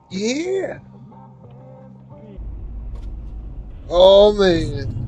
Yeah. Oh man.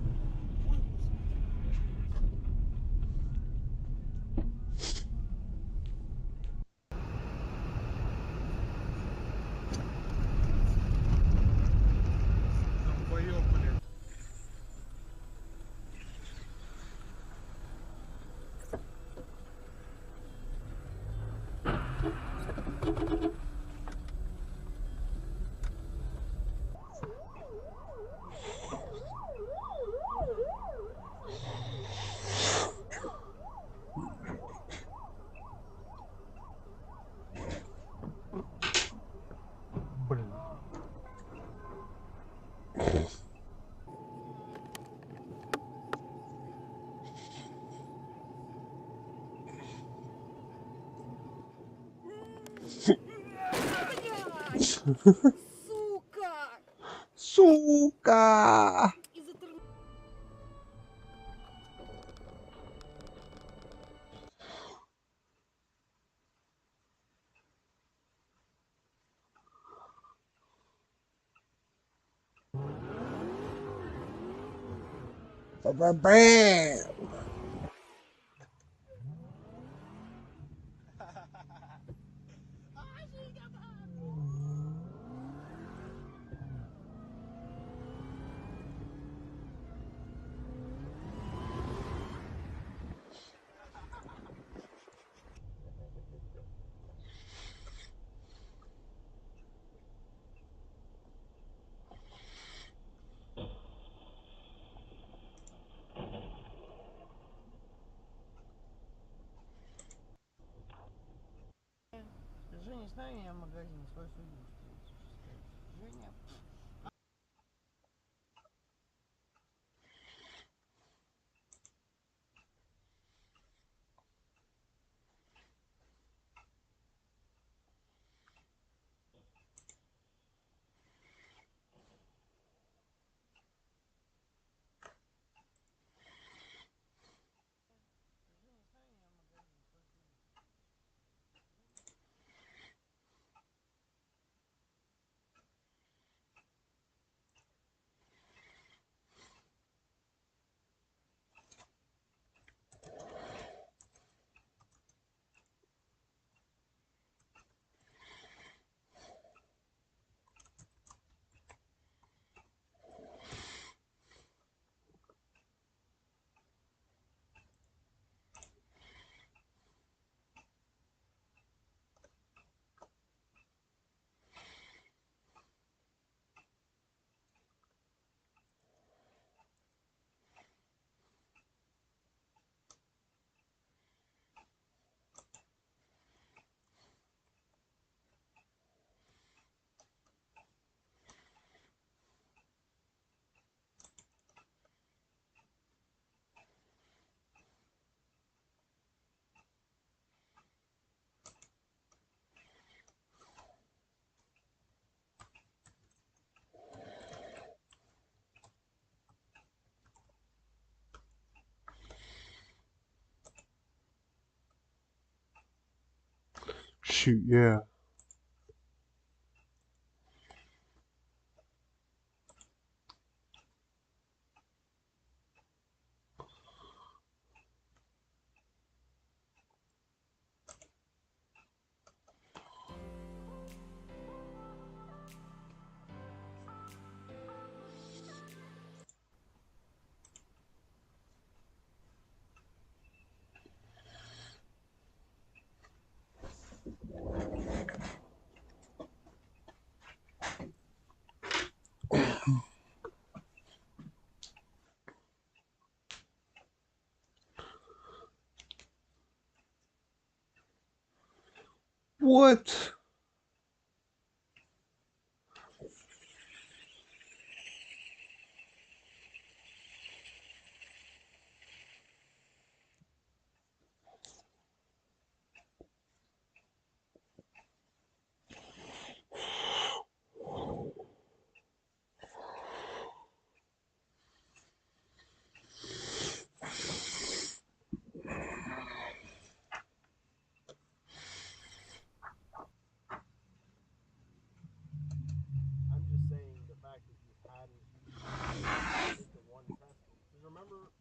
Сука! Сука. Из-за тормоза. Bam. Женя, с нами я в магазин свой судью. Женя. Shoot, yeah. What?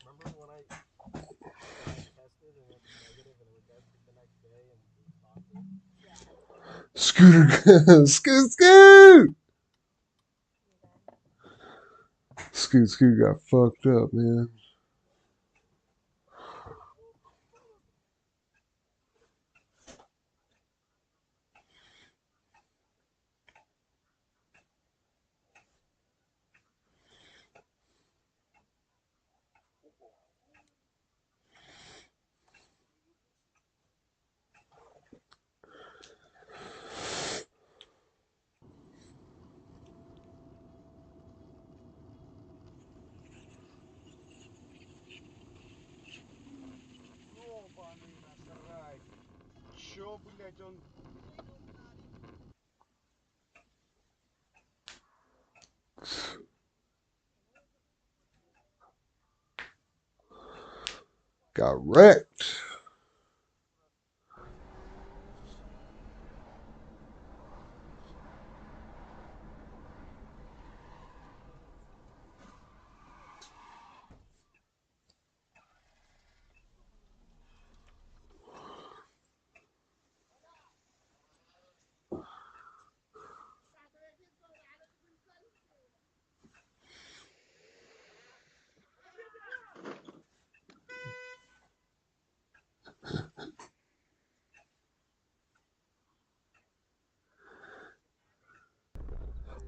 Remember when I got tested and it was negative and it was the next day and it was positive? Scooter, scoot, scoot. Scoot, scoot got fucked up, man. Ёбаный насрать. Чё, блядь, он... Got wrecked.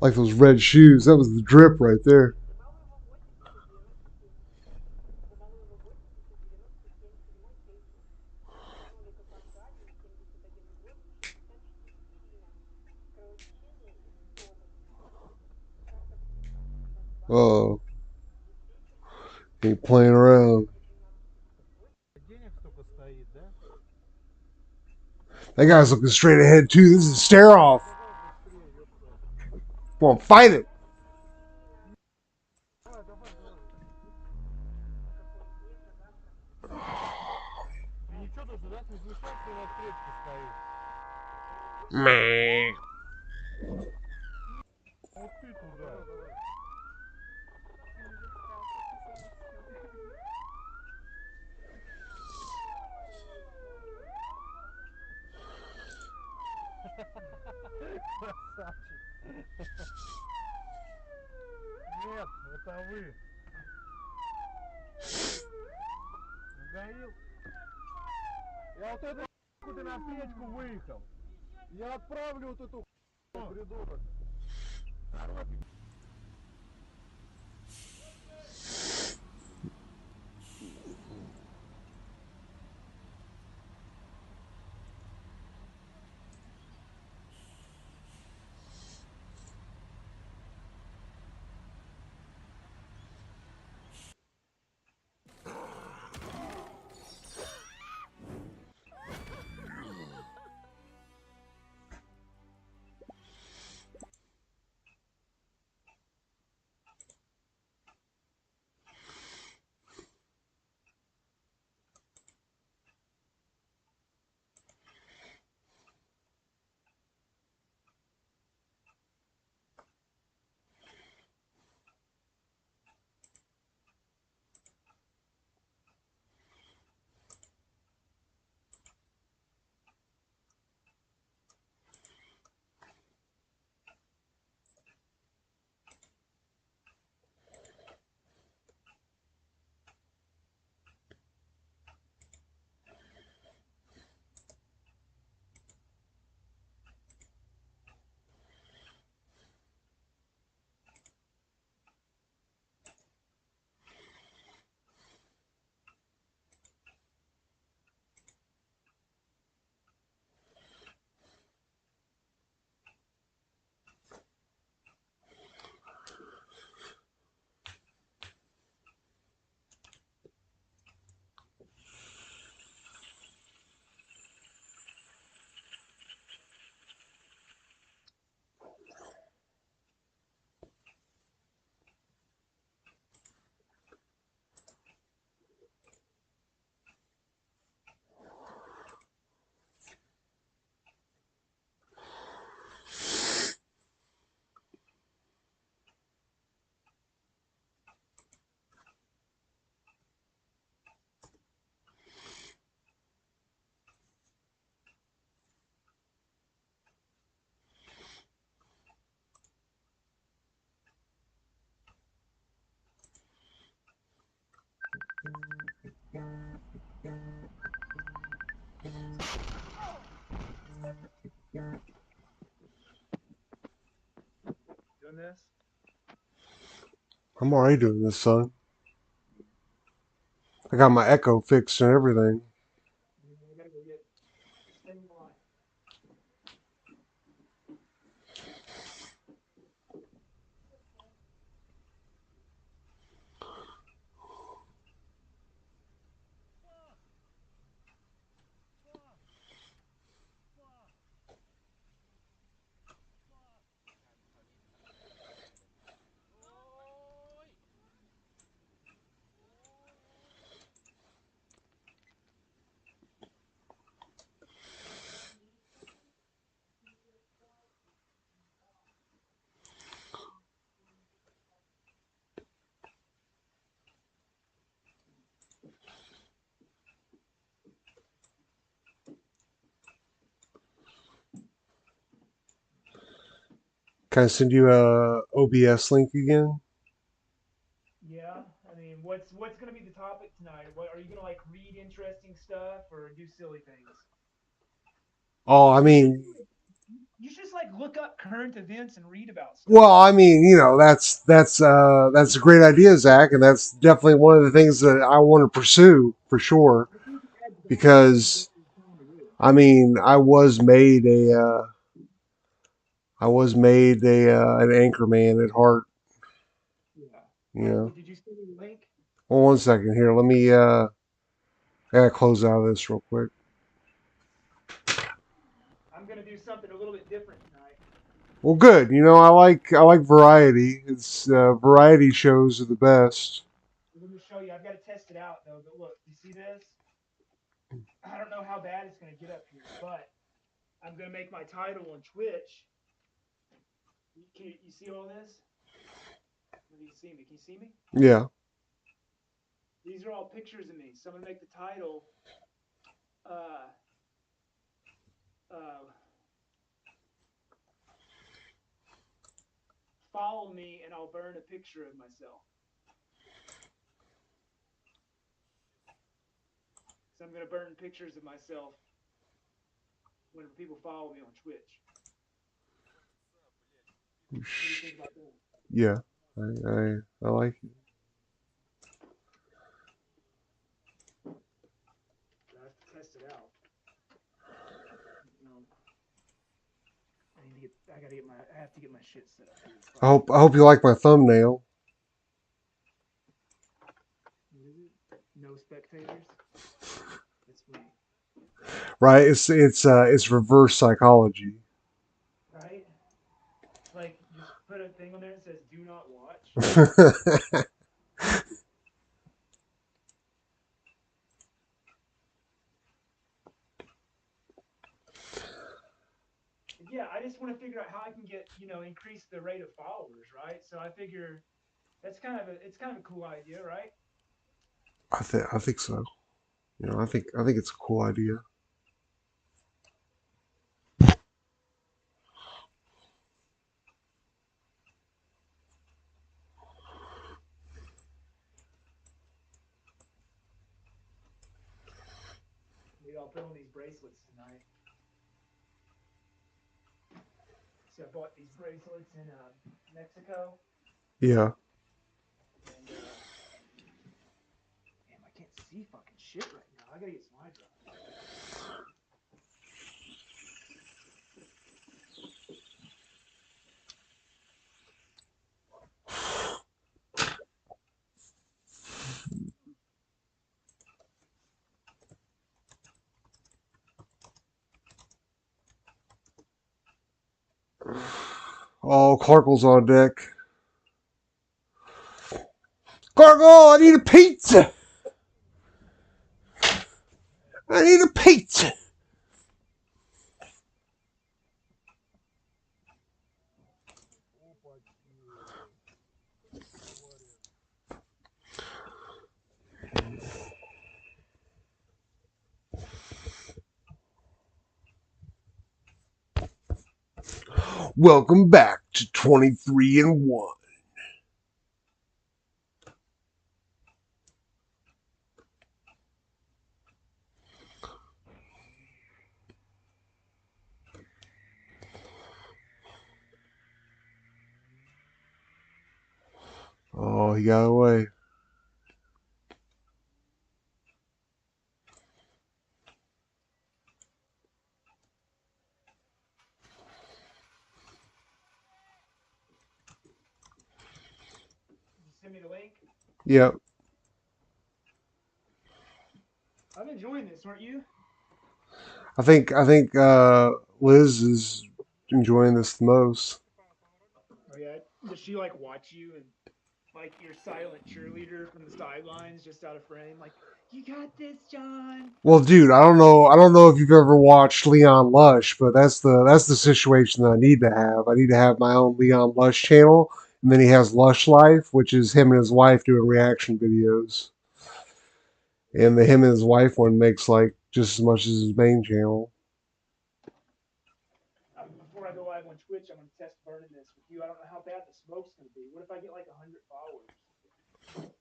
Like those red shoes. That was the drip right there. Oh, ain't playing around. Денег столько стоит, да? That guy's looking straight ahead too. This is a stare off. Давай быстрее, ёпта. Come on, fight it. Давай, давай, давай. Ты ничего даже, да, не замечал, что на встречке стоит? Meh. Ух ты туда. Красавчик. Нет, это вы. Сгорел. Я вот эту ты на встречку выехал. Я отправлю вот эту придурок. Doing this? I'm already doing this, son. I got my echo fixed and everything. I gotta go get stay in line. Can I send you a OBS link again? Yeah, I mean, what's gonna be the topic tonight? What are you gonna like read interesting stuff or do silly things? Oh, I You should mean, you should just like look up current events and read about stuff. well, I mean, that's a great idea, Zach, and that's definitely one of the things that I want to pursue for sure. I think it adds value to what Because you're trying to do. I mean, I was made a an anchor man at heart. Yeah. You know. Did you send me the link? Well, one second here. Let me. I gotta close out of this real quick. I'm gonna do something a little bit different tonight. Well, good. You know, I like variety. It's variety shows are the best. Let me show you. I've got to test it out though. But look, you see this? I don't know how bad it's gonna get up here, but I'm gonna make my title on Twitch. You see all this? Maybe you see me. Can you see me? Yeah. These are all pictures of me. So I'm gonna make the title. Uh, uh, Follow me, and I'll burn a picture of myself. So I'm gonna burn pictures of myself whenever people follow me on Twitch. What do you think about that? Yeah. I like it. I have to test it out. I need to get. I gotta get my. I have to get my shit set up here. I hope you like my thumbnail. What is it? No spectators. That's me. Right. It's reverse psychology. Right? Like, just put a thing on there that says "Do not watch." Yeah, I just want to figure out how I can get increase the rate of followers, right? So I figure that's kind of a cool idea, right? I think so. You know, I think it's a cool idea. Maybe I'll put on these bracelets tonight. So I bought these bracelets in Mexico, Yeah. and damn, I can't see fucking shit right now. I gotta get some eye drops. Oh, Clarkle's on deck. Clarkle, I need a pizza. I need a pizza. Welcome back to 23 and 1. he got away. Did you send me the link? Yep. I'm enjoying this, aren't you? I think Liz is enjoying this the most. Oh yeah. Does she like watch you and like your silent cheerleader from the sidelines, just out of frame? Like, you got this, John. Well, dude, I don't know. I don't know if you've ever watched Leon Lush, but that's the situation that I need to have. I need to have my own Leon Lush channel, and then he has Lush Life, which is him and his wife doing reaction videos. And the him and his wife one makes like just as much as his main channel. Before I go live on Twitch, I'm gonna test burning this with you. I don't know how bad the smoke's gonna be. What if I get like 100 followers?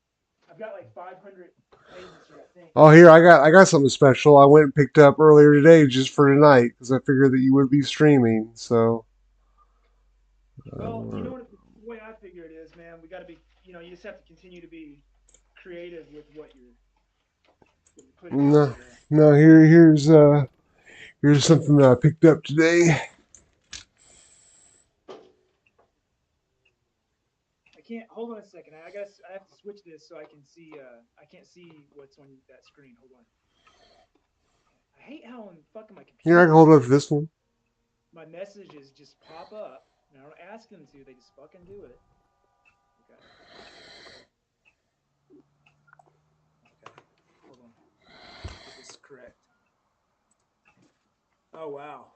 I've got like 500 pages here, I think. Oh, here I got something special. I went and picked up earlier today just for tonight because I figured that you would be streaming. So, Well, you know what? The way I figure it is, man, we got to be. You just have to continue to be creative with what you're putting out no, there. no. Here's something that I picked up today. I can't. Hold on a second. I have to switch this so I can see. I can't see what's on that screen. Hold on. I hate how on fucking my Here, I can computer, hold up to this one. my messages just pop up. And I don't ask them to. They just fucking do it. Okay. Okay. Hold on. Get this correct. Oh wow.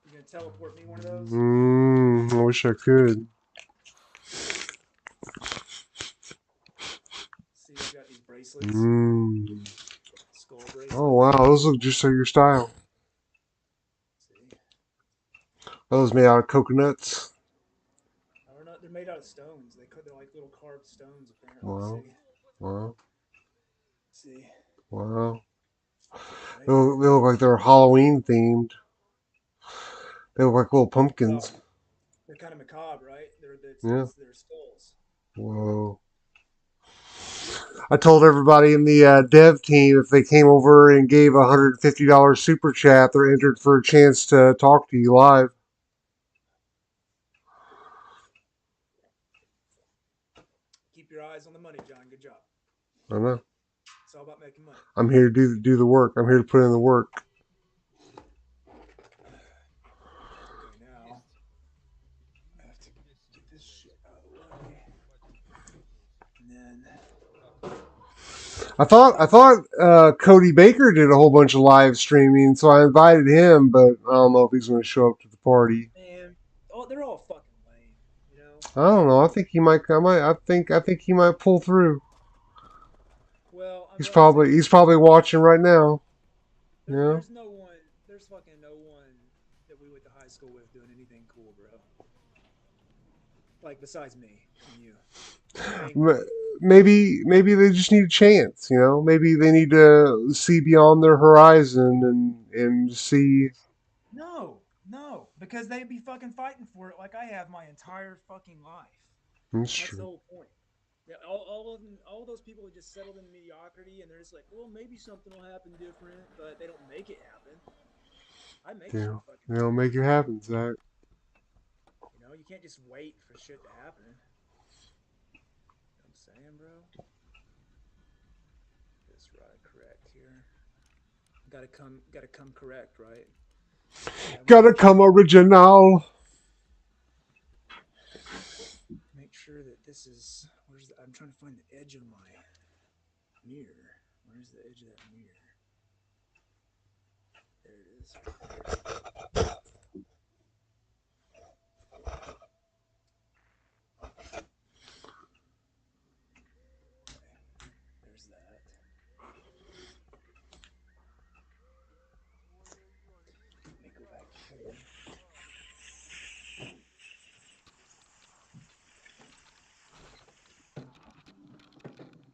You gonna teleport me one of those? I wish I could. See, I've got these bracelets. Mm. Skull bracelets. Oh wow, those look just like your style. See. Those made out of coconuts. They're not. They're made out of stones. They're like little carved stones, apparently. Wow, See. wow, See. wow. Right. They look like they're Halloween themed. They look like little pumpkins. Well, they're kind of macabre, right? Yeah. It's their skulls. Whoa. I told everybody in the dev team if they came over and gave a $150 super chat, they're entered for a chance to talk to you live. Keep your eyes on the money, John. Good job. I know. It's all about making money. I'm here to do the work. I'm here to put in the work. Okay, now I have to get this shit out of the way, and then I thought Cody Baker did a whole bunch of live streaming, so I invited him, but I don't know if he's going to show up to the party. man, they're all fucking lame. You know. I don't know. I think he might. I think he might pull through. Well, He's I'll tell probably you he's this. probably watching right now. Yeah. There's no one. There's fucking no one that we went to high school with doing anything cool, bro. Like besides me and you. Maybe they just need a chance. Maybe they need to see beyond their horizon and see. No, because they'd be fucking fighting for it like I have my entire fucking life. That's That's the true. whole point. Yeah, all those people have just settled in mediocrity, and they're just like, well, maybe something will happen different, but they don't make it happen. I make shit Yeah. fucking They'll happen. make it happen, Zach. You can't just wait for shit to happen. You know what I'm saying, bro? Get this right, correct here. Gotta come correct, right? Gotta come original. Make sure that this is. I'm trying to find the edge of my mirror. Where's the edge of that mirror? There it is. Okay, there's that. Let me go back here.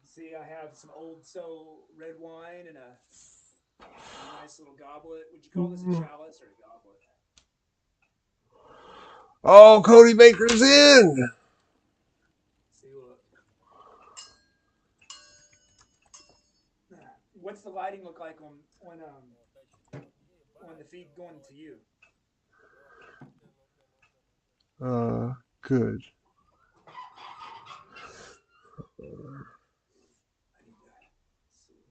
See, I have some old red wine and a nice little goblet. Would you call this a chalice or a goblet? Oh, Cody Baker's in. See, look. What's the lighting look like on the feed going to you? Good. I need to see.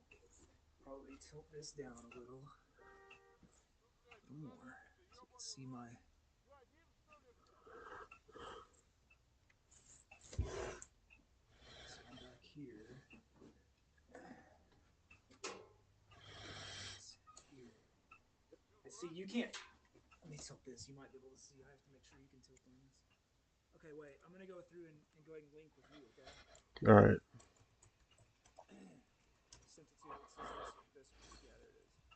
Probably tilt this down a little more so you can see my. So I'm back here. Here. I see you can't. Let me tilt this. You might be able to see. I have to make sure you can tilt on this. Okay, wait. I'm gonna go through and go ahead and link with you. Okay. All right. Sent it to you. It's this. Yeah, there it is.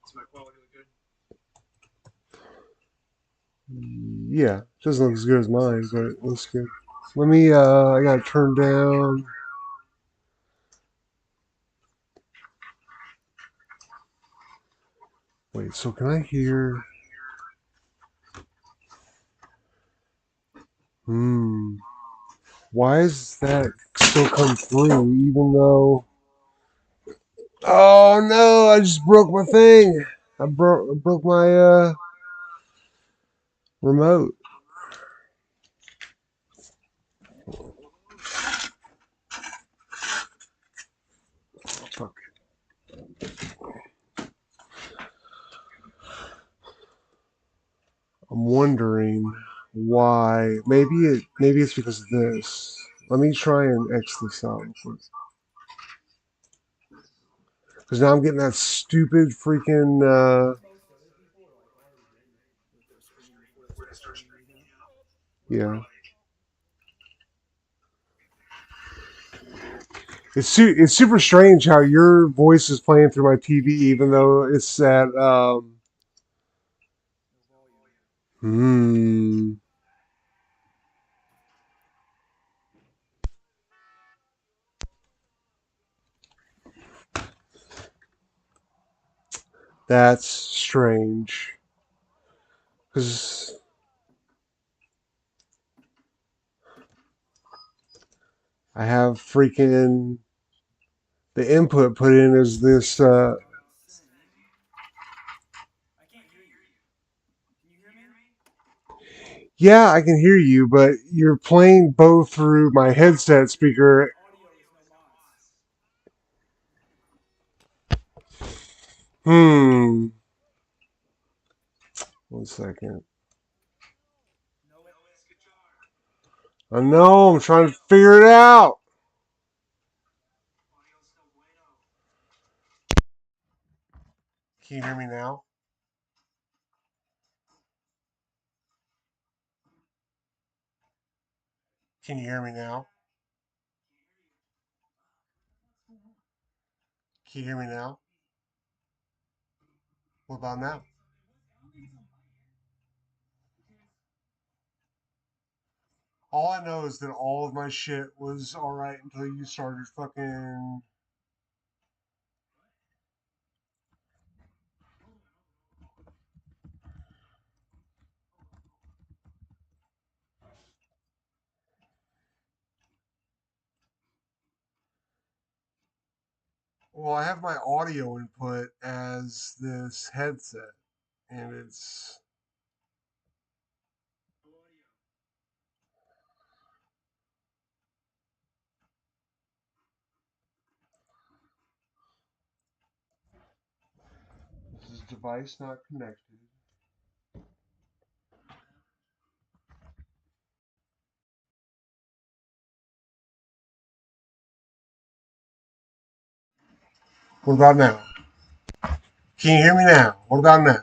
Is my quality look good? Yeah, it doesn't look as good as mine, but it looks good. Let me. I gotta turn down. Wait. So can I hear? Hmm. Why is that still come through, even though? Oh no! I just broke my thing. I broke my remote. Fuck. I'm wondering why. Maybe it's because of this. Let me try and X this out. Because now I'm getting that stupid freaking. Most other people are like already ready with their screen before they start streaming. Yeah. It's super strange how your voice is playing through my TV, even though it's at. Hmm. That's strange. Because I have freaking. The input put in is this. I can't hear you. Can you hear me? Yeah, I can hear you, but you're playing both through my headset speaker. Audio is no mods. Hmm. 1 second. No Escuchar. I know. I'm trying to figure it out. Audio's no bueno. Can you hear me now? Can you hear me now? Can you hear me now? What about now? All I know is that all of my shit was alright until you started fucking. Well, I have my audio input as this headset, and it's. This is device not connected. What about now? Can you hear me now? What about now?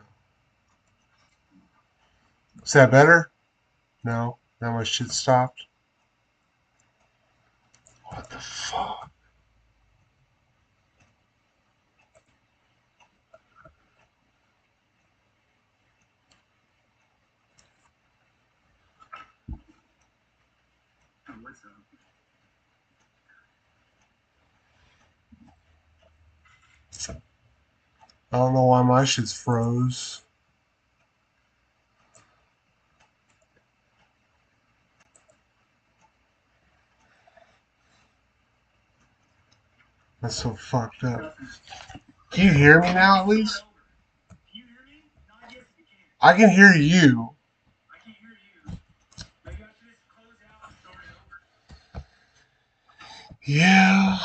Is that better? No? Now my shit stopped? What the fuck? I don't know why my shit's froze. That's so fucked up. Can you hear me now at least? I can hear you. Yeah.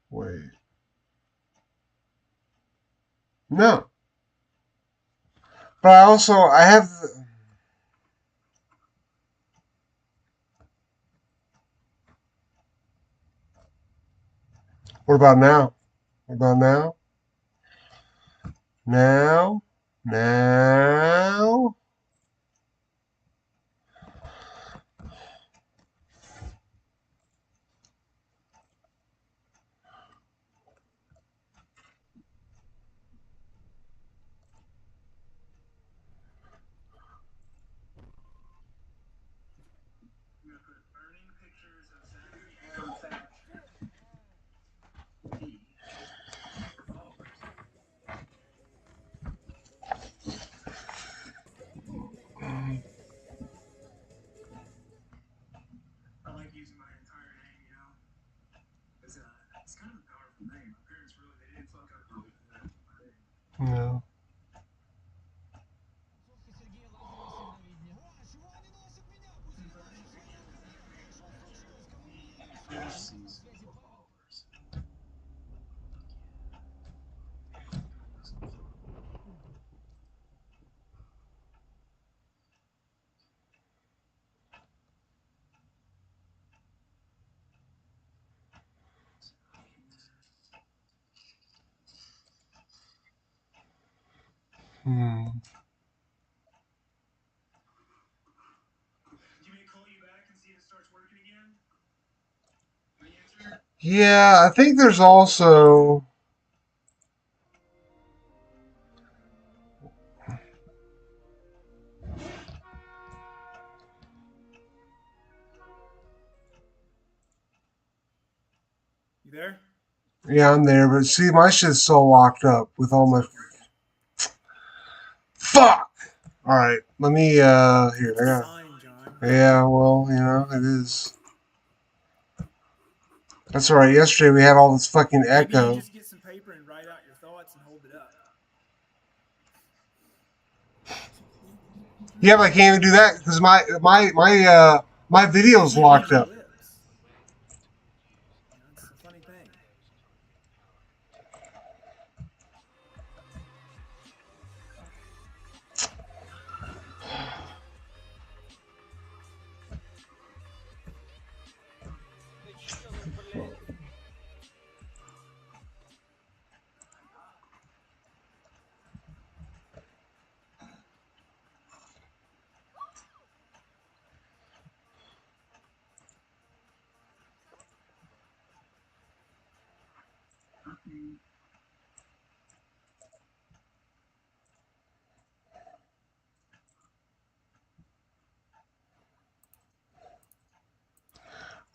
Wait. No. But I have. What about now? What about now? Now? Now? No. Hmm. Yeah, I think there's also. You there? Yeah, I'm there, but see, my shit's so locked up with all my. Fuck! Alright, let me, here, It's I a got. sign, John. Yeah, well, it is. That's alright. Yesterday we had all this fucking Maybe you echo. just get some paper and write out your thoughts and hold it up. Yeah, but I can't even do that because my You video's can't move locked your up. lips. It's a funny thing.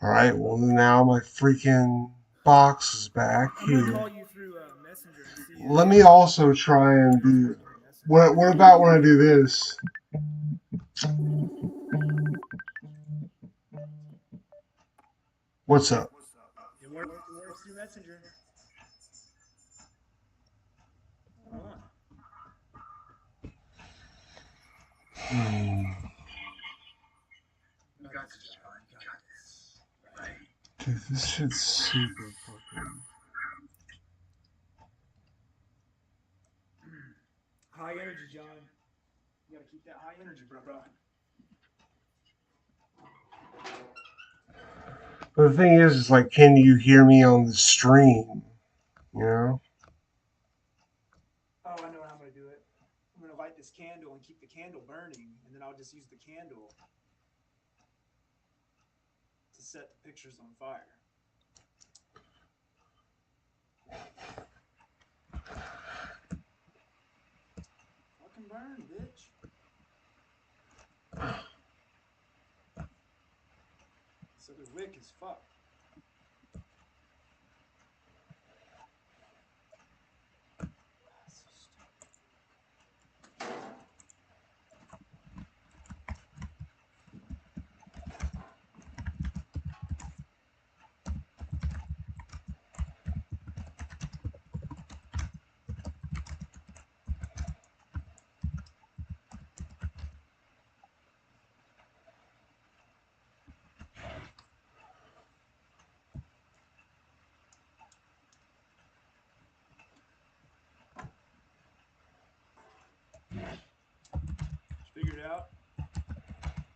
Alright, well, now my freaking box is back I'm gonna here. call you through Messenger and see Let me also try and if this do. works through Messenger. What about when I do this? What's up? It works through Messenger. Hold on. Hmm. You got this, John. You got this. Dude, this shit's super fucking. High energy, John. You gotta keep that high energy, bro. But the thing is like, can you hear me on the stream? You know? Oh, I know how I'm gonna do it. I'm gonna light this candle and keep the candle burning, and then I'll just use the candle to set the pictures on fire. Fucking burn, bitch. So the wick is fucked.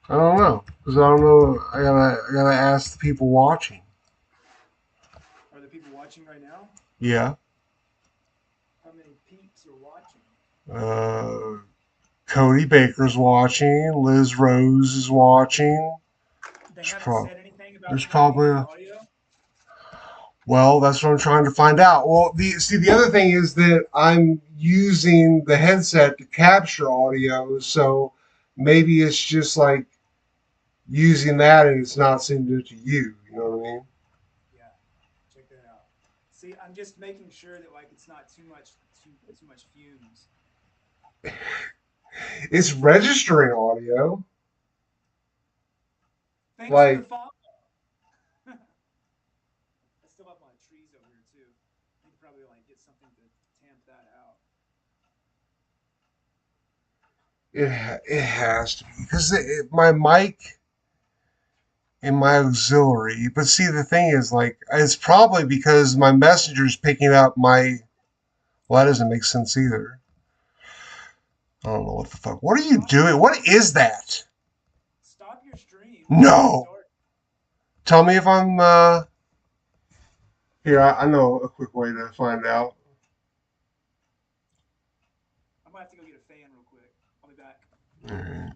I don't know because I don't know. I gotta ask the people watching. Are the people watching right now? Yeah. How many peeps are watching? Uh, Cody Baker's watching. Liz Rose is watching. They There's, haven't pro- said anything there's about not being probably any audio. well, that's what I'm trying to find out. Well, the other thing is that I'm using the headset to capture audio, so maybe it's just like using that and it's not sending it to you. You know what I mean? Yeah, check that out. See, I'm just making sure that like it's not too much fumes. It's registering audio. Thanks for the Like follow. I still have my trees over here too. Need to probably like get something to tamp that out. it has to be because my mic and my auxiliary. But see, the thing is, like, it's probably because my messenger's picking up my. Well, that doesn't make sense either. I don't know what the fuck. What are you Stop your doing? What is that? stop your stream and No. restart. Tell me if I'm here. I know a quick way to find out. I might have to go get a fan real quick. I'll be back. Alright.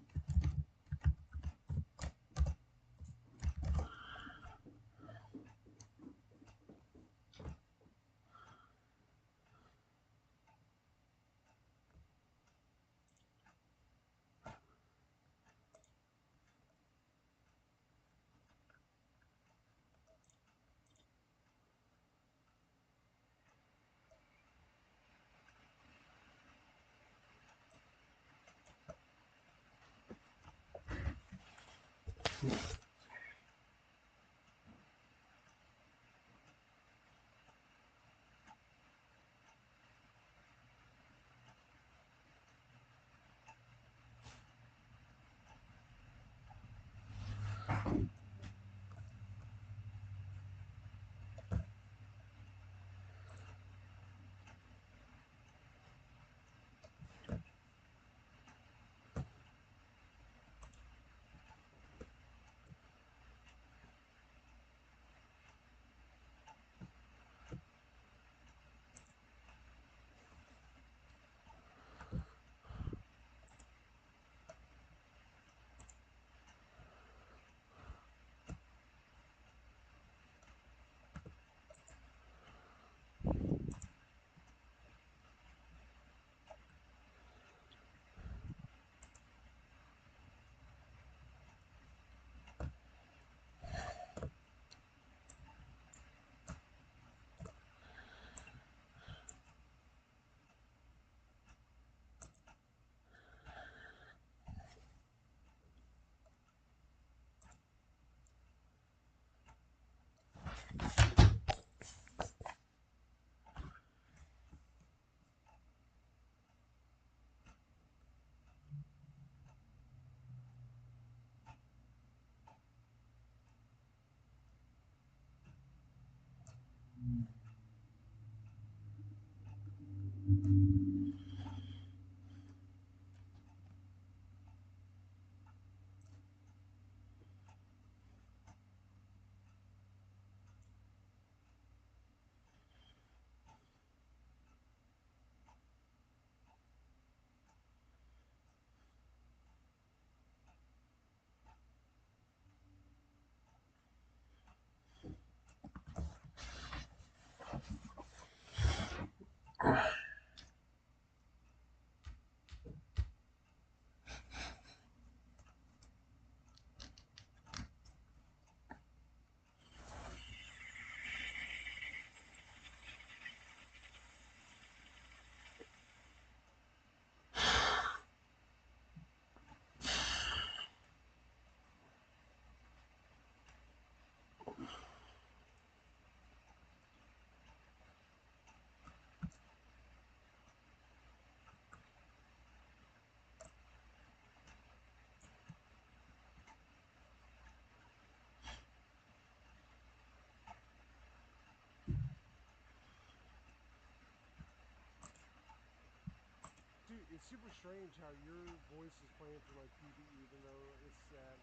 it's super strange how your voice is playing through my TV, even though it's at.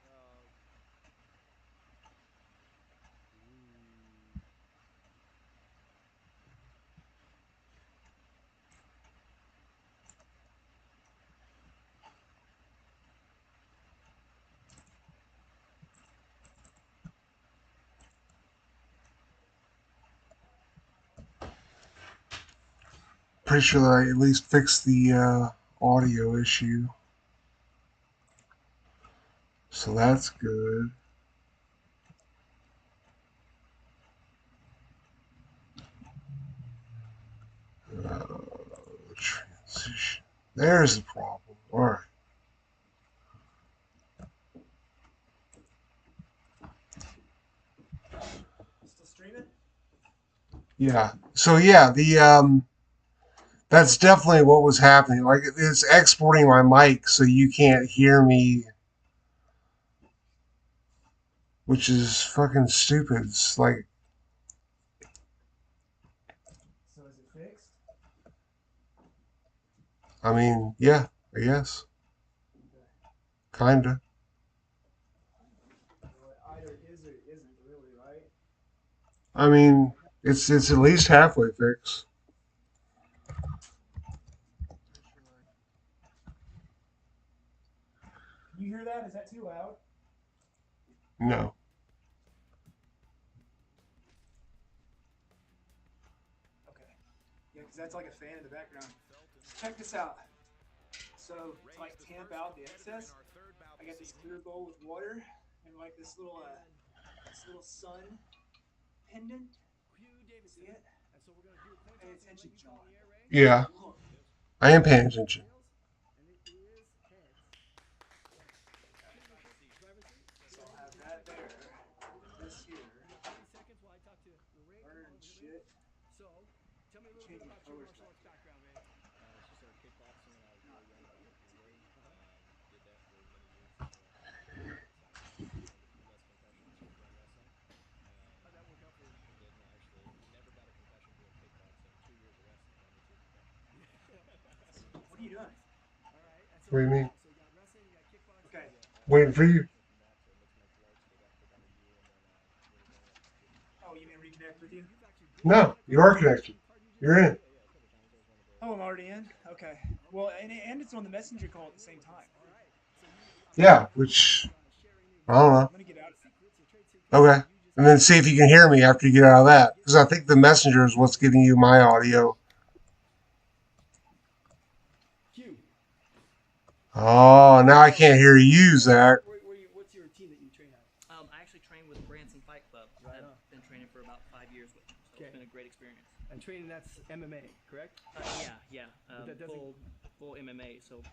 Pretty sure that I at least fixed the audio issue, so that's good. Uh, Transition. There's the problem. All right. Still streaming? Yeah. So yeah, the that's definitely what was happening. Like it's exporting my mic so you can't hear me, which is fucking stupid. It's like, So is it fixed? I mean, yeah, I guess, Okay. kinda. Well, it either is or isn't really, right? I mean, it's at least halfway fixed. Can you hear that? Is that too loud? No. Okay. Yeah, because that's like a fan in the background. Check this out. So to like tamp out the excess, I got this clear bowl with water and like this little sun pendant. See it? Pay attention, John. Yeah, Look. I am paying attention. So I'll have that there. This here. Burn shit. Changing colors back here. What are you doing? What do you mean? Okay. Waiting for you. Oh, you mean reconnect with you? No, you are connected. You're in. Oh, I'm already in? Okay. Well, and it's on the messenger call at the same time. Yeah, which I don't know. I'm going to get out of that. Okay. And then see if you can hear me after you get out of that. Because I think the messenger is what's giving you my audio. Q. Oh, now I can't hear you, Zach. What's your team that you train at? I actually train with Branson Fight Club. Right on. I've been training for about 5 years with them, so Okay. it's been a great experience. And training, that's MMA, correct? Yeah. That doesn't- Full MMA, so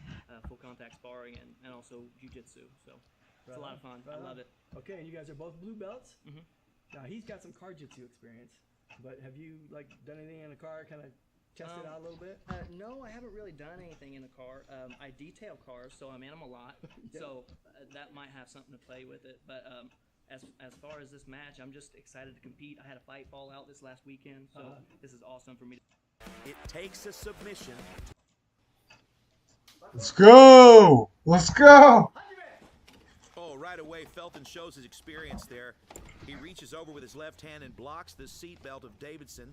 full contact sparring and also jiu-jitsu. So it's a lot of fun. I love it. Okay, and you guys are both blue belts? Mhm. Now, he's got some car jitsu experience, but have you, like, done anything in a car, kind of test it out a little bit? No, I haven't really done anything in a car. I detail cars, so I'm in them a lot. Yeah. So that might have something to play with it. But as far as this match, I'm just excited to compete. I had a fight fall out this last weekend, so this is awesome for me. It takes a submission. Let's go. Let's go. Oh, right away, Felton shows his experience there. He reaches over with his left hand and blocks the seatbelt of Davidson.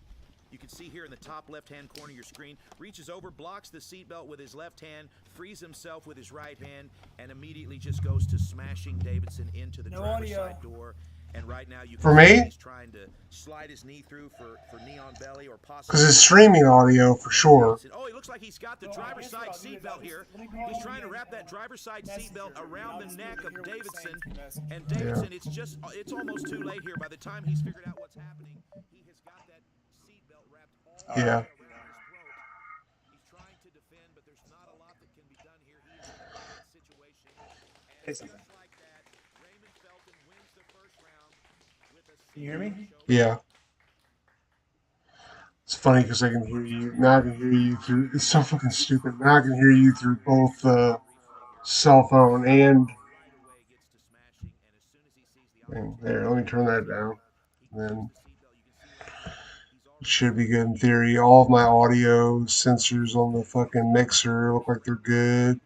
You can see here in the top left-hand corner of your screen, reaches over, blocks the seatbelt with his left hand, frees himself with his right hand, and immediately just goes to smashing Davidson into the driver's side door. And right now you can For see me? he's trying to slide his knee through for knee on belly or possibly... Because it's streaming audio for sure. Oh, he looks like he's got the driver's side seatbelt here. He's trying to wrap that driver's side seatbelt around the neck of Davidson. And Davidson, it's almost too late here. By the time he's figured out what's happening, he has got that seatbelt wrapped all Yeah. around his throat. He's trying to defend, but there's not a lot that can be done here. He is in a bad situation. And just like that, Raymond Felton wins the first round with a... Can you hear me? Yeah. It's funny because I can hear you. Now I can hear you through. It's so fucking stupid. Now I can hear you through both the cell phone and. And there, let me turn that down. Then. Should be good in theory. All of my audio sensors on the fucking mixer look like they're good.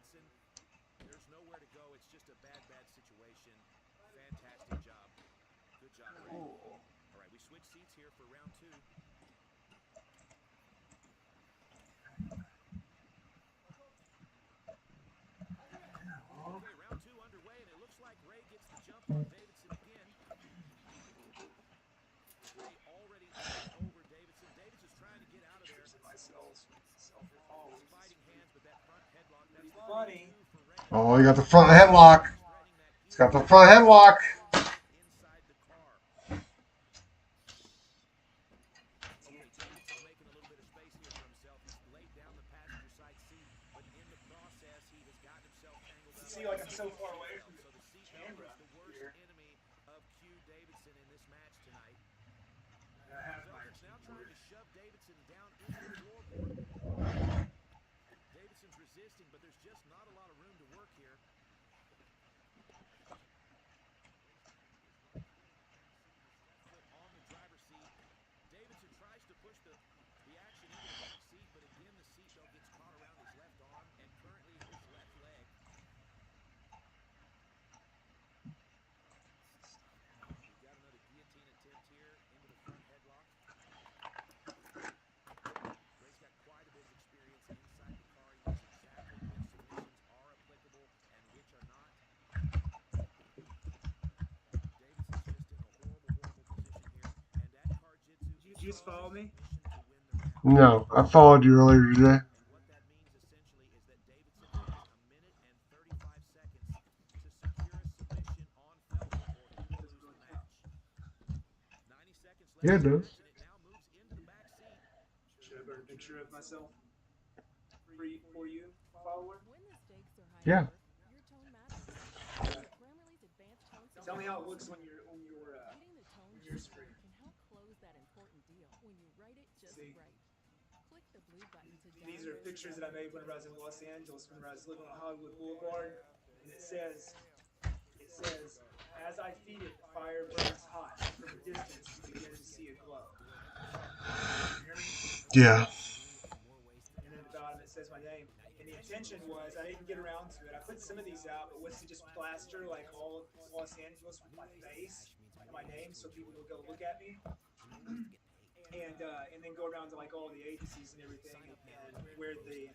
There's nowhere to go. It's just a bad situation. Fantastic job. Good job, Ray. All right, we switch seats here for round two. Okay, round two underway, and it looks like Ray gets the jump on Davidson again. Ray already all over Davidson. Davidson's trying to get out of there. Fighting hands, but that front headlock, that's funny. for Ray. Oh, you got the front headlock. It's got the front headlock. Inside the car. Okay, Davidson's making a little bit of space here for himself. He's laid down the passenger side seat, but in the process, he has gotten himself tangled up. See, like I'm so far away from So the seat camera is the worst here. enemy of Q Davidson in this match tonight. I have my Now trying to shove Davidson down into the floorboard. Davidson's resisting, but there's just not a lot of room to work here. Foot on the driver's seat. Davidson tries to push the action into the back seat, but again the seat though gets caught around his left arm and currently his left leg. We've got another guillotine attempt here into the front headlock. Ray's got quite a bit of experience inside the car. He knows exactly which submissions are applicable and which are not. Davidson's just in a horrible position here. And that car jitsu. Did you just follow me? No, I followed you earlier today. And what that means essentially is that Davidson has a minute and 35 seconds to secure a submission on Felton or he will lose the match. 90 seconds left. Yeah, it does. And it now moves into the back seat. Should I put a picture of myself for you, follower? Yeah. Tell me how it looks when you're screen. See, these are pictures that I made when I was in Los Angeles, when I was living on Hollywood Boulevard, and it says, as I feed it, fire burns hot. From a distance, you begin to see a glow. You hear me? Yeah. And then at the bottom it says my name. And the intention was, I didn't get around to it. I put some of these out, but was to just plaster like all of Los Angeles with my face and my name, so people will go look at me. And then go around to like all the agencies and everything, and where the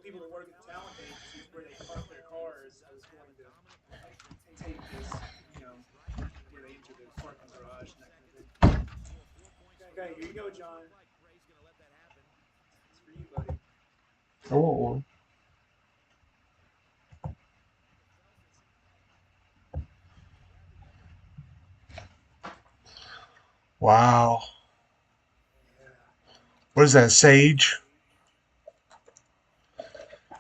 people that work at the talent agencies, where they park their cars. I was going to take this, where they enter the parking garage and that kind of thing. Okay, here you go, John. It's for you, buddy. I want one. Wow. What is that, sage?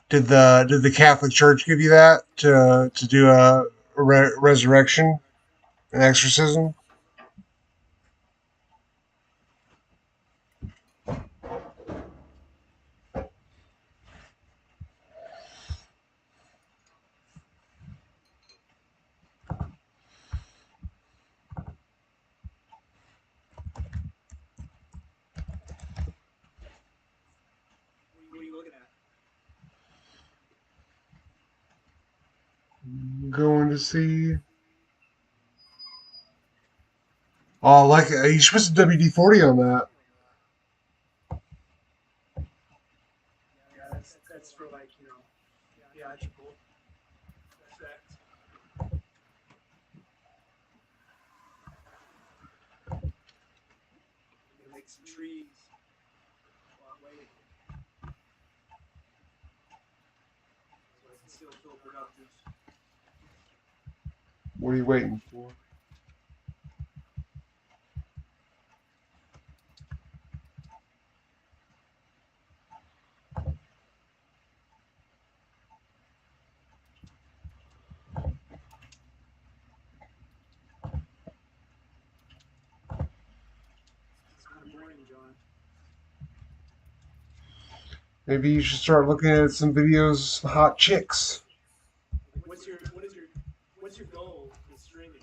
Did the Catholic Church give you that to do a resurrection, an exorcism? What are you looking at? Going to see. Oh, like you should put some WD-40 on that. Yeah, that's for like theatrical effect. I'm gonna make some trees while I'm waiting, so I can still feel productive. What are you waiting for? It's kind of boring, John. Maybe you should start looking at some videos of some hot chicks. What's your goal with streaming?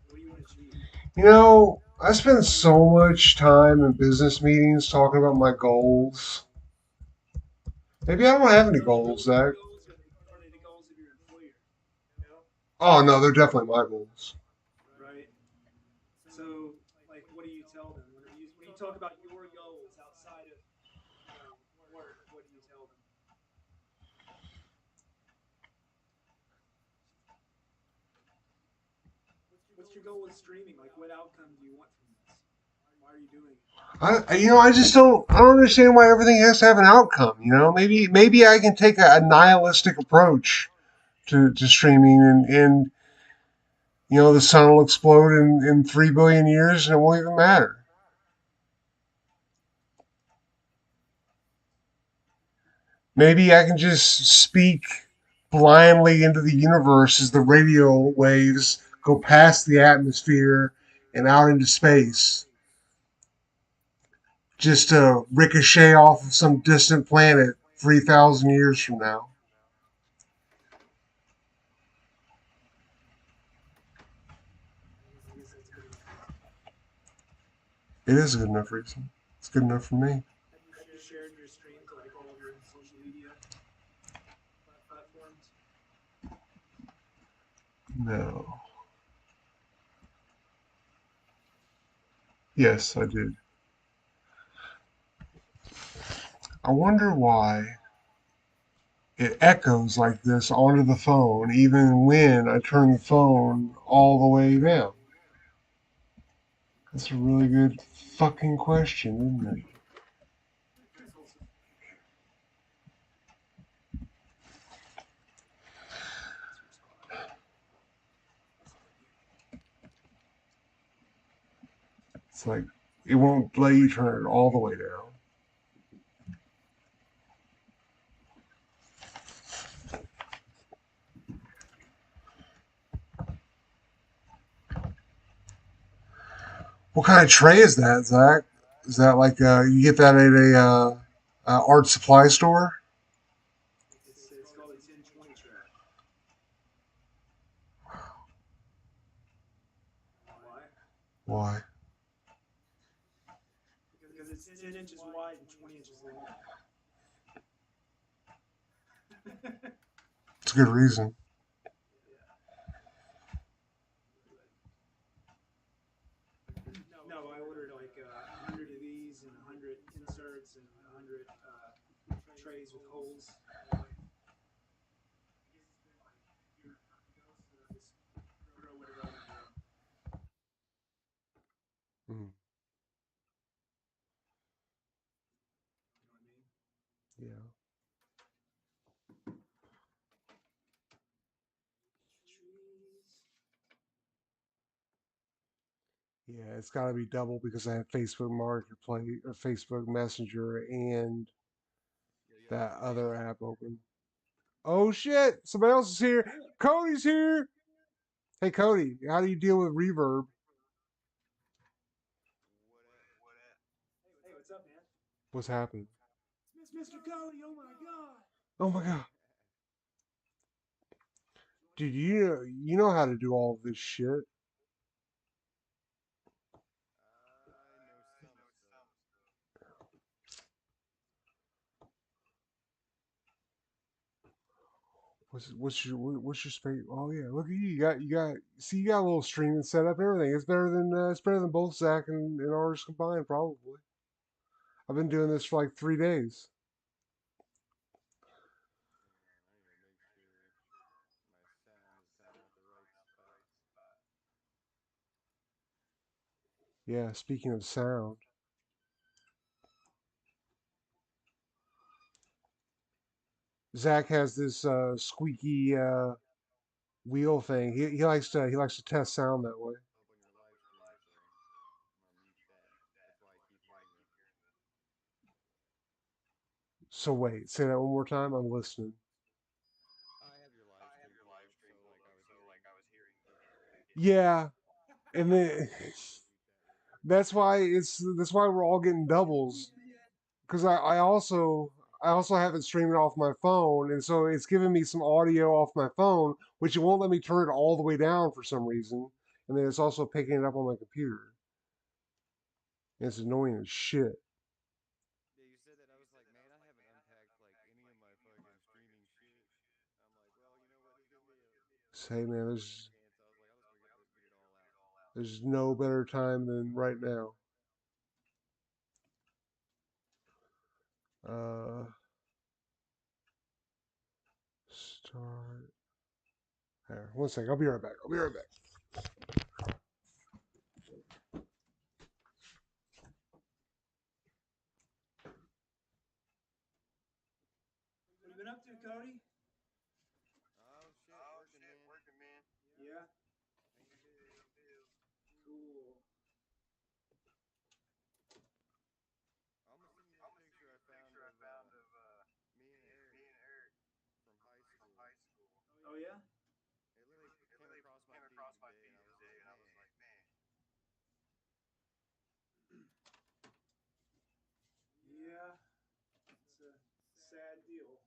What do you want to You know, I spend so much time in business meetings talking about my goals. Maybe I don't have any Are they goals, really your Zach. goals, or are they the goals of your employer? You know, Oh no, they're definitely my goals. right? So, like, what do you tell them when you talk about your goals outside of work? What do you tell them? What's your goal with streaming? Like, what outcome do you want from this? Why are you doing it? I just don't. I don't understand why everything has to have an outcome. Maybe I can take a nihilistic approach to streaming, and the sun will explode in 3 billion years, and it won't even matter. Maybe I can just speak blindly into the universe as the radio waves go past the atmosphere and out into space, just to ricochet off of some distant planet 3,000 years from now. I guess that's good enough reason. It is a good enough reason. It's good enough for me. Have you shared your stream to like all of your social media platforms? No. Yes, I did. I wonder why it echoes like this onto the phone, even when I turn the phone all the way down. That's a really good fucking question, isn't it? It's wholesome. Sweet spot. It's like it won't let you turn it all the way down. What kind of tray is that, Zach? Is that like you get that at a art supply store? It's called a 1020 tray. Why? Why? Because it's 10 inches wide and 20 inches long. It's a good reason. Yeah. No, I ordered like 100 of these and 100 inserts and 100 trays with holes. I guess it's been like a year and a half ago, so I just throw whatever I can get. Mm, You know what I mean? yeah. Trees. Yeah, it's got to be double because I have Facebook Marketplace or Facebook Messenger and that other app open. Oh shit! Somebody else is here. Cody's here. Hey Cody, how do you deal with reverb? Hey, what's up, man? What's happening? It's Mr. Cody. Oh my God. Oh my god, dude, you know how to do all of this shit. What's your space? Oh yeah, look at you. You got a little streaming set up and everything. It's better than both Zach and ours combined probably. I've been doing this for like 3 days. Yeah, speaking of sound, Zach has this squeaky wheel thing. He likes to test sound that way. So wait, say that one more time. I'm listening. Yeah, and then that's why we're all getting doubles because I also have it streaming off my phone, and so it's giving me some audio off my phone, which it won't let me turn it all the way down for some reason. and then it's also picking it up on my computer. And it's annoying as shit. Yeah, you said that. I was like, man, I haven't unpacked like any of my fucking streaming shit. I'm like, well, you know what? This is gonna be Say, a man, quick chance. I was like, I'll just get it all out. there's no better time than right now. Uh, Start. There, one second. I'll be right back. I'll be right back. What have you been up to, Cody? Oh shit, working, man. Yeah. Paying the bills. Cool. I'm gonna send you that picture I found of me and Eric from high school. Oh yeah. It literally came across my feed today, and I was like, man. Yeah. It's a sad deal.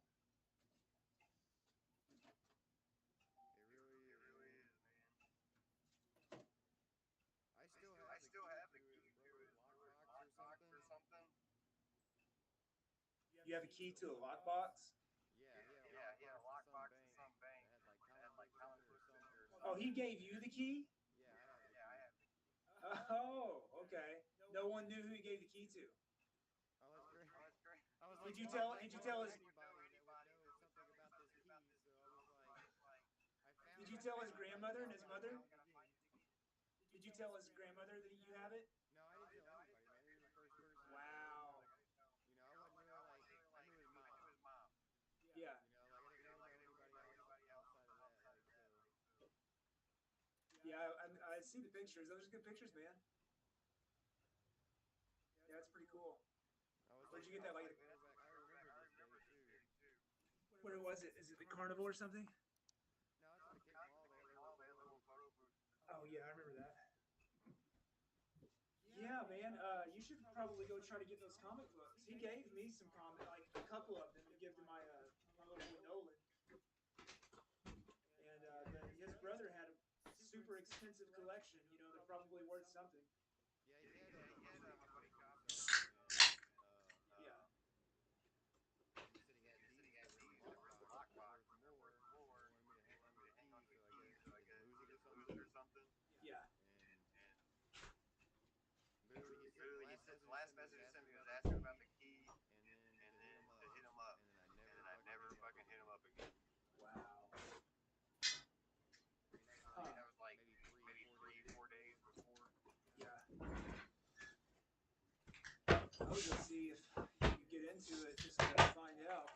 It really is, man. I still have the key to his brother's lockbox or something. You have a key to a lockbox? Yeah, he had a lockbox to some bank that had like comic books in it or something. Oh, he gave you the key? Yeah, I have the key. Oh, okay. No one knew who he gave the key to. Oh, that's great. I was Did like, you well, tell? I Did you don't tell know his? anybody that would know something about this key, so I was like, I Did found you it tell his and I grandmother and stopped his by to mother? lock it again. Did you tell his grandmother that you have it? No, I didn't tell anybody, man. You're the first person that let me Wow. know. You know, I wasn't really like, I knew his mom. Yeah. You know, like I didn't really know anybody else outside of that. Like, so Yeah. I see the pictures. Those are good pictures, man. Yeah, that's pretty cool. Where'd you get that? Like, where was that? I remember this day too. where was it? Is it the carnival or something? No, it's at the Cape Mall. They had their little photo booth. Oh yeah, I remember that. Yeah, man. You should probably go try to get those comic books. He gave me some comic, like a couple of them, to give to my little boy Nolan. And his brother had a super expensive collection. You know, they're probably worth something. Yeah, he had my buddy Copy showed me something, Yeah. and he said he had these that were in the lockbox that were worth more, and he wanted me to hang on to the key so I guess he didn't lose it or something. Yeah. And literally, he said the last message he sent me was asking about the key, and then to hit him up, and then I never fucking hit him up again. Wow. I mean, that was like maybe 3-4 days before. Yeah. I would go see if you get into it just to find out.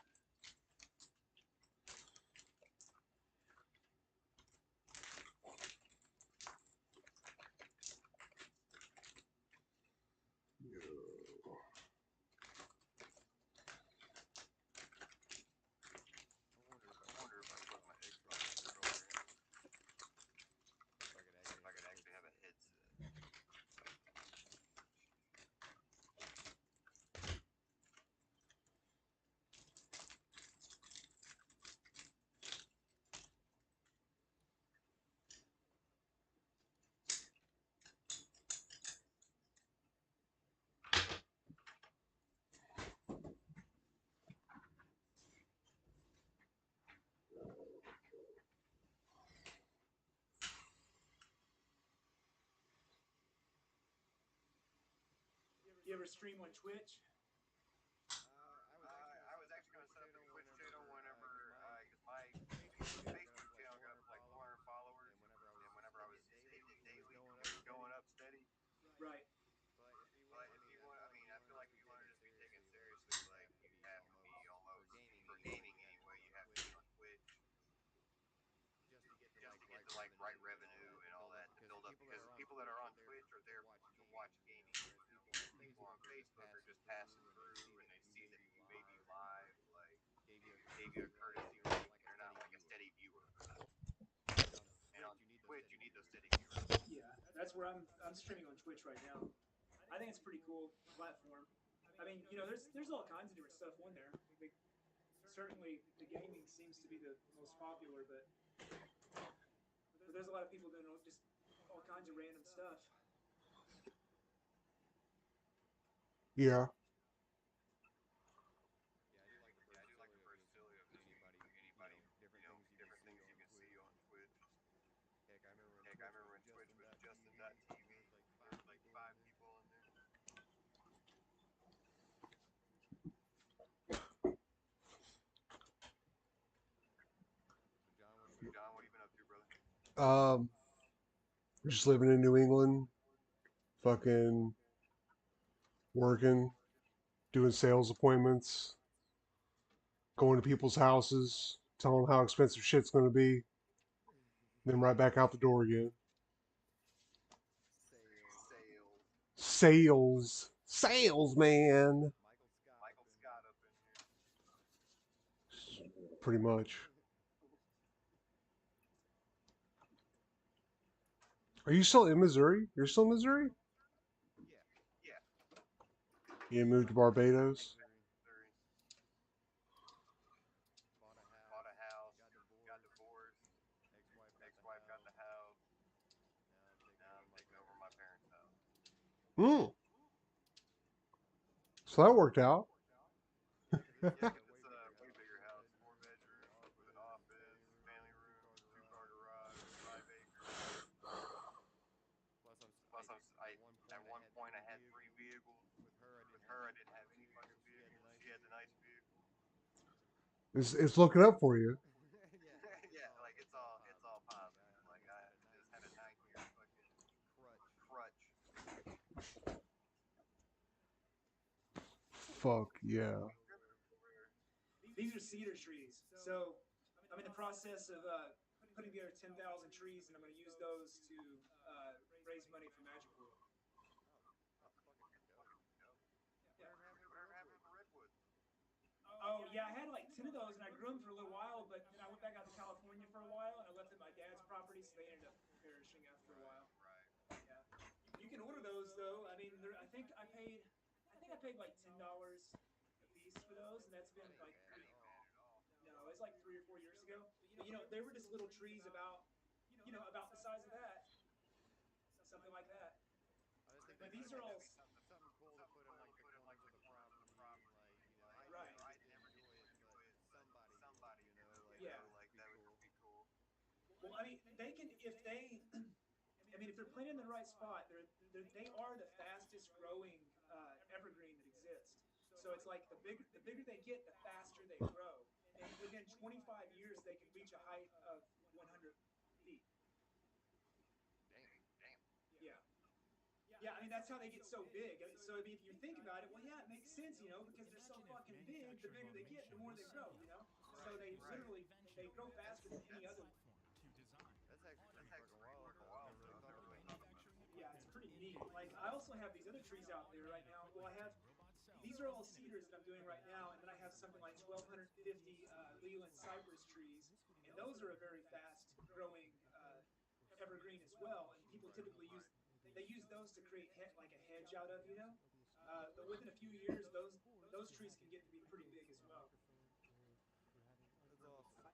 I wonder if I could put my Xbox controller in, if I could actually have a headset. You ever stream on Twitch? I was actually gonna set up a Twitch channel whenever, because my Facebook channel got up to like 400 followers, and whenever I was hitting it daily, it was going up steady. Right. But if you want, I mean, I feel like if you wanted us to be taken seriously, like you'd have to be almost for gaming anyway. You have to be on Twitch just to get the like right revenue and all that to build up. Because the people that are on Twitch are there to watch gaming, whereas people on Facebook are just passing through and they see that you may be live and gave you a courtesy like, and they're not like a steady viewer. And on Twitch, you need those steady viewers. Yeah. That's where I'm streaming on Twitch right now. I think it's a pretty cool platform. I mean, you know, there's all kinds of different stuff on there. Certainly the gaming seems to be the most popular, but there's a lot of people doing just all kinds kinds of random stuff. Yeah. Yeah, I do like the versatility of just anybody, different things you can see on Twitch. Heck, I remember when Twitch was Justin.tv. There was like 5 people in there. So John, what have you been up to, brother? Um, just living in New England, fucking working, doing sales appointments, going to people's houses, telling them how expensive shit's going to be, then right back out the door again. Sales. Sales. Sales, man. Michael Scott up in here. Pretty much. Are you still in Missouri? You're still in Missouri? Yeah, You moved to Barbados? back in Missouri. Bought a house. Got divorced. Ex-wife got the house. Now I'm taking over my parents' house. Hmm. So that worked out. Yeah, because it's a way bigger house, 4 bedrooms with an office, family room, 2-car garage, 5 acres. Plus, at one point I had 3 vehicles. With her, I didn't have any fucking vehicles. She had the nice vehicle. It's looking up for you. Yeah, like it's all positive. Like I just had a 9 year fucking crutch. Fuck yeah. These are cedar trees. So I'm in the process of putting together 10,000 trees, and I'm going to use those to raise money for Magic World. Dope. Yeah. Whatever happened to the redwoods? Oh yeah, I had like 10 of those, and I grew them for a little while, but then I went back out to California for a while, and I left at my dad's property, so they ended up perishing after a while. Right. Yeah, you can order those though. I mean, I think I paid like $10 a piece for those, and that's been That ain't like bad. three. Ain't bad at all. No, it's like 3 or 4 years ago. But they were just little trees about the size of that, something like that. I But think these are that'd all be something cool to put in like the corners of the property. right. I never get to enjoy it, but somebody would. Yeah. Like that would just be cool. Well, I mean, they can if they I mean, if they're planted in the right spot, they are the fastest growing evergreen that exists. So it's like the bigger they get, the faster they grow, and within 25 years, they can reach a height of 100 feet. Damn. Yeah, yeah. I mean, that's how they get so big. So I mean, if you think about it, well, yeah, it makes sense, because they're so fucking big. The bigger they get, the more they grow. So they Right. literally they grow faster than any other one. That's actually pretty fucking wild, though. I've never really thought about it. Yeah, it's pretty neat. Like I also have these other trees out there right now. Well, I have these are all cedars that I'm doing right now, and then I have something like 1,250 Leland cypress trees, and those are a very fast growing evergreen as well. And people typically use those to create like a hedge out of. But within a few years, those trees can get to be pretty big as well. That's awesome.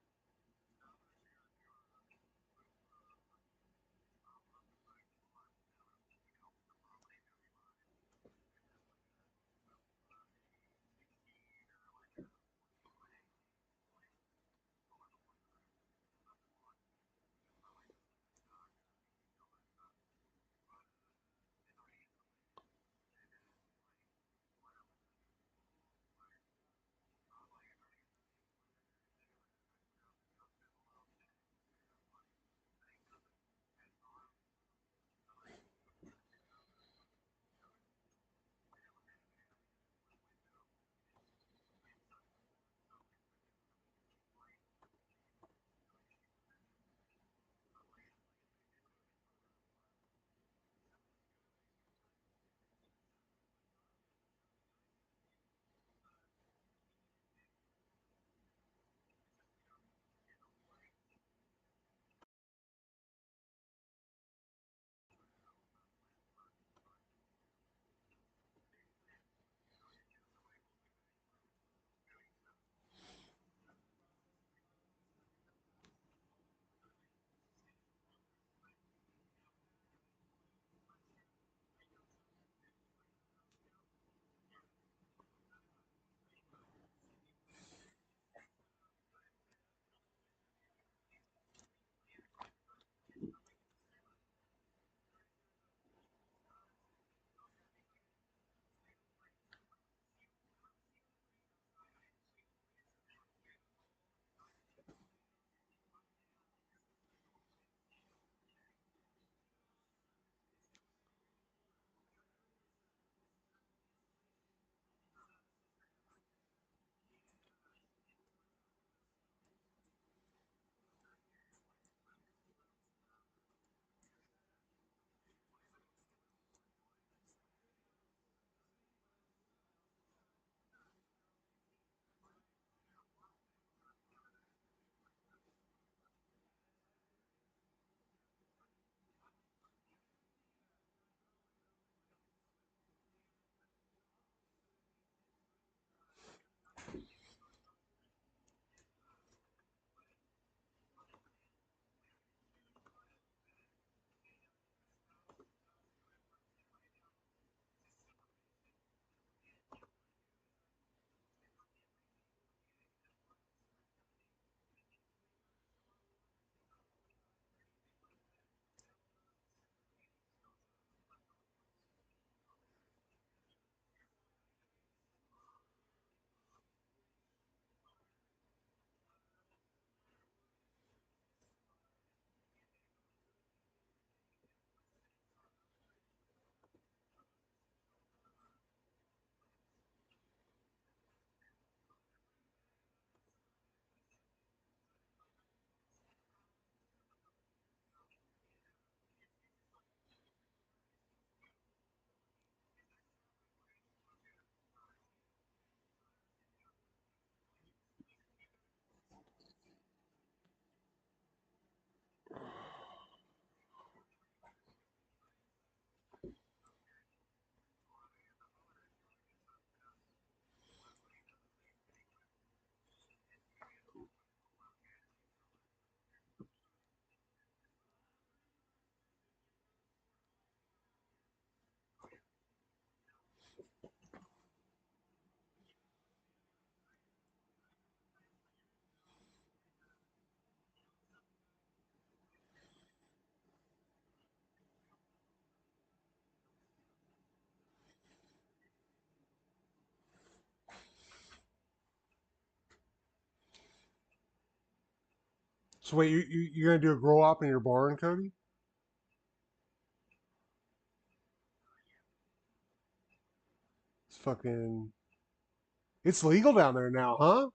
So wait, you're gonna do a grow op in your barn, Cody? It's fucking. It's legal down there now, huh?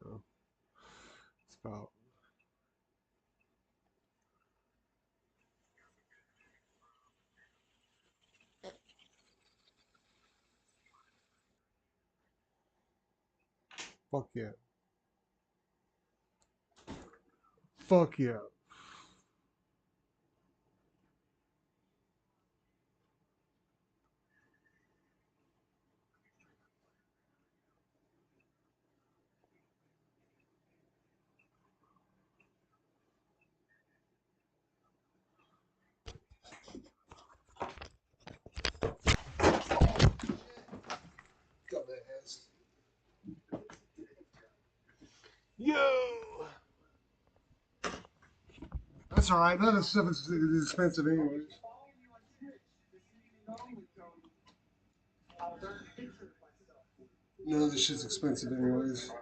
Oh, it's about. Fuck yeah. Fuck yeah. Dumbass. Yo! That's alright. None of this stuff is expensive anyways. None of this shit's expensive anyways.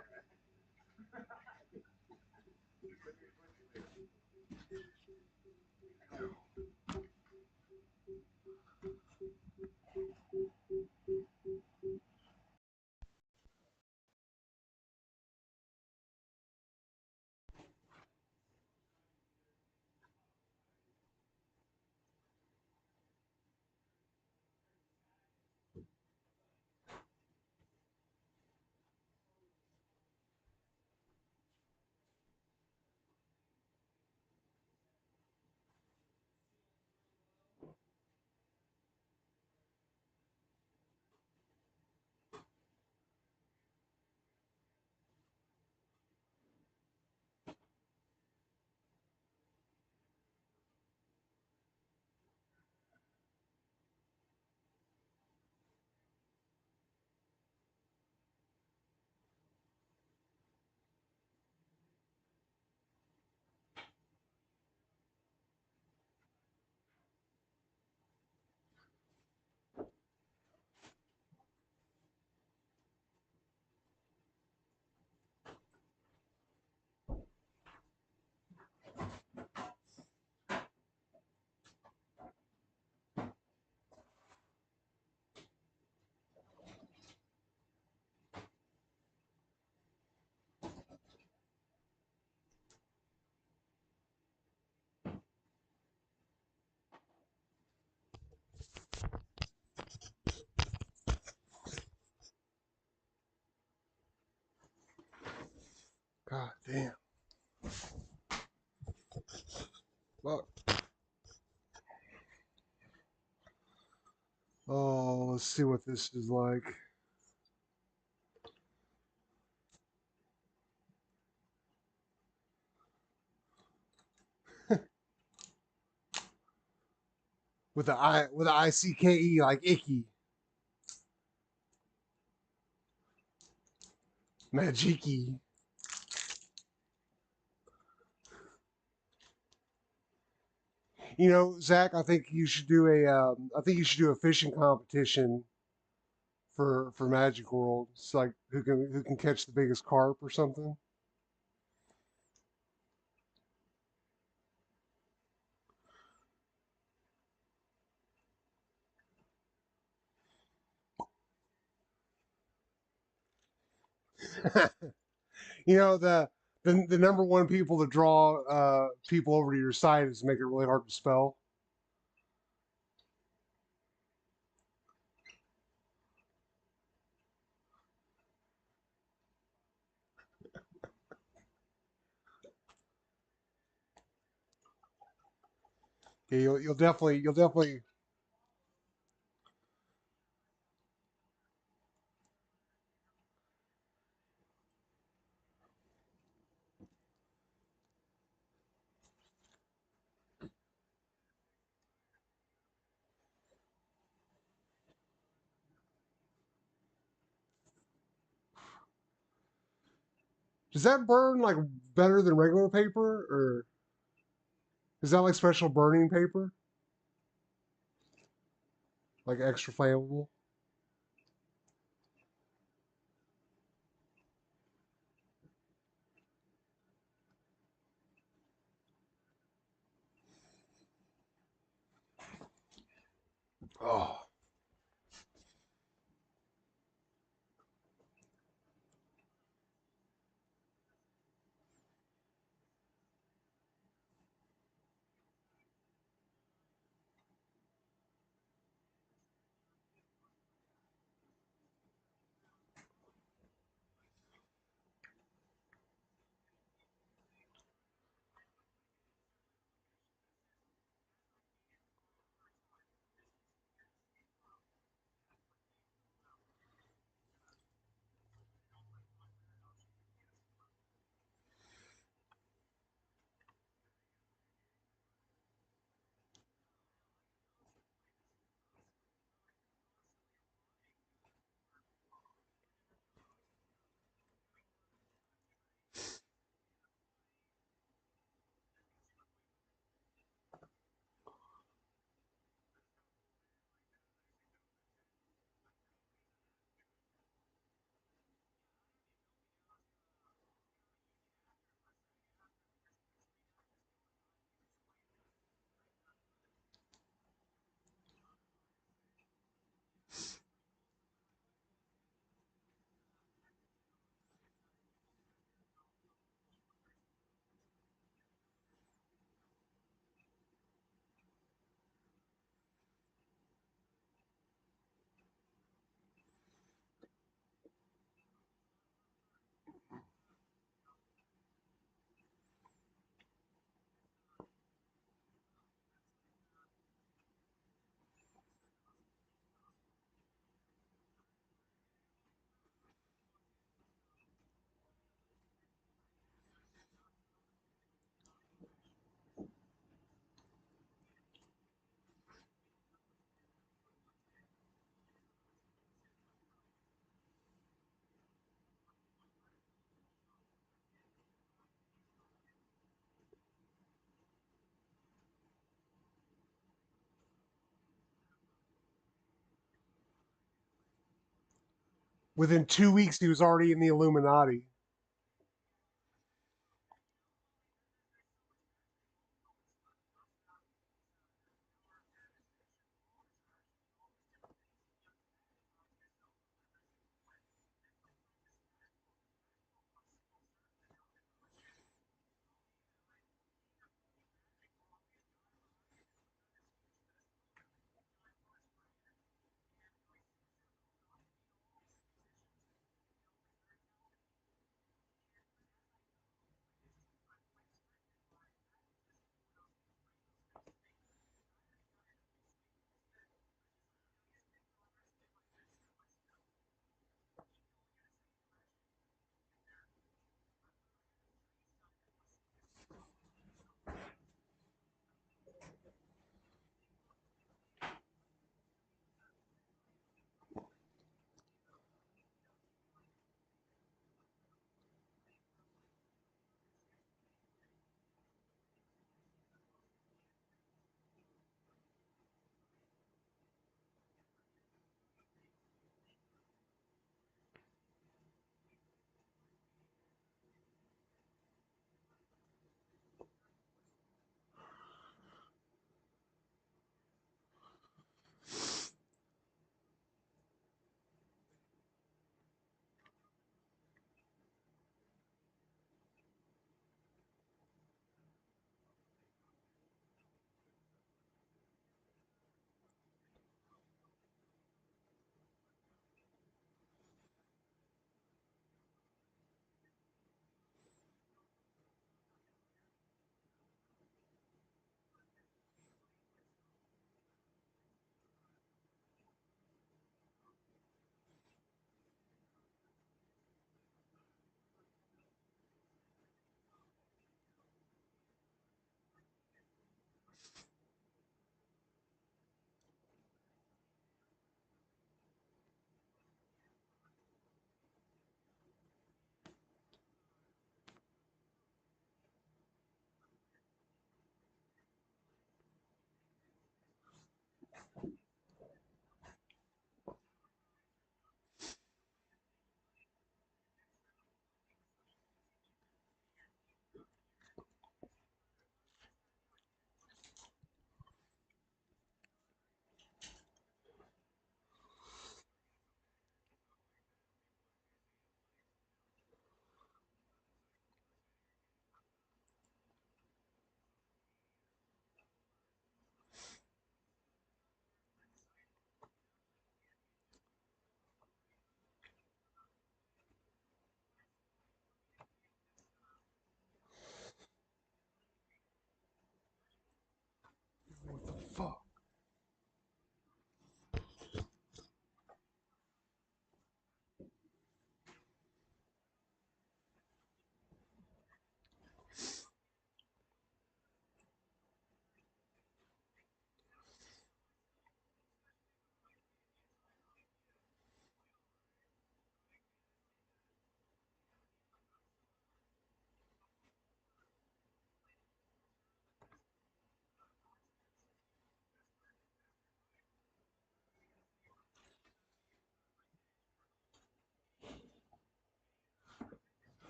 God damn. Fuck. Oh, let's see what this is like. With the ICKE like icky. Majiki. You know, Zach, I think you should do I think you should do a fishing competition for Magic World. It's like who can catch the biggest carp or something. You know the number one people to draw people over to your side is make it really hard to spell. Yeah, you'll definitely Does that burn like better than regular paper, or is that like special burning paper, like extra flammable? Oh, within 2 weeks, he was already in the Illuminati.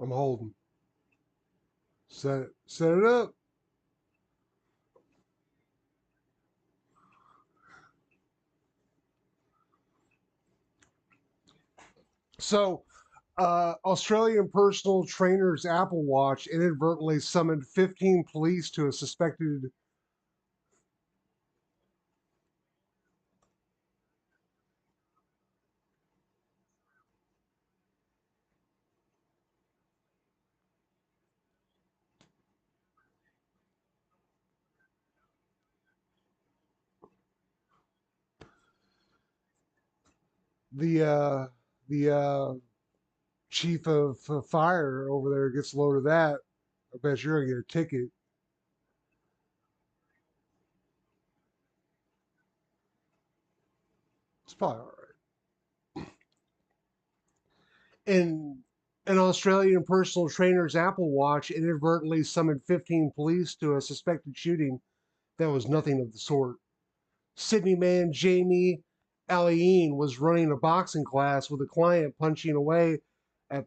I'm holding. Set it up. So, Australian personal trainer's Apple Watch inadvertently summoned 15 police to a suspected. The chief of fire over there gets a load of that. I bet you're gonna get a ticket. It's probably all right. And an Australian personal trainer's Apple Watch inadvertently summoned 15 police to a suspected shooting that was nothing of the sort. Sydney man Jamie Alleyne was running a boxing class with a client punching away at.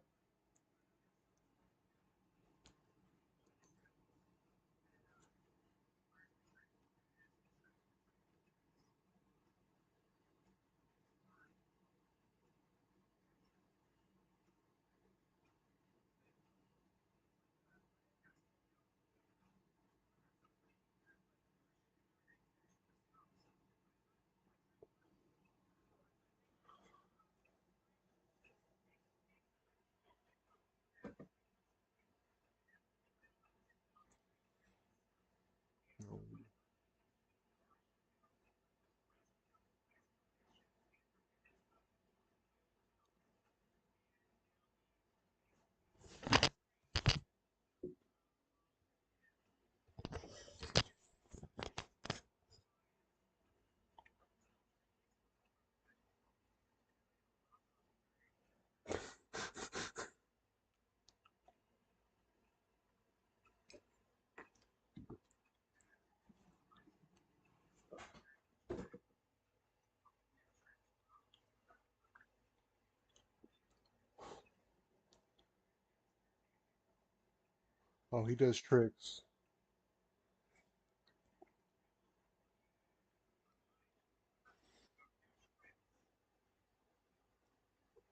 Oh, he does tricks.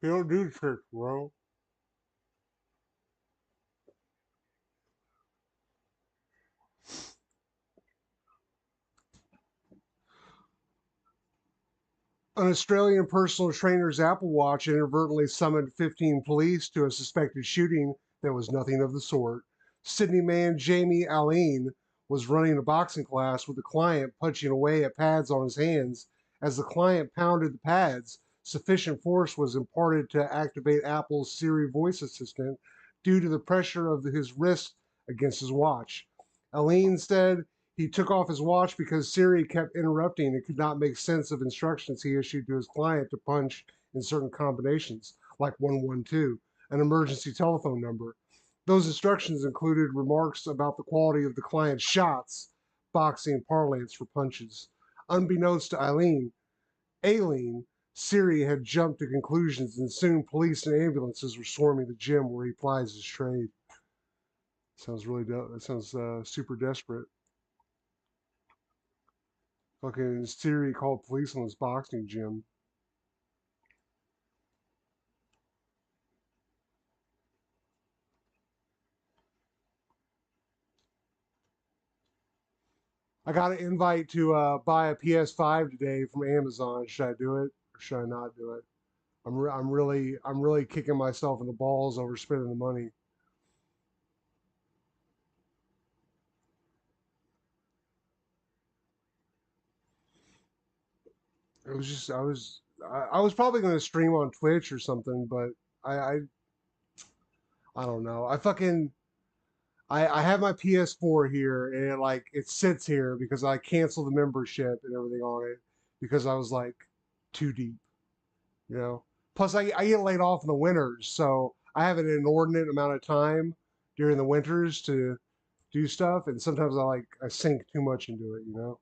He don't do tricks, bro. An Australian personal trainer's Apple Watch inadvertently summoned 15 police to a suspected shooting that was nothing of the sort. Sydney man Jamie Alleyne was running a boxing class with a client punching away at pads on his hands. As the client pounded the pads, sufficient force was imparted to activate Apple's Siri voice assistant due to the pressure of his wrist against his watch. Alleyne said he took off his watch because Siri kept interrupting and could not make sense of instructions he issued to his client to punch in certain combinations, like 112, an emergency telephone number. Those instructions included remarks about the quality of the client's shots, boxing parlance for punches. Unbeknownst to Aileen, Siri had jumped to conclusions, and soon police and ambulances were swarming the gym where he plies his trade. Sounds really that sounds super desperate. Fucking Siri called police on his boxing gym. I got an invite to buy a PS5 today from Amazon. Should I do it or should I not do it? I'm really kicking myself in the balls over spending the money. It was just I was probably going to stream on Twitch or something, but I I don't know. I have my PS4 here, and it sits here because I canceled the membership and everything on it because I was like too deep, you know. Plus, I get laid off in the winters, so I have an inordinate amount of time during the winters to do stuff, and sometimes I sink too much into it, you know.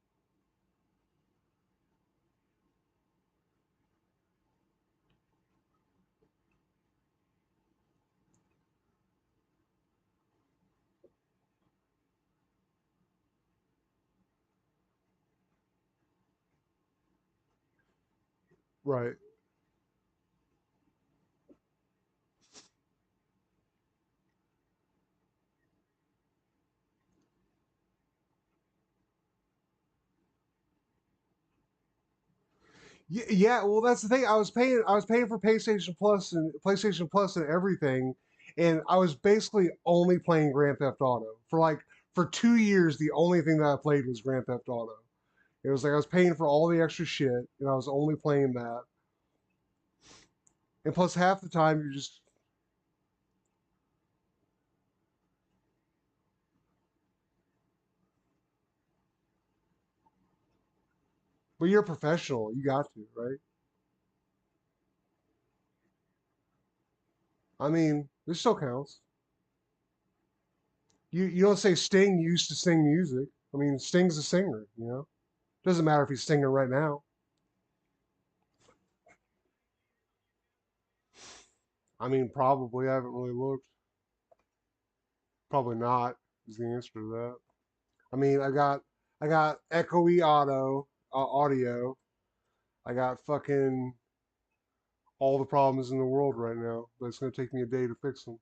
Right. Yeah, well, that's the thing. I was paying for PlayStation Plus and everything, and I was basically only playing Grand Theft Auto for 2 years. The only thing that I played was Grand Theft Auto. It was like I was paying for all the extra shit, and I was only playing that. And plus, half the time you're just, but you're a professional. You got to, right? I mean, this still counts. You don't say Sting used to sing music. I mean, Sting's a singer. You know, doesn't matter if he's singing right now. I mean, probably. I haven't really looked. Probably not is the answer to that. I mean, I got echoey audio. I got fucking all the problems in the world right now, but it's gonna take me a day to fix them.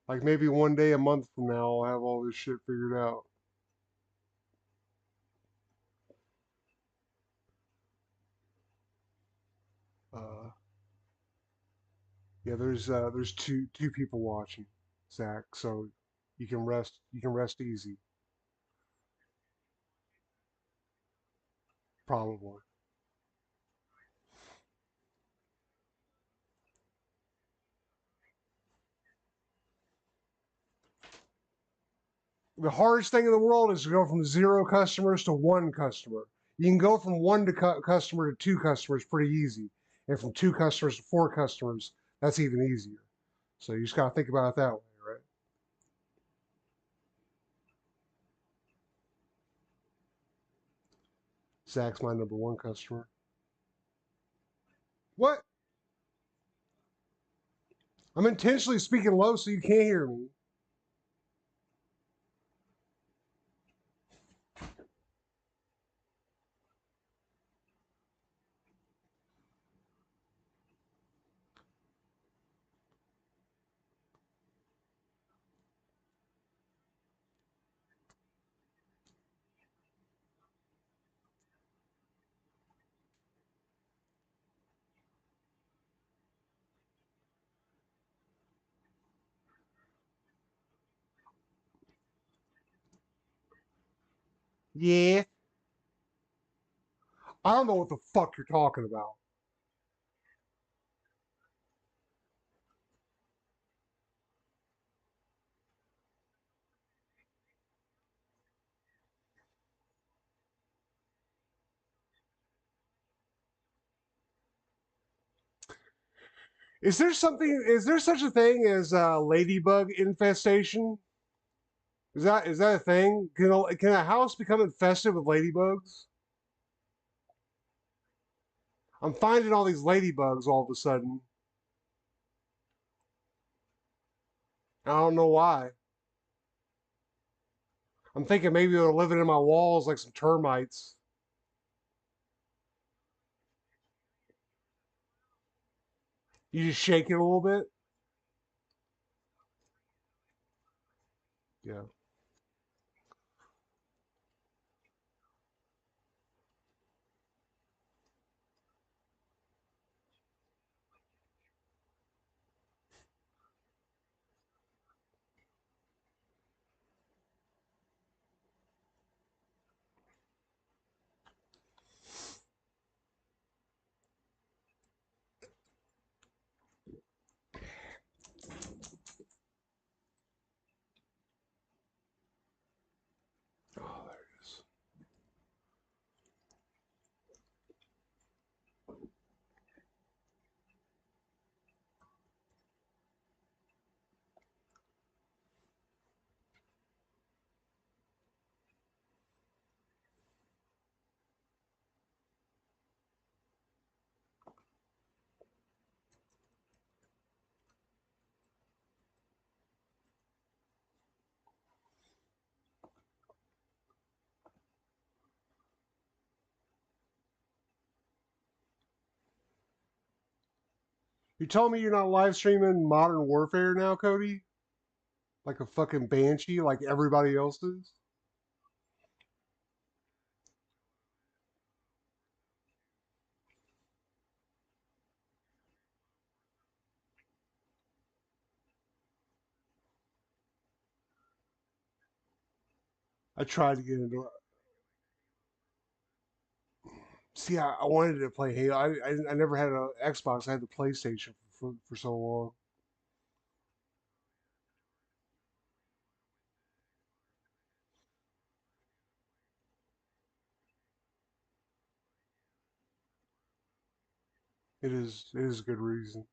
Like maybe one day a month from now, I'll have all this shit figured out. Uh, yeah, there's two people watching, Zach. So you can rest. You can rest easy. Probably. The hardest thing in the world is to go from zero customers to one customer. You can go from one customer to two customers pretty easy, and from two customers to four customers, that's even easier. So you just gotta think about it that way, right? Zach's my number one customer. What? I'm intentionally speaking low so you can't hear me. Yeah. I don't know what the fuck you're talking about. Is there such a thing as ladybug infestation? Is that a thing? Can a house become infested with ladybugs? I'm finding all these ladybugs all of a sudden. I don't know why. I'm thinking maybe they're living in my walls like some termites. You just shake it a little bit. Yeah. You telling me you're not live streaming Modern Warfare now, Cody? Like a fucking banshee, like everybody else is? I tried to get into it. See, I wanted to play Halo. I never had an Xbox. I had the PlayStation for so long. It is a good reason.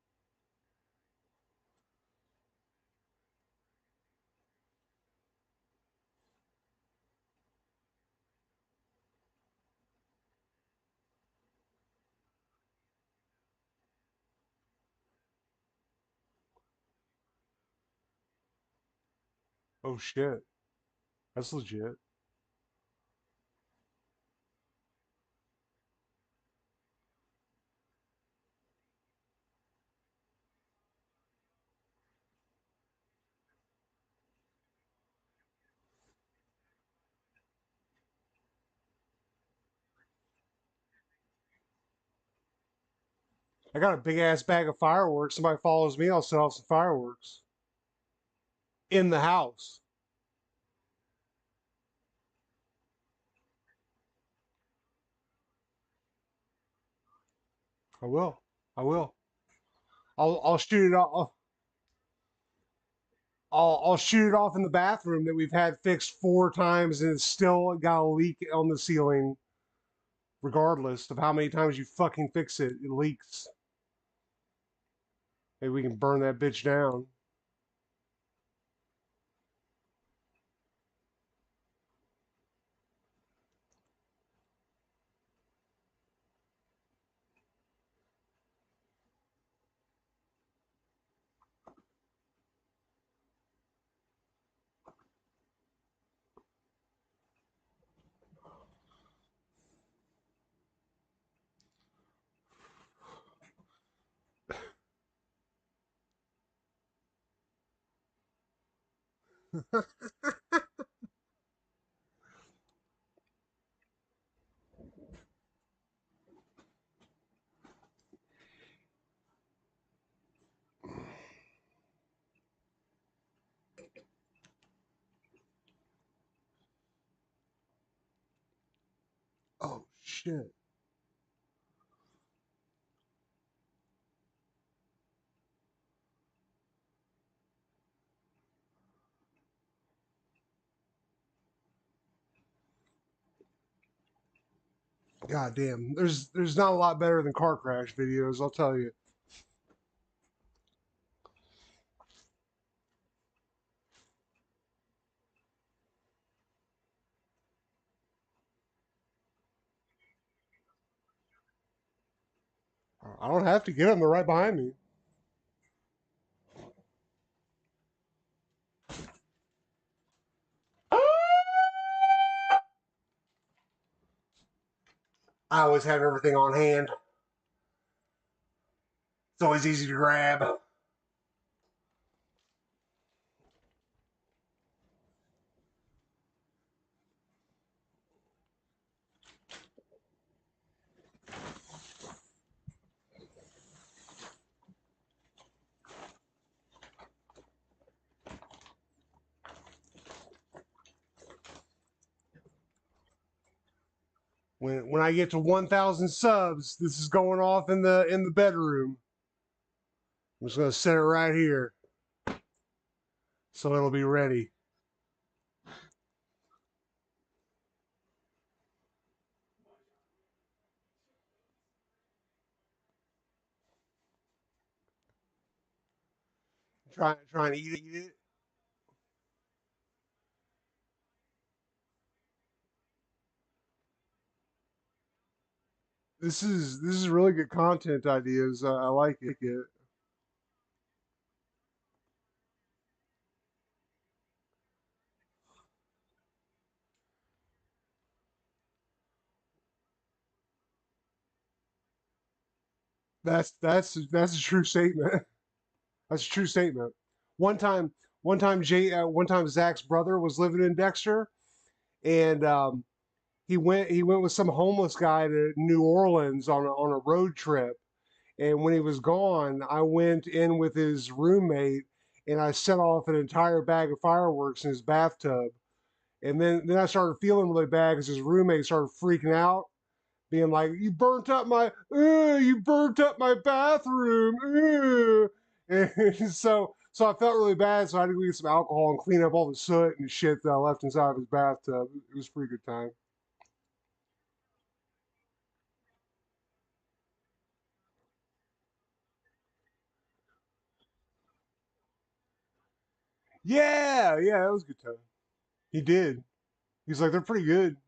Oh shit, that's legit. I got a big ass bag of fireworks. Somebody follows me, I'll set off some fireworks in the house. I will. I will. I'll shoot it off. I'll shoot it off in the bathroom that we've had fixed 4 times and it's still got a leak on the ceiling. Regardless of how many times you fucking fix it, it leaks. Maybe we can burn that bitch down. Oh shit. God damn. There's not a lot better than car crash videos, I'll tell you. I don't have to get them, they're right behind me. I always have everything on hand. It's always easy to grab. When I get to 1,000 subs, this is going off in the bedroom. I'm just gonna set it right here so it'll be ready. Trying to eat it. This is really good content ideas. I like it. That's a true statement. That's a true statement. One time, one time Zach's brother was living in Dexter, and he went with some homeless guy to New Orleans on a road trip. And when he was gone, I went in with his roommate and I set off an entire bag of fireworks in his bathtub. And then I started feeling really bad because his roommate started freaking out, being like, you burnt up my bathroom." And so I felt really bad, so I had to go get some alcohol and clean up all the soot and shit that I left inside of his bathtub. It was a pretty good time. Yeah, yeah, that was a good time. He did. He's like, "They're pretty good."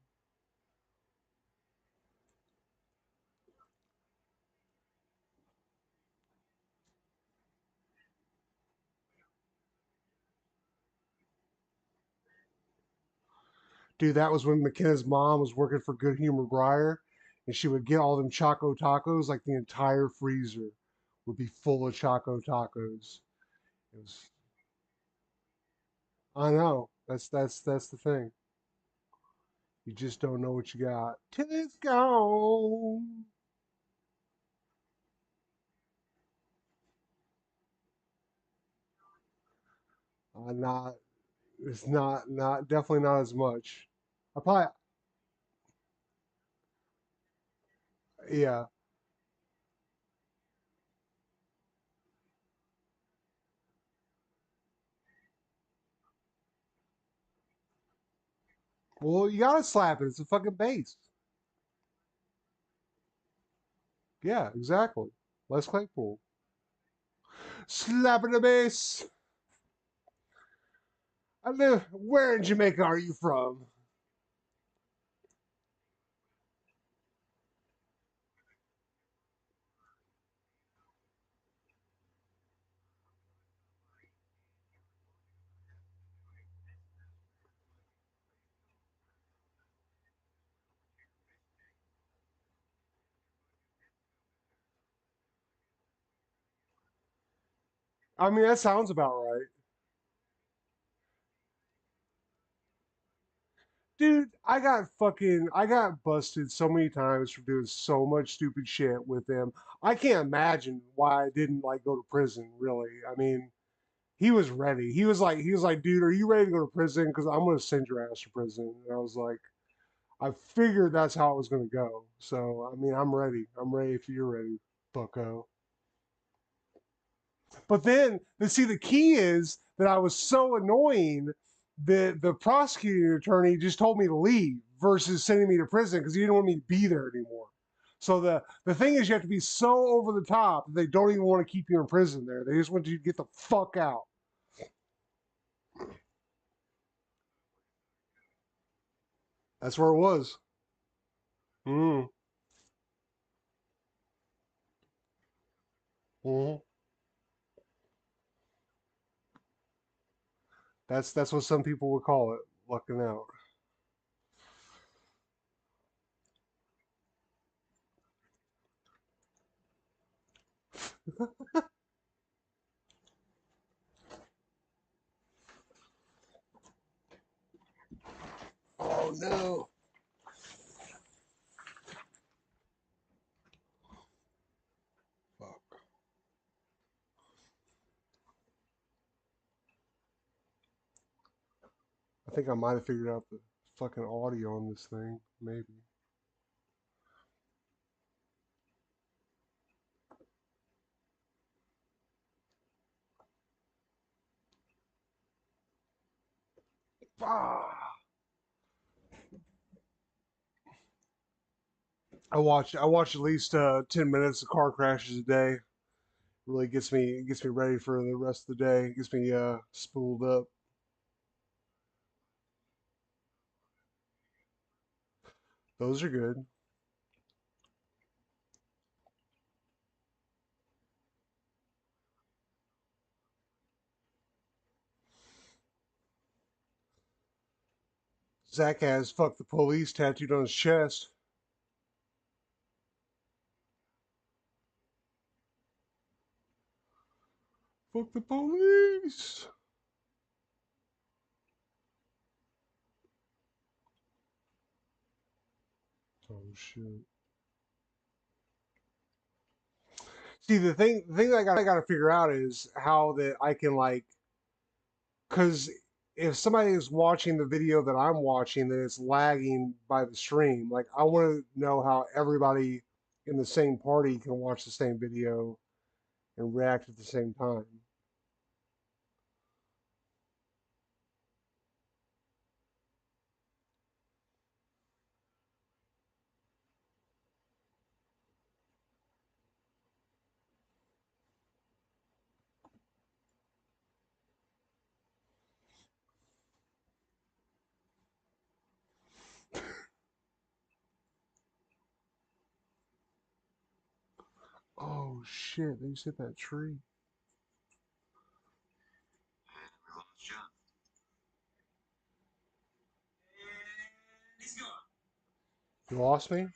Dude, that was when McKenna's mom was working for Good Humor Briar, and she would get all them Choco Tacos. Like the entire freezer would be full of Choco Tacos. It was, I know. That's the thing. You just don't know what you got till it's gone. Not, it's not definitely not as much. I probably, yeah. Well, you gotta slap it. It's a fucking bass. Yeah, exactly. Les Claypool. Slapping the bass. I live. Where in Jamaica are you from? I mean, that sounds about right. Dude, I got busted so many times for doing so much stupid shit with them. I can't imagine why I didn't like go to prison, really. I mean, he was ready. He was like, "Dude, are you ready to go to prison? Because I'm gonna send your ass to prison." And I was like, I figured that's how it was gonna go. So I mean, I'm ready. I'm ready if you're ready, Bucko. But then see, the key is that I was so annoying that the prosecuting attorney just told me to leave versus sending me to prison because he didn't want me to be there anymore. So the thing is, you have to be so over the top that they don't even want to keep you in prison there. They just want you to get the fuck out. That's where it was. Mm. Mm. That's what some people would call it, lucking out. Oh no! Fuck. I think I might have figured out the fucking audio on this thing. Maybe. Ah! I watch at least 10 minutes of car crashes a day. Really gets me ready for the rest of the day. Gets me spooled up. Those are good. Zach has "fuck the police" tattooed on his chest. Fuck the police. Oh shit. See, the thing that I gotta figure out is how that I can like, because if somebody is watching the video that I'm watching, that it's lagging by the stream. Like, I want to know how everybody in the same party can watch the same video and react at the same time. Oh shit! They just hit that tree. And we lost John. And he's gone. You lost me.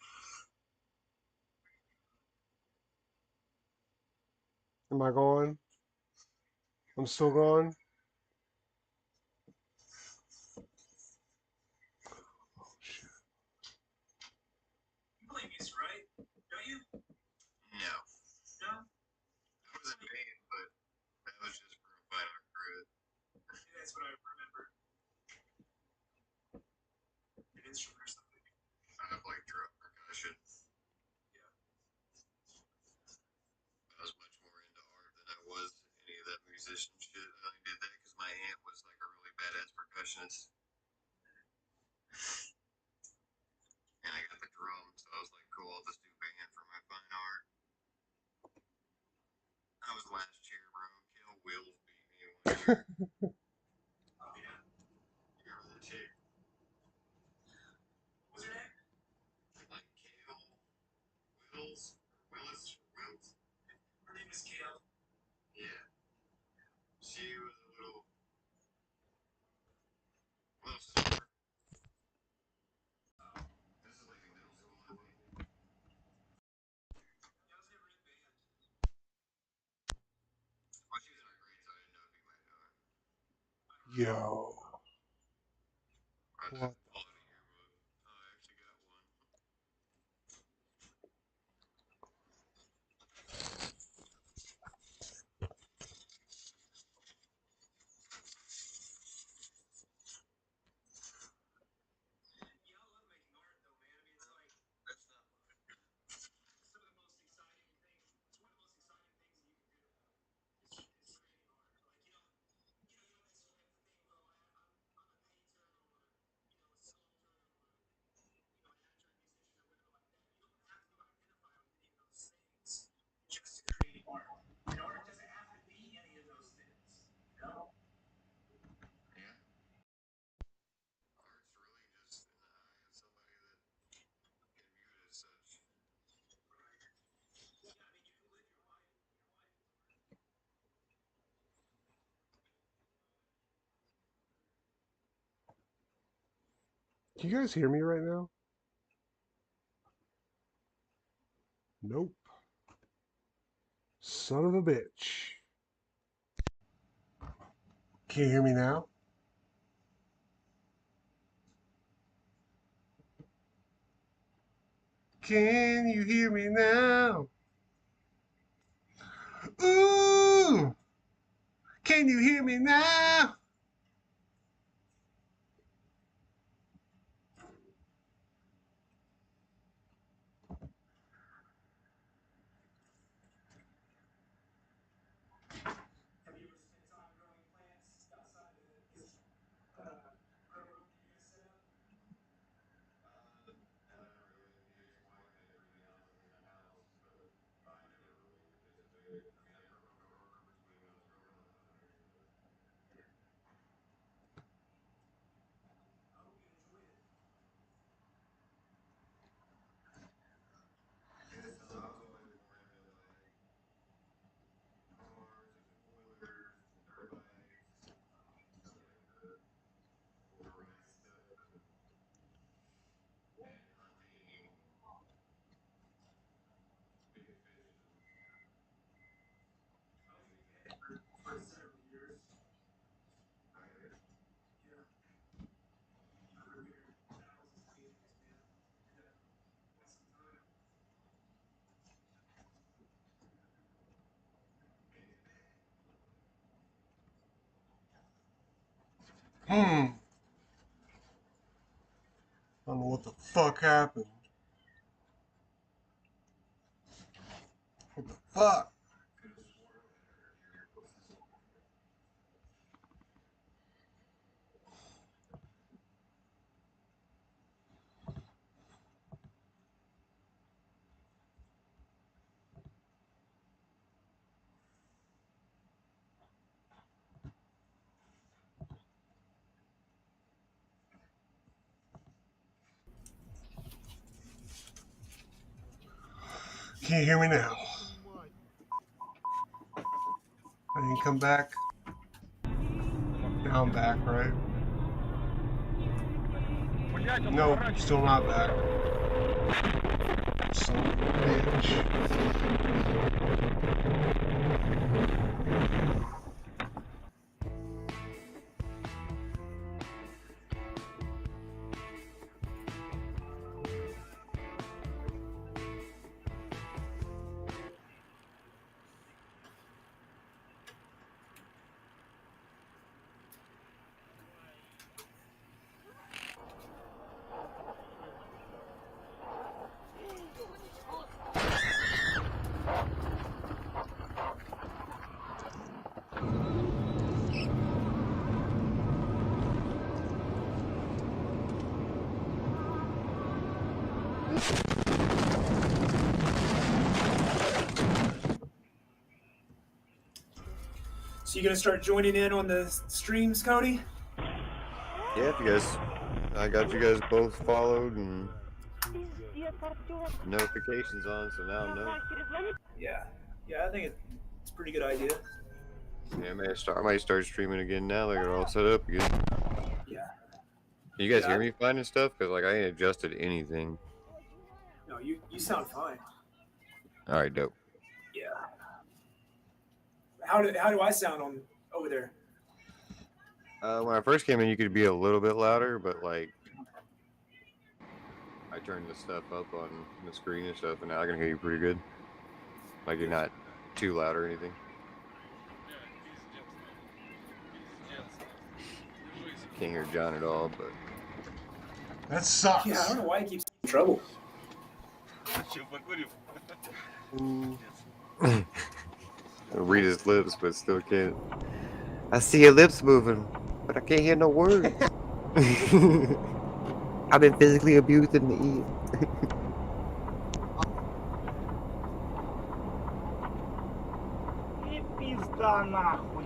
Am I gone? I'm still gone. Oh shit! You play music, right? Don't you? No. No? I wasn't paying, but that was just for a fine art credit. Yeah, that's what I remember. An instrument or something. I play drum percussion. Yeah. I was much more into art than I was any of that musician shit. I only did that because my aunt was like a really badass percussionist. And I got the drums, so I was like, cool, I'll just do band for my fine art. I was last year, bro. Kill Wills beat me one year. Oh, yeah. You remember the chick? What was her name? Like Kale Wills? Willis? Wills? Her name is Kale. Yeah. She was a little slower. This is like a middle school, I think. Yeah, I was never in band. Well, she was in our grade, so I didn't know if you might know her. Yo. I What? just pulled out a yearbook. Oh, I actually got one. Yeah, I love making art, though, man. I mean, it's like that's not fun. Some of the most exciting things. It's one of the most exciting things that you can do. Is creating art. Like you don't necessarily have to think, well, I'm a painter or a sculptor or an actor, musician or whatever like that. You don't have to identify with any of those things just to create art. And art doesn't have to be any of those things. Yeah. Art's really just in the eye of somebody that can view it as such. Right. Yeah, I mean, you can live your life. Your life is art. Can you guys hear me right now? Nope. Son of a bitch. Can you hear me now? Can you hear me now? Ooh! Can you hear me now? Have you ever spent time growing plants outside of his grow room that you guys set up? Not really. Me and ex-wife had greenhouses in the house, but I never really participated. I mean, I grew up in garden between when I was growing up, but I never really I don't know what the fuck happened. What the fuck? Can you hear me now? I didn't come back. Now I'm back, right? Nope, still not back. Son of a bitch. So you gonna start joining in on the streams, Cody? Yeah, if you guys, I got you guys both followed and notifications on, so now I know. Yeah, I think it's a pretty good idea. Yeah, I might start streaming again now. Like it all set up again. Yeah. Can you guys Yeah. hear me fine and stuff? Cause like I ain't adjusted anything. No, you sound fine. All right, dope. Yeah. How do I sound on over there? When I first came in, you could be a little bit louder, but like I turned the stuff up on the screen and stuff, and now I can hear you pretty good. Like you're not too loud or anything. Can't hear John at all, but That sucks. Yeah, I don't know why he keeps in trouble. read his lips, but still can't. I see your lips moving, but I can't hear no words. I've been physically abused in the ear. Пизда нахуй.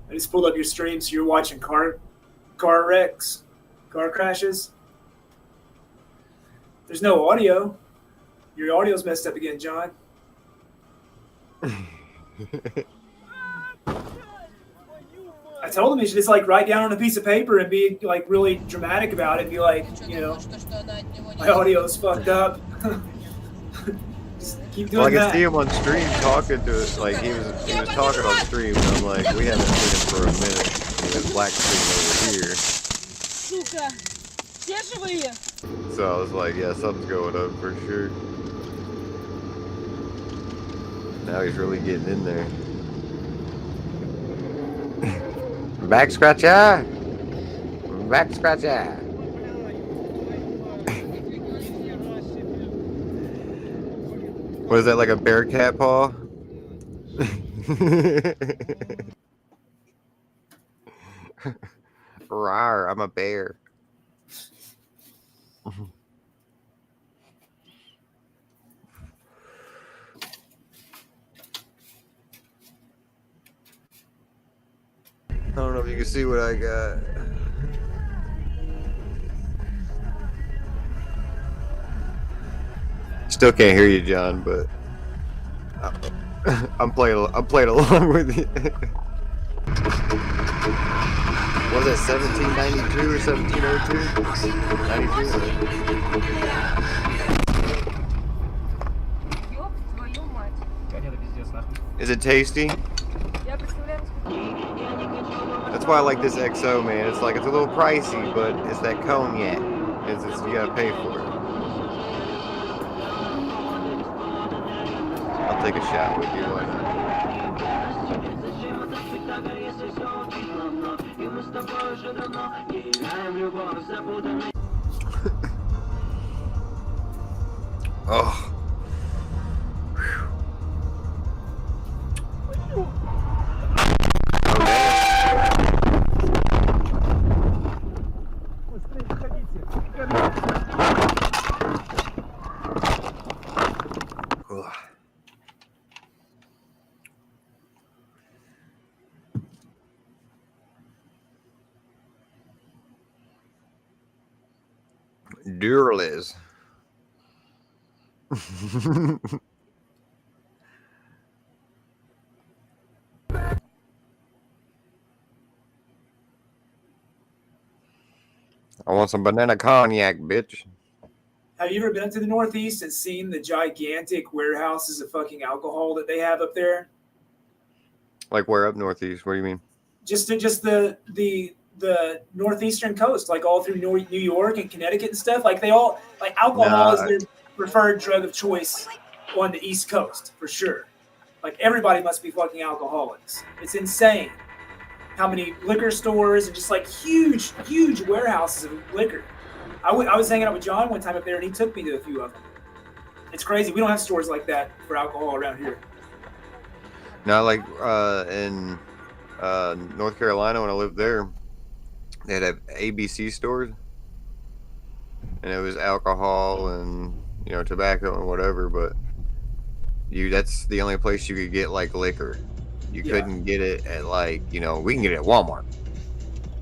I just pulled up your stream, so you're watching car wrecks, car crashes. There's no audio. Your audio's messed up again, John. I told him he should just like write down on a piece of paper and be like really dramatic about it. Be like, you know, my audio's fucked up. Just keep doing Well, I can that. see him on stream talking to us. Like he was talking on stream, and I'm like, we haven't seen him for a minute. He was black screen over here. Сука, все живые? So I was like, yeah, something's going on for sure. Now he's really getting in there. Back scratcher! Back scratcher! What is that, like a bear cat paw? Rawr, I'm a bear. I don't know if you can see what I got. Still can't hear you, John, but I'm playing along with you. Was it 1792 or 1702? 92. Is it tasty? That's why I like this XO, man. It's like, it's a little pricey, but it's that cognac. It's you gotta pay for it. I'll take a shot with you. Why not? Oh. Duraliz. I want some banana cognac, bitch. Have you ever been to the Northeast and seen the gigantic warehouses of fucking alcohol that they have up there? Like where up Northeast? What do you mean? Just the northeastern coast, like all through New York and Connecticut and stuff. Like they all like alcohol is their preferred drug of choice on the East Coast for sure. Like everybody must be fucking alcoholics. It's insane how many liquor stores and just like huge warehouses of liquor. I was hanging out with John one time up there, and he took me to a few of them. It's crazy. We don't have stores like that for alcohol around here. Now, like in North Carolina, when I lived there, they had ABC stores, and it was alcohol and tobacco and whatever. But that's the only place you could get like liquor. You couldn't get it at we can get it at Walmart.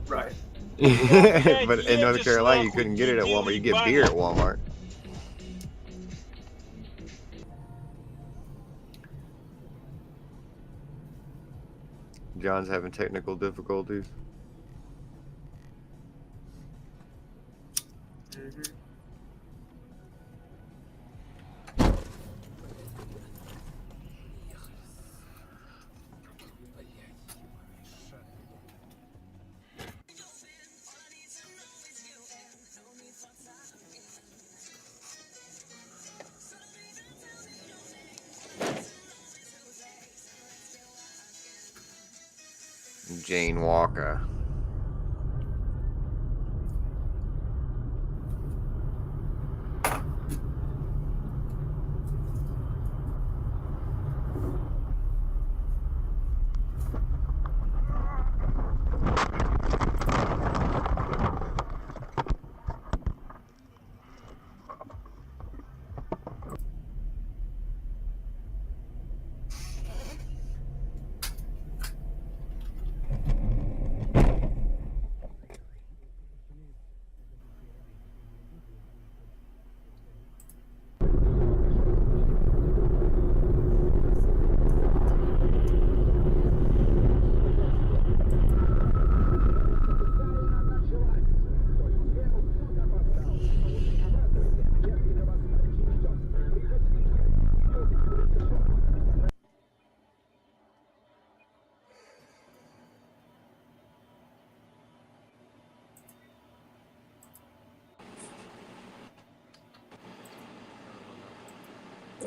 Right. But in North Carolina, you couldn't get it at Walmart. You get beer at Walmart. John's having technical difficulties. Jane Walker.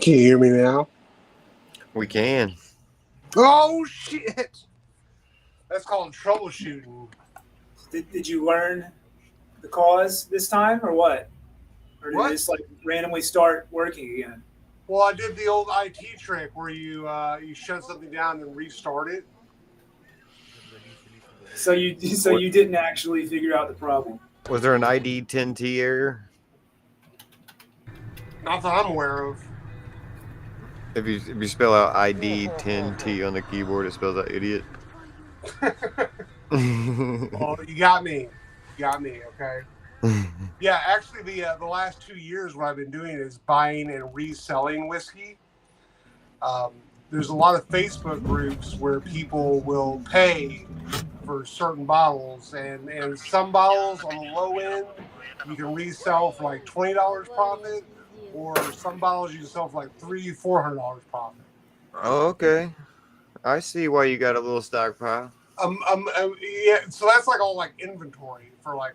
Can you hear me now? We can. Oh, shit. That's called troubleshooting. Did you learn the cause this time or what? Or did it just like randomly start working again? Well, I did the old IT trick where you shut something down and restart it. So you didn't actually figure out the problem. Was there an ID 10T error? Not that I'm aware of. If you spell out ID 10T on the keyboard, it spells out idiot. Oh, you got me. Okay. Yeah, actually, the last 2 years, what I've been doing is buying and reselling whiskey. Um, there's a lot of Facebook groups where people will pay for certain bottles, and some bottles on the low end you can resell for like $20 profit, or some bottles you can sell for like $300-400 profit. Oh, okay. I see why you got a little stockpile. Yeah, so that's like all like inventory for like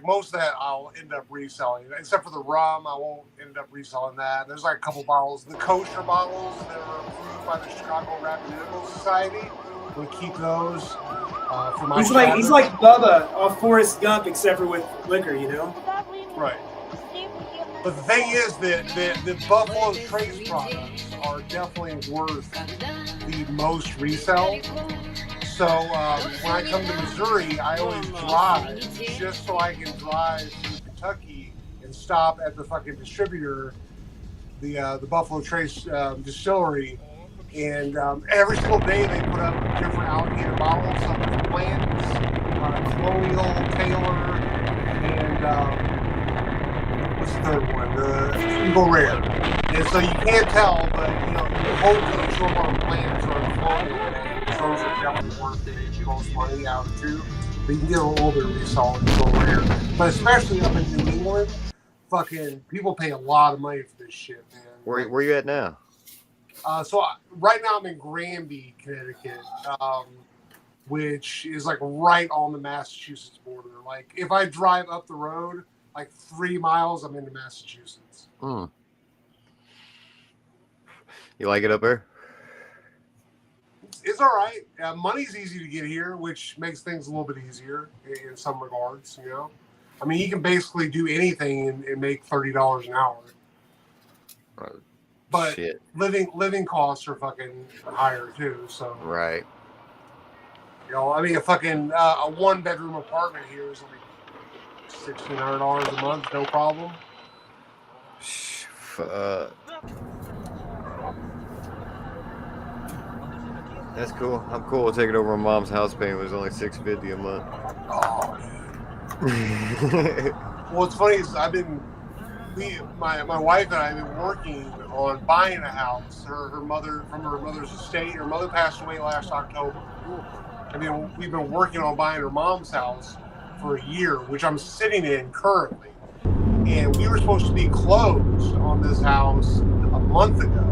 most of that I'll end up reselling, except for the rum. I won't end up reselling that. There's like a couple bottles, the kosher bottles that are approved by the Chicago Rabbinical Society. I'm gonna keep those for my. He's like Bubba off Forrest Gump, except for with liquor, you know. Right. But the thing is that the Buffalo Trace products are definitely worth the most resale. So when I come to Missouri, I always drive just so I can drive through Kentucky and stop at the fucking distributor, the Buffalo Trace distillery, and every single day they put up different alligator bottles. So there's Blanton's, Colonial, Taylor, and what's the third one? The Eagle Rare. And so you can't tell, but you hope that you show up on Blanton's or Colonial. Those are definitely worth the most money out of too. But you can get a little bit of resale and Eagle Rare. But especially up in New England, fucking people pay a lot of money for this shit, man. Where you at now? Right now I'm in Granby, Connecticut, which is like right on the Massachusetts border. Like if I drive up the road like 3 miles, I'm into Massachusetts. You like it up there? It's all right. Money's easy to get here, which makes things a little bit easier in some regards. I mean, you can basically do anything and make $30 an hour. But shit. living costs are fucking higher too. So right. I mean, a fucking a 1-bedroom apartment here is like $1,600 a month, no problem. That's cool. I'm cool with taking over my mom's house payment. It was only $650 a month. Oh, dude. What's funny is my wife and I have been working on buying a house. Her mother's estate. Her mother passed away last October. I mean, we've been working on buying her mom's house for a year, which I'm sitting in currently. And we were supposed to be closed on this house a month ago.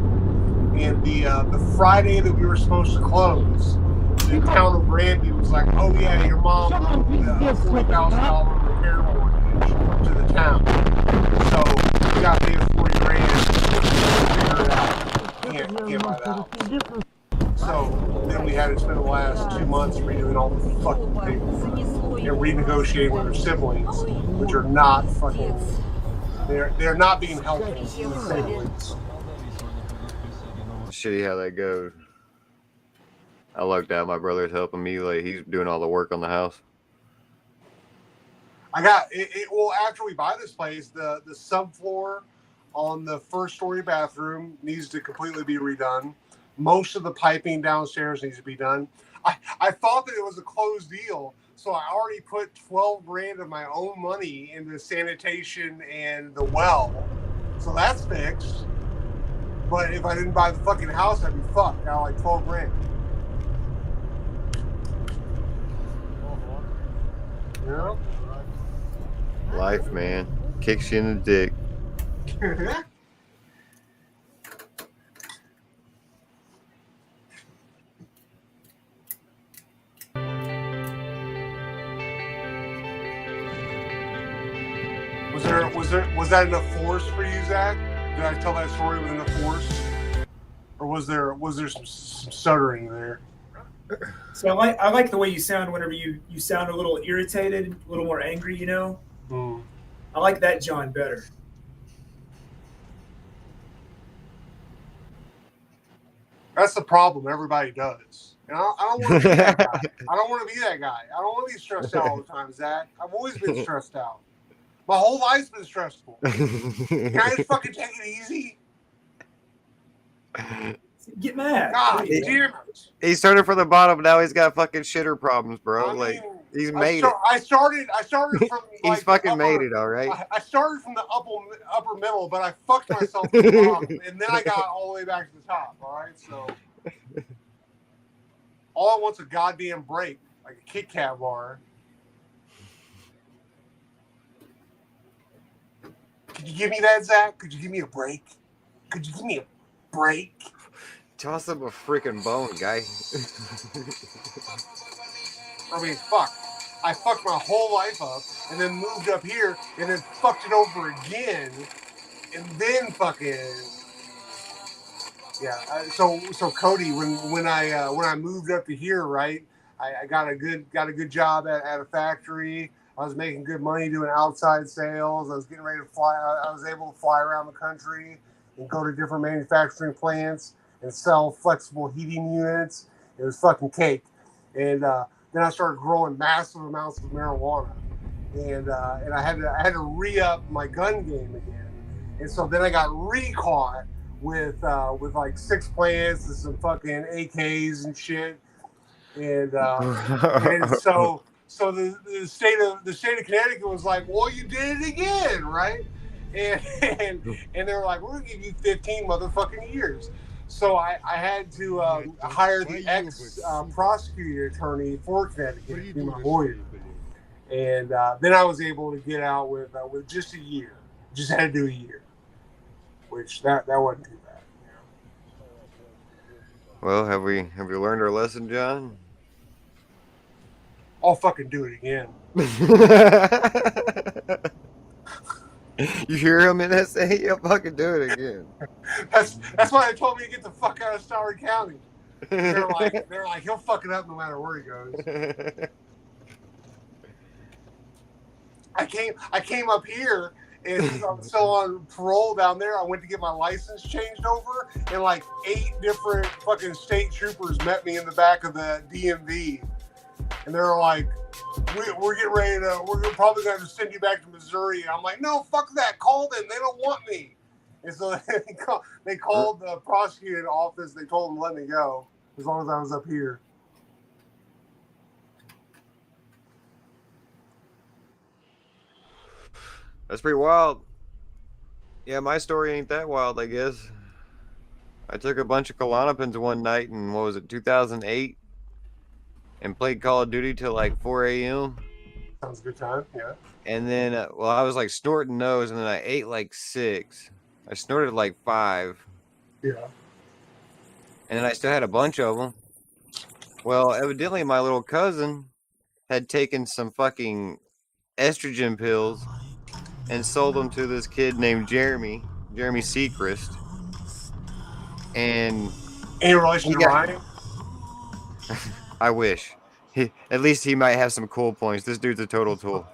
And the Friday that we were supposed to close, the town of Granby was like, "Oh yeah, your mom owed a $40,000 repair mortgage to the town, so you got to pay us $40,000 to figure it out. Can't buy the house." So then we had to spend the last 2 months redoing all the fucking paperwork and renegotiating with her siblings, which are not fucking. They're not being helpful, to say the least. Shitty how that goes. I lucked out. My brother's helping me. Like he's doing all the work on the house. I got it. Well, after we buy this place, the subfloor on the first story bathroom needs to completely be redone. Most of the piping downstairs needs to be done. I thought that it was a closed deal, so I already put $12,000 of my own money into sanitation and the well, so that's fixed. But if I didn't buy the fucking house, I'd be fucked. Now like $12,000. Yeah. Life, man, kicks you in the dick. Was that enough force for you, Zach? Did I tell that story with enough force, or was there some stuttering there? So I like the way you sound whenever you sound a little irritated, a little more angry. I like that John better. That's the problem. Everybody does. And I don't want to be that guy. I don't want to be that guy. I don't want to be stressed out all the time, Zach. I've always been stressed out. My whole life's been stressful. Can I just fucking take it easy? Get mad. God Please. damn it! He started from the bottom. Now he's got fucking shitter problems, bro. I Like mean, he's made it. I started from He's like fucking the made upper. it, all right. I started from the upper middle, but I fucked myself to the bottom, and then I got all the way back to the top. All right, so all I want's a goddamn break, like a Kit Kat bar. Could you give me that, Zach? Could you give me a break? Could you give me a break? Toss him a freaking bone, guy. I mean, fuck. I fucked my whole life up, and then moved up here, and then fucked it over again, and then fucking yeah. So Cody, when I moved up to here, right? I got a good job at a factory. I was making good money doing outside sales. I was getting ready to fly. I was able to fly around the country and go to different manufacturing plants and sell flexible heating units. It was fucking cake. And then I started growing massive amounts of marijuana, and I had to re-up my gun game again. And so then I got re-caught with like 6 plants and some fucking AKs and shit. And so the state of Connecticut was like, well, you did it again, right? And they were like, we're gonna give you 15 motherfucking years. So I had to hire the ex prosecutor attorney for Connecticut to be my lawyer, and then I was able to get out with just a year. Just had to do a year, which that wasn't too bad. Well, have we learned our lesson, John? I'll fucking do it again. You hear him in that say? He'll fucking do it again. That's why they told me to get the fuck out of Story County. They're like he'll fuck it up no matter where he goes. I came up here, and I'm still on parole down there. I went to get my license changed over, and like 8 different fucking state troopers met me in the back of the DMV, and they're like, we're getting ready to, we're probably going to send you back to Missouri. And I'm like, no, fuck that. Call them. They don't want me. And so they called the prosecuting office. They told them to let me go as long as I was up here. That's pretty wild. Yeah, my story ain't that wild, I guess. I took a bunch of Klonopins one night in, 2008? And played Call of Duty till like 4 a.m. Sounds a good time, yeah. And then, I was like snorting those, and then I ate like 6. I snorted like 5. Yeah. And then I still had a bunch of them. Well, evidently my little cousin had taken some fucking estrogen pills and sold them to this kid named Jeremy Seacrest. And any relation to Ryan? I wish. At least he might have some cool points. This dude's a total tool.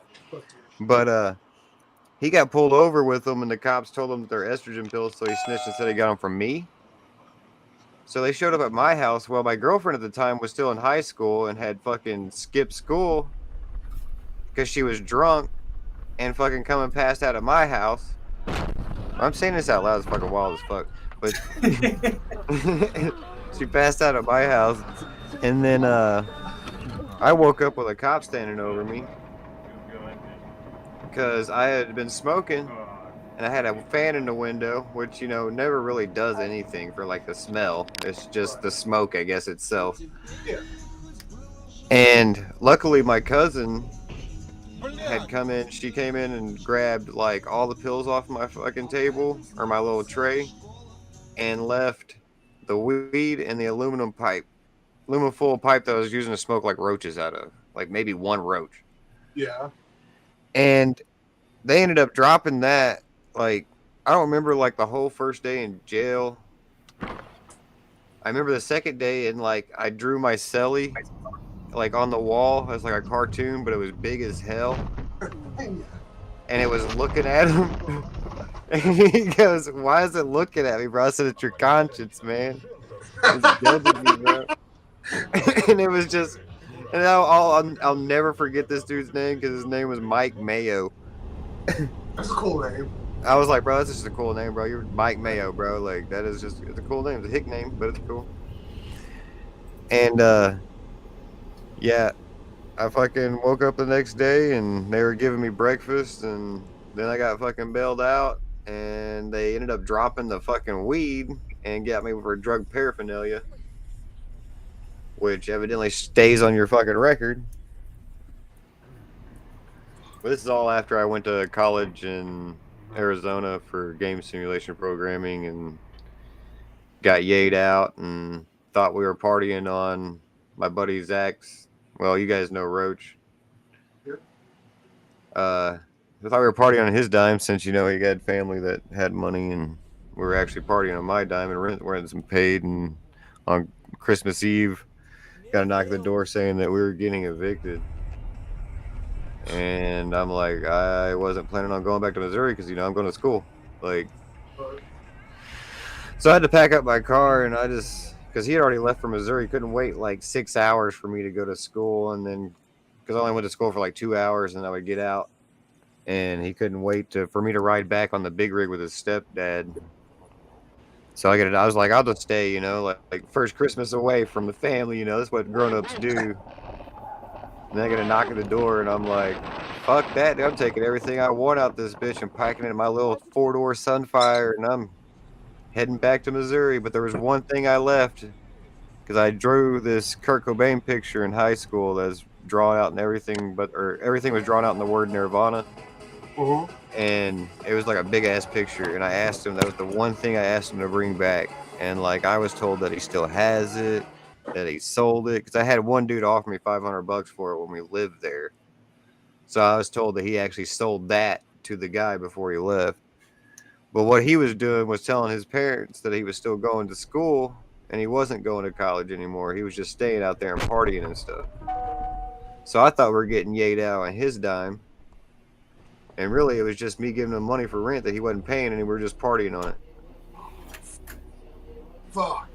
But he got pulled over with them, and the cops told him that they're estrogen pills, so he snitched and said he got them from me. So they showed up at my house. Well, my girlfriend at the time was still in high school and had fucking skipped school because she was drunk and fucking coming passed out at my house. I'm saying this out loud. It's fucking wild as fuck. But she passed out at my house, and then I woke up with a cop standing over me because I had been smoking, and I had a fan in the window, which, never really does anything for like the smell. It's just the smoke, I guess, itself. And luckily my cousin had come in. She came in and grabbed like all the pills off my fucking table, or my little tray, and left the weed and the aluminum foil pipe that I was using to smoke like roaches out of, like maybe one roach. Yeah. And they ended up dropping that. Like, I don't remember like the whole first day in jail. I remember the second day, and like I drew my celly like on the wall as like a cartoon, but it was big as hell. And it was looking at him. And he goes, "Why is it looking at me, bro?" I said, "It's your conscience, man. It's judging me, bro." And it was just, and I'll never forget this dude's name because his name was Mike Mayo. That's a cool name. I was like, bro, that's just a cool name, bro. You're Mike Mayo, bro. Like that is just it's a cool name. It's a hick name, but it's cool. And yeah, I fucking woke up the next day and they were giving me breakfast, and then I got fucking bailed out, and they ended up dropping the fucking weed and got me for drug paraphernalia, which evidently stays on your fucking record. But this is all after I went to college in Arizona for game simulation programming and got yayed out and thought we were partying on my buddy Zach's. Well, you guys know Roach. I thought we were partying on his dime since he had family that had money, and we were actually partying on my dime, and rent wasn't paid. And on Christmas Eve, got a knock at the door saying that we were getting evicted. And I'm like, I wasn't planning on going back to Missouri because I'm going to school. Like, so I had to pack up my car, and because he had already left for Missouri, couldn't wait like 6 hours for me to go to school, and then because I only went to school for like 2 hours, and I would get out. And he couldn't wait for me to ride back on the big rig with his stepdad. So I was like, I'll just stay, like first Christmas away from the family, that's what grown-ups do. And then I get a knock at the door, and I'm like, fuck that, dude. I'm taking everything I want out this bitch and packing it in my little 4-door Sunfire, and I'm heading back to Missouri. But there was one thing I left, because I drew this Kurt Cobain picture in high school that's drawn out and everything, everything was drawn out in the word Nirvana. Mm-hmm. And it was like a big ass picture, and I asked him, that was the one thing I asked him to bring back, and like I was told that he still has it, that he sold it, because I had one dude offer me $500 for it when we lived there. So I was told that he actually sold that to the guy before he left. But what he was doing was telling his parents that he was still going to school and he wasn't going to college anymore. He was just staying out there and partying and stuff. So I thought we were getting yayed out on his dime. And really, it was just me giving him money for rent that he wasn't paying, and we were just partying on it. Fuck.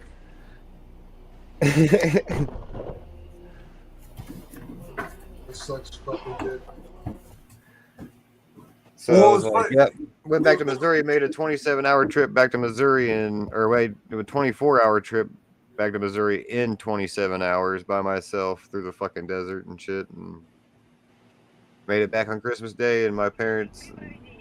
This sucks fucking good. So I was like, yep. Went back to Missouri, made a 27-hour trip back to Missouri, a 24-hour trip back to Missouri in 27 hours by myself through the fucking desert and shit, and made it back on Christmas Day. And my parents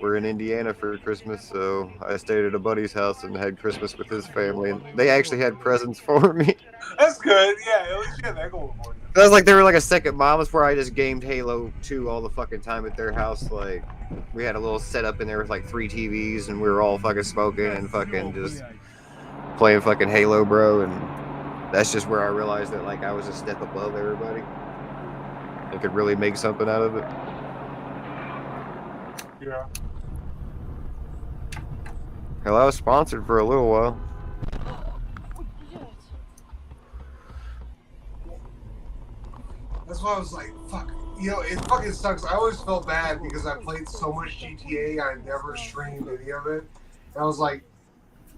were in Indiana for Christmas, so I stayed at a buddy's house and had Christmas with his family, and they actually had presents for me. That's good. Yeah, at least you had that going for you. That was like, they were like a second mom. That's where I just gamed Halo 2 all the fucking time at their house. Like, we had a little setup in there with like 3 TVs, and we were all fucking smoking and fucking just playing fucking Halo, bro. And that's just where I realized that like I was a step above everybody. I could really make something out of it. Yeah. Hell, I was sponsored for a little while. That's why I was like, fuck. It fucking sucks. I always felt bad because I played so much GTA, I never streamed any of it. And I was like,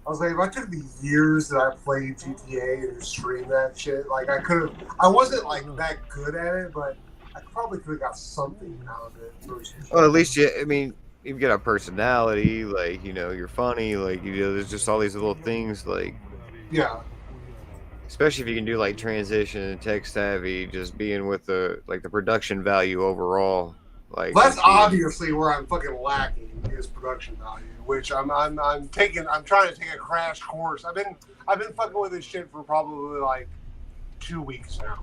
if I took the years that I played GTA and streamed that shit, like I wasn't like that good at it, but I probably could have got something out of it. Well, at least you've got a personality, like, you're funny, like, there's just all these little things, like, yeah. Especially if you can do like transition and tech savvy, just being with the production value overall. Like that's obviously where I'm fucking lacking is production value, which I'm trying to take a crash course. I've been fucking with this shit for probably like 2 weeks now.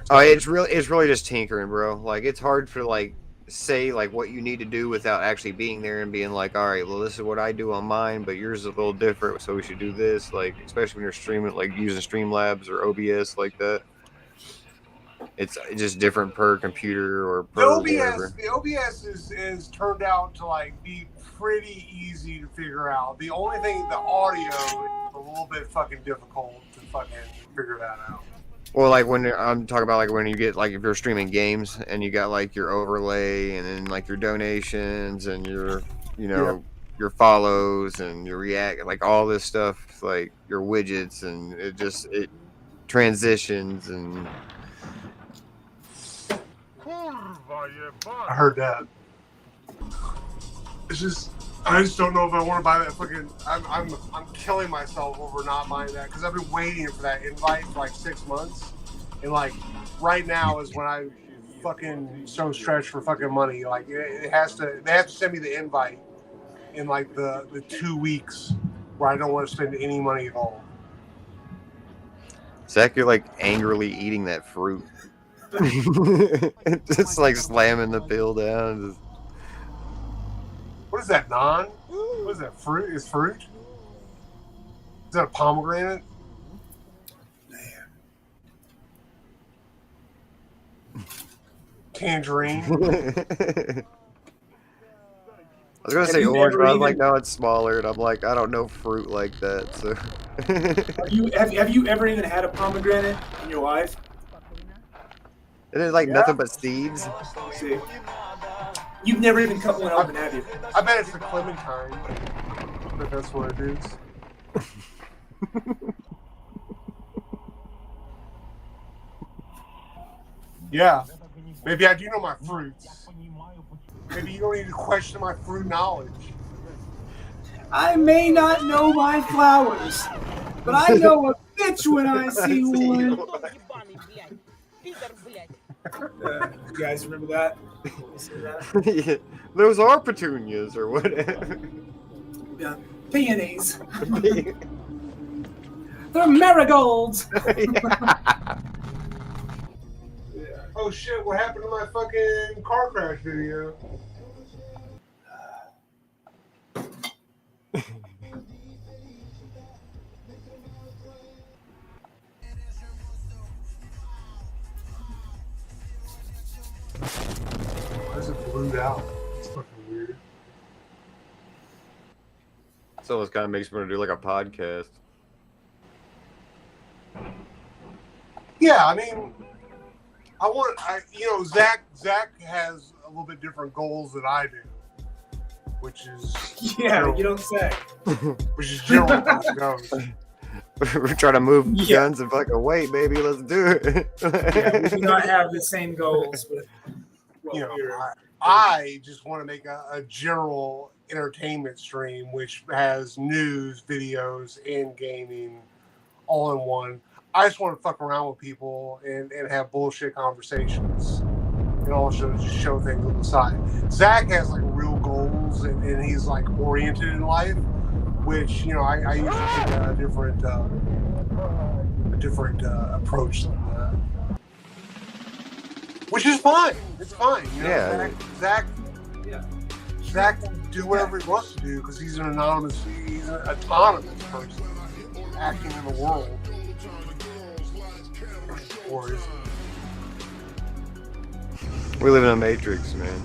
Oh, it's really just tinkering, bro. Like it's hard for like say like what you need to do without actually being there and being like, all right, well, this is what I do on mine, but yours is a little different, so we should do this. Like especially when you're streaming, like using Streamlabs or OBS like that. It's just different per computer or per whatever. The OBS is turned out to like be pretty easy to figure out. The only thing, the audio is a little bit fucking difficult to fucking figure that out. Well, like when I'm talking about like when you get like if you're streaming games and you got like your overlay and then like your donations and your your follows and your react, like all this stuff, like your widgets, and it transitions and. I heard that. It's just I just don't know if I want to buy that fucking. I'm killing myself over not buying that because I've been waiting for that invite for like 6 months, and like right now is when I fucking so stretched for fucking money. Like it has to. They have to send me the invite in like the 2 weeks where I don't want to spend any money at all. Zach, you're like angrily eating that fruit. Just like slamming the peel down. Just... What is that, non? What is that, fruit? Is fruit? Is that a pomegranate? Tangerine? I was gonna Have say you orange, ever but I'm even- like, no, it's smaller, and I'm like, I don't know fruit like that. So, Have you ever even had a pomegranate in your life? it is like Yeah. nothing but seeds. See, you've never even cut one open, have you? I bet it's the clementine. I bet that's what it is. Yeah. Maybe I do know my fruits. Maybe you don't need to question my fruit knowledge. I may not know my flowers, but I know a bitch when I see one. You guys remember that? Yeah, those are petunias or whatever. Yeah, peonies. They're marigolds. Oh shit, what happened to my fucking car crash video? Why is it blued out? It's fucking weird. This almost kind of makes me want to do like a podcast. Yeah, I mean, Zach has a little bit different goals than I do, which is Yeah, you don't say. Which is generally how it goes. We're trying to move guns and fucking wait, baby, let's do it. Yeah, we do not have the same goals, but I just want to make a general entertainment stream which has news, videos, and gaming all in one. I just want to fuck around with people and have bullshit conversations and also just show things on the side. Zach has like real goals and he's like oriented in life, which I usually take a different approach than that. Which is fine. It's fine. Zach can do whatever he wants to do because he's an autonomous person acting in the world. Or is We live in a matrix, man.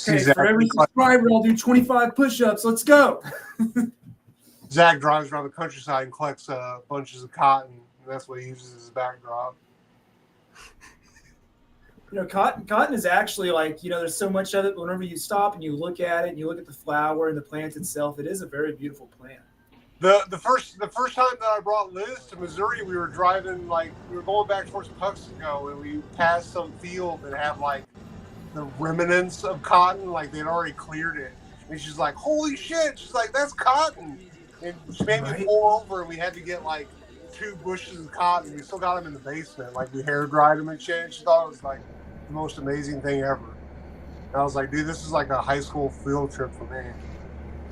Okay, for every subscriber, I'll do 25 push-ups. Let's go. Zach drives around the countryside and collects bunches of cotton, and that's what he uses as a backdrop. Cotton is actually like, there's so much of it. Whenever you stop and you look at it and you look at the flower and the plant itself, it is a very beautiful plant. The first time that I brought Liz to Missouri, we were driving, we were going back towards Puxico, and we passed some field that had the remnants of cotton, like they'd already cleared it. And she's like, "Holy shit!" She's like, "That's cotton!" And she made me pull over, and we had to get 2 bushes of cotton. We still got them in the basement, we hair dried them and shit. And she thought it was the most amazing thing ever. And I was like, "Dude, this is like a high school field trip for me."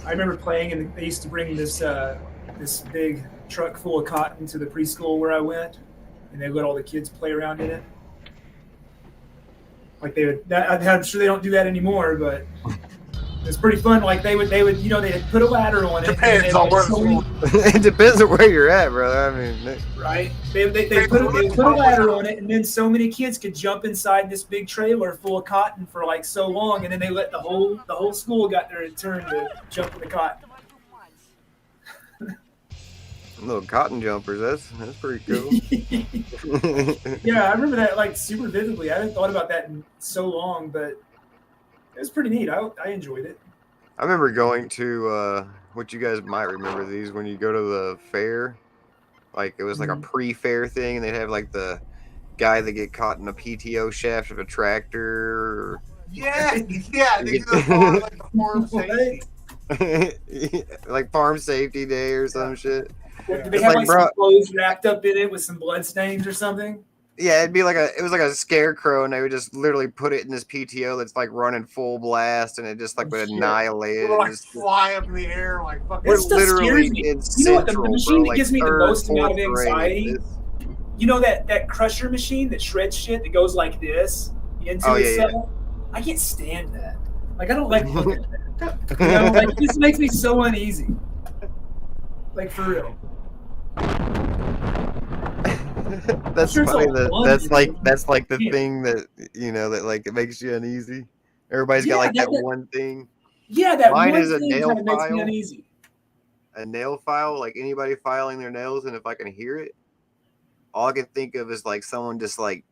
I remember playing, and they used to bring this big truck full of cotton to the preschool where I went, and they let all the kids play around in it. I'm sure they don't do that anymore, but it's pretty fun. They would they'd put a ladder on it. Depends on where it depends on where you're at, brother. I mean, right? They put a ladder on it, and then so many kids could jump inside this big trailer full of cotton for so long, and then they let the whole school got their turn to jump in the cotton. Little cotton jumpers. That's pretty cool. Yeah, I remember that super vividly. I haven't thought about that in so long, but it was pretty neat. I enjoyed it. I remember going to what you guys might remember these when you go to the fair Like it was like a pre-fair thing, and they'd have like the guy that get caught in a PTO shaft of a tractor. Yeah, yeah, they do the farm, like the farm safety. Like farm safety day or some shit. Did they have like some clothes wrapped up in it with some bloodstains or something? Yeah, it was like a scarecrow, and they would just literally put it in this PTO that's like running full blast, and it just like would annihilate it. It would like fly up in the air like fucking. We're literally in You know Central, what? The machine that like gives me the most amount of grade. anxiety. You know that crusher machine that shreds shit that goes like this into itself? Yeah. I can't stand that. Like I don't like looking at that. You know, like this makes me so uneasy. Like for real. That's funny. That's like the thing that you know that like it makes you uneasy. Everybody's got like that one thing. Yeah, that mine one is a thing nail kind of makes me file. uneasy. A nail file, like anybody filing their nails, and if I can hear it, all I can think of is like someone just like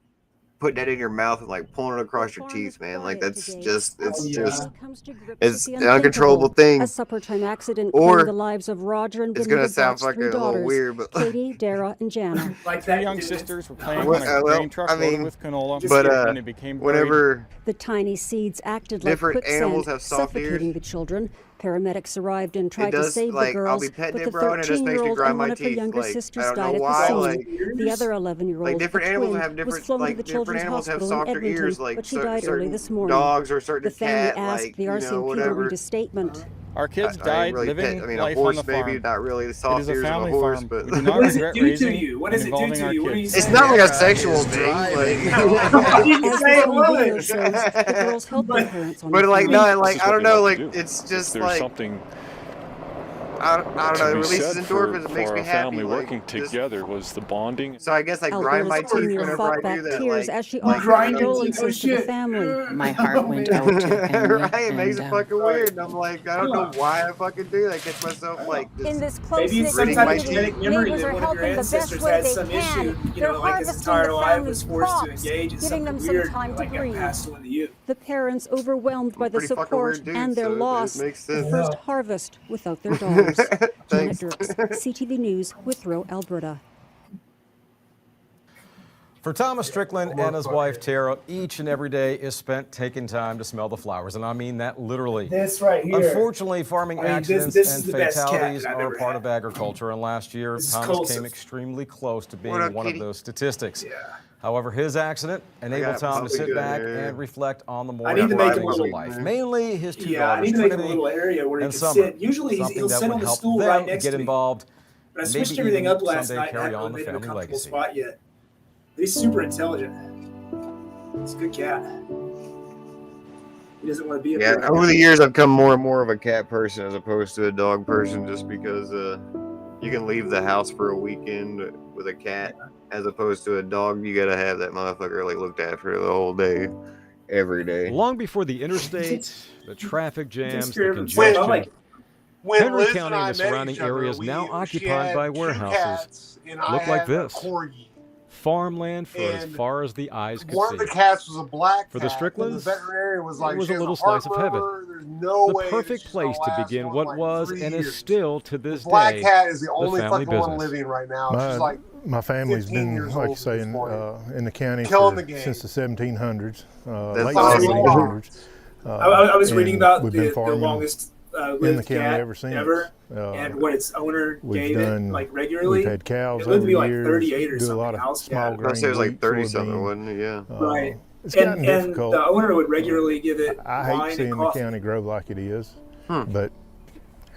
putting that in your mouth and like pulling it across your teeth, man. Like that's just it's an uncontrollable thing. A supper time accident or claimed the lives of Roger and it's gonna sound fucking a little weird, but Katie, Dara, and Jana. Like two young sisters were playing on a grain truck loaded with canola, but and it became whenever the tiny seeds acted like different animals quicksand, have soft suffocating ears. the children. Paramedics arrived and tried to save like, the girls, but the 13-year-old and one of her younger sisters died at the scene. The other 11-year-old, like different animals have different, was flown like to the different Children's animals have Hospital in softer Edmonton, ears, like but she died early this morning. dogs or certain the family cat, asked like the RCMP to read a statement. Our kids died living life a horse, on the farm. maybe not really the soft ears of a horse, but we do not regret raising you? What does it do to you? What are you it's not like a sexual thing. But like no, like I don't know, like it's just like something. I don't know. It releases endorphins. It makes me happy. Family working together was the bonding. So I guess I grind my teeth whenever I do that. Tears like, as she offered condolences to the family. My heart went out to family. Right, it makes it fucking weird. And I'm like, I don't know why I fucking do that. I catch myself like just in this maybe it's some type of genetic memory that one of your ancestors had some issue. You know, like his entire life was forced to engage in something weird, like got passed on to you. The parents, overwhelmed by the support and their loss, the first harvest without their daughters. Janet Dirks, CTV News, Withrow, Alberta. For Thomas Strickland and his wife Tara, each and every day is spent taking time to smell the flowers, and I mean that literally. This right here. Unfortunately, farming accidents and fatalities are a part of agriculture, and last year Thomas came extremely close to being one of those statistics. Yeah. However, his accident enabled Tom to sit back and reflect on the more ridings of life, mainly his two daughters, Trinity and Summer. Usually he'll sit on the stool right next to me. Involved. But I switched everything up last night and haven't made it a comfortable spot yet. But he's super intelligent. He's a good cat. He doesn't want to be a over the years I've become more and more of a cat person as opposed to a dog person, just because you can leave the house for a weekend with a cat as opposed to a dog. You gotta have that motherfucker like looked after the whole day, every day. Long before the interstate, the traffic jams, the congestion, Henry County and the surrounding areas now occupied by warehouses look like this. Farmland for as far as the eyes could see. One of the cats was a black cat. For the Stricklands, the veterinarian was like, it was a little slice of heaven. The perfect place to begin what was and is still to this day black cat is the only family fucking business. one living right now. She's like my family's been, like you say, in the county since the 1700s, late 1700s. I was reading about the longest in the county ever since. And what its owner gave it like regularly. We've had cows it lived to be like years, 38 or do something. a lot of small grain. It was like 30 something, wasn't it? Yeah. Right. It's gotten difficult. And the owner would regularly give it I wine hate seeing and the coffee. county grow like it is, but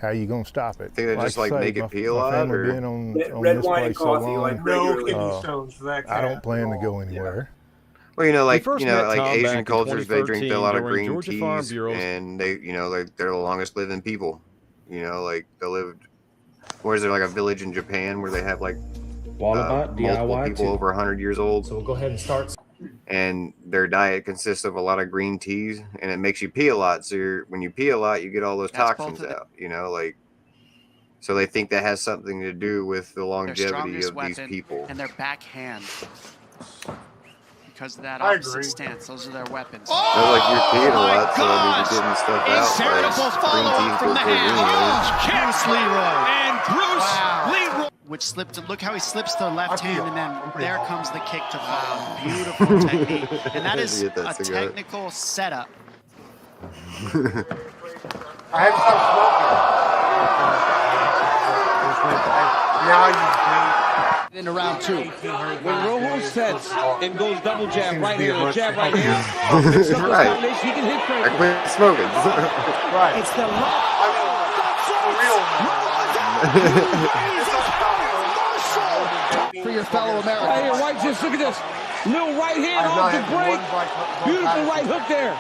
how you gonna stop it? Think they just like make it peel out, family or been on red this wine and place so coffee, long. like no regularly. kidney stones for that cat. I don't plan to go anywhere. Well, you know, like We first met like Tom back Asian in cultures, they drink a lot of during green Georgia Farm teas, Bureau's- and they, they're the longest living people. You know, like they lived. Where is there like a village in Japan where they have like multiple people over 100 years old? So we'll go ahead and start. And their diet consists of a lot of green teas, and it makes you pee a lot. So when you pee a lot, you get all those toxins out. Like. So they think that has something to do with the longevity of these people. And their backhand. because of that opposite stance. Those are their weapons. I feel like you're peeing a lot, so I need to getting stuff out. Incredible follow-up from the hand. Bruce Leroy. And Bruce Leroy. Which slipped. Look how he slips the left hand, and then there comes the kick to follow. Beautiful technique. And that is a technical setup. I had to stop smoking. Now you into round 2. When Rojo sets and goes double jab right here, or jab right here, right. He can hit crazy. I quit smoking. right. It's the for your fellow Americans. Right here, right, just look at this. Little right hand off the break. Beautiful right hook there.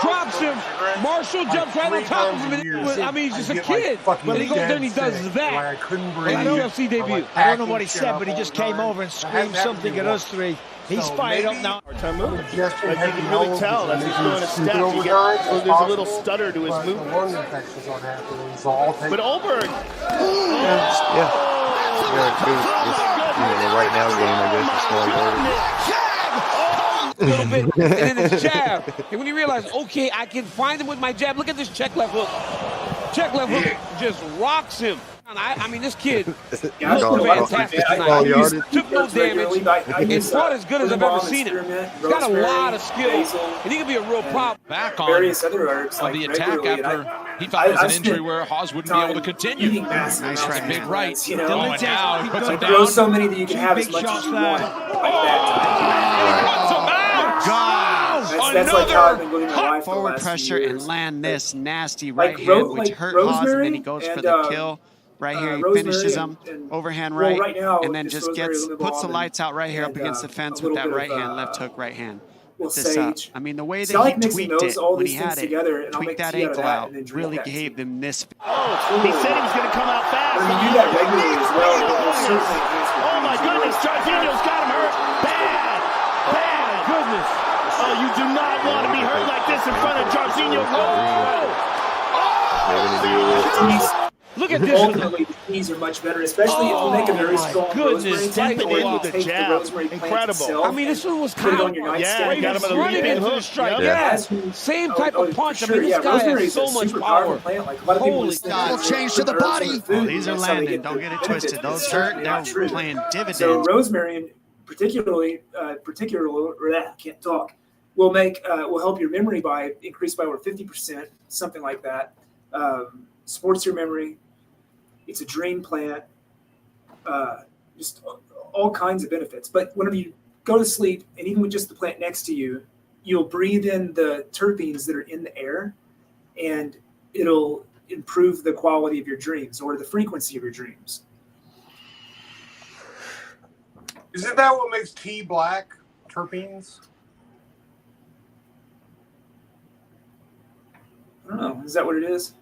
Drops him. Marshall jumps right on top of him. I mean, he's just a kid. And he goes there and he does that. I couldn't breathe. I know UFC debut. I don't know what he said, but he just came over and screamed something at us three. He's fired up now. Like you can really tell as he's doing a step. There's a little stutter to his movement. But Oberg. Yeah, the right now game, I guess, is small a little bit, and then his jab. And when he realized, okay, I can find him with my jab. Look at this check left hook. Check left hook just rocks him. I mean, this kid looked fantastic tonight. He took no damage and fought as good as I've ever seen him. He's got a lot of skills, and he can be a real problem. Back on the attack after he thought it was an injury where Hawes wouldn't be able to continue. Nice right, big right. You know, Going down, he puts him throw down. so many that you can have as much as you want. That's like how I've been living my life for the forward last pressure few and years. land this nasty Like right hand, which hurt Hawes, and then he goes for the Rosemary kill. Right here, he Rosemary finishes him, and overhand well, right, right now, and then it's just Rosemary, puts the Lindenbaum, lights out right here up and, against the fence a with little that bit right of, hand, left hook, right hand. Well, This up. Sage. I mean, the way So that I he like mixing tweaked those, it all when these he things had it, together, and I'll tweaked make that tea out of ankle that, out, and then drink really that gave tea. them this. He said he was going to come out fast. When you do that regularly as well, it'll certainly enhance your Oh my goodness, Jarzinho's got him hurt. Bad. Goodness. Oh, you do not want to be hurt like this in front of Jarzinho. Look at this. Ultimately, the keys are much better, especially if you make a very strong goodness. rosemary tea, or you the take jab. the rosemary plant Incredible. itself I mean, this one was and put it kind on your of nightstand. got him at a running lead into the hook. strike. Yeah. Same type of punch. For I mean, this guy rosemary has is so a much super power. powerful plant. Like a lot of people Holy just think God. that Change to the body. Oh, these are landing. Don't get it twisted. Those hurt. They're playing dividends. So rosemary, and particularly, I can't talk, will help your memory by increase by over 50%, something like that. Supports your memory. It's a dream plant. Just all kinds of benefits. But whenever you go to sleep, and even with just the plant next to you, you'll breathe in the terpenes that are in the air, and it'll improve the quality of your dreams or the frequency of your dreams. Isn't that what makes tea black? Terpenes? I don't know. Is that what it is?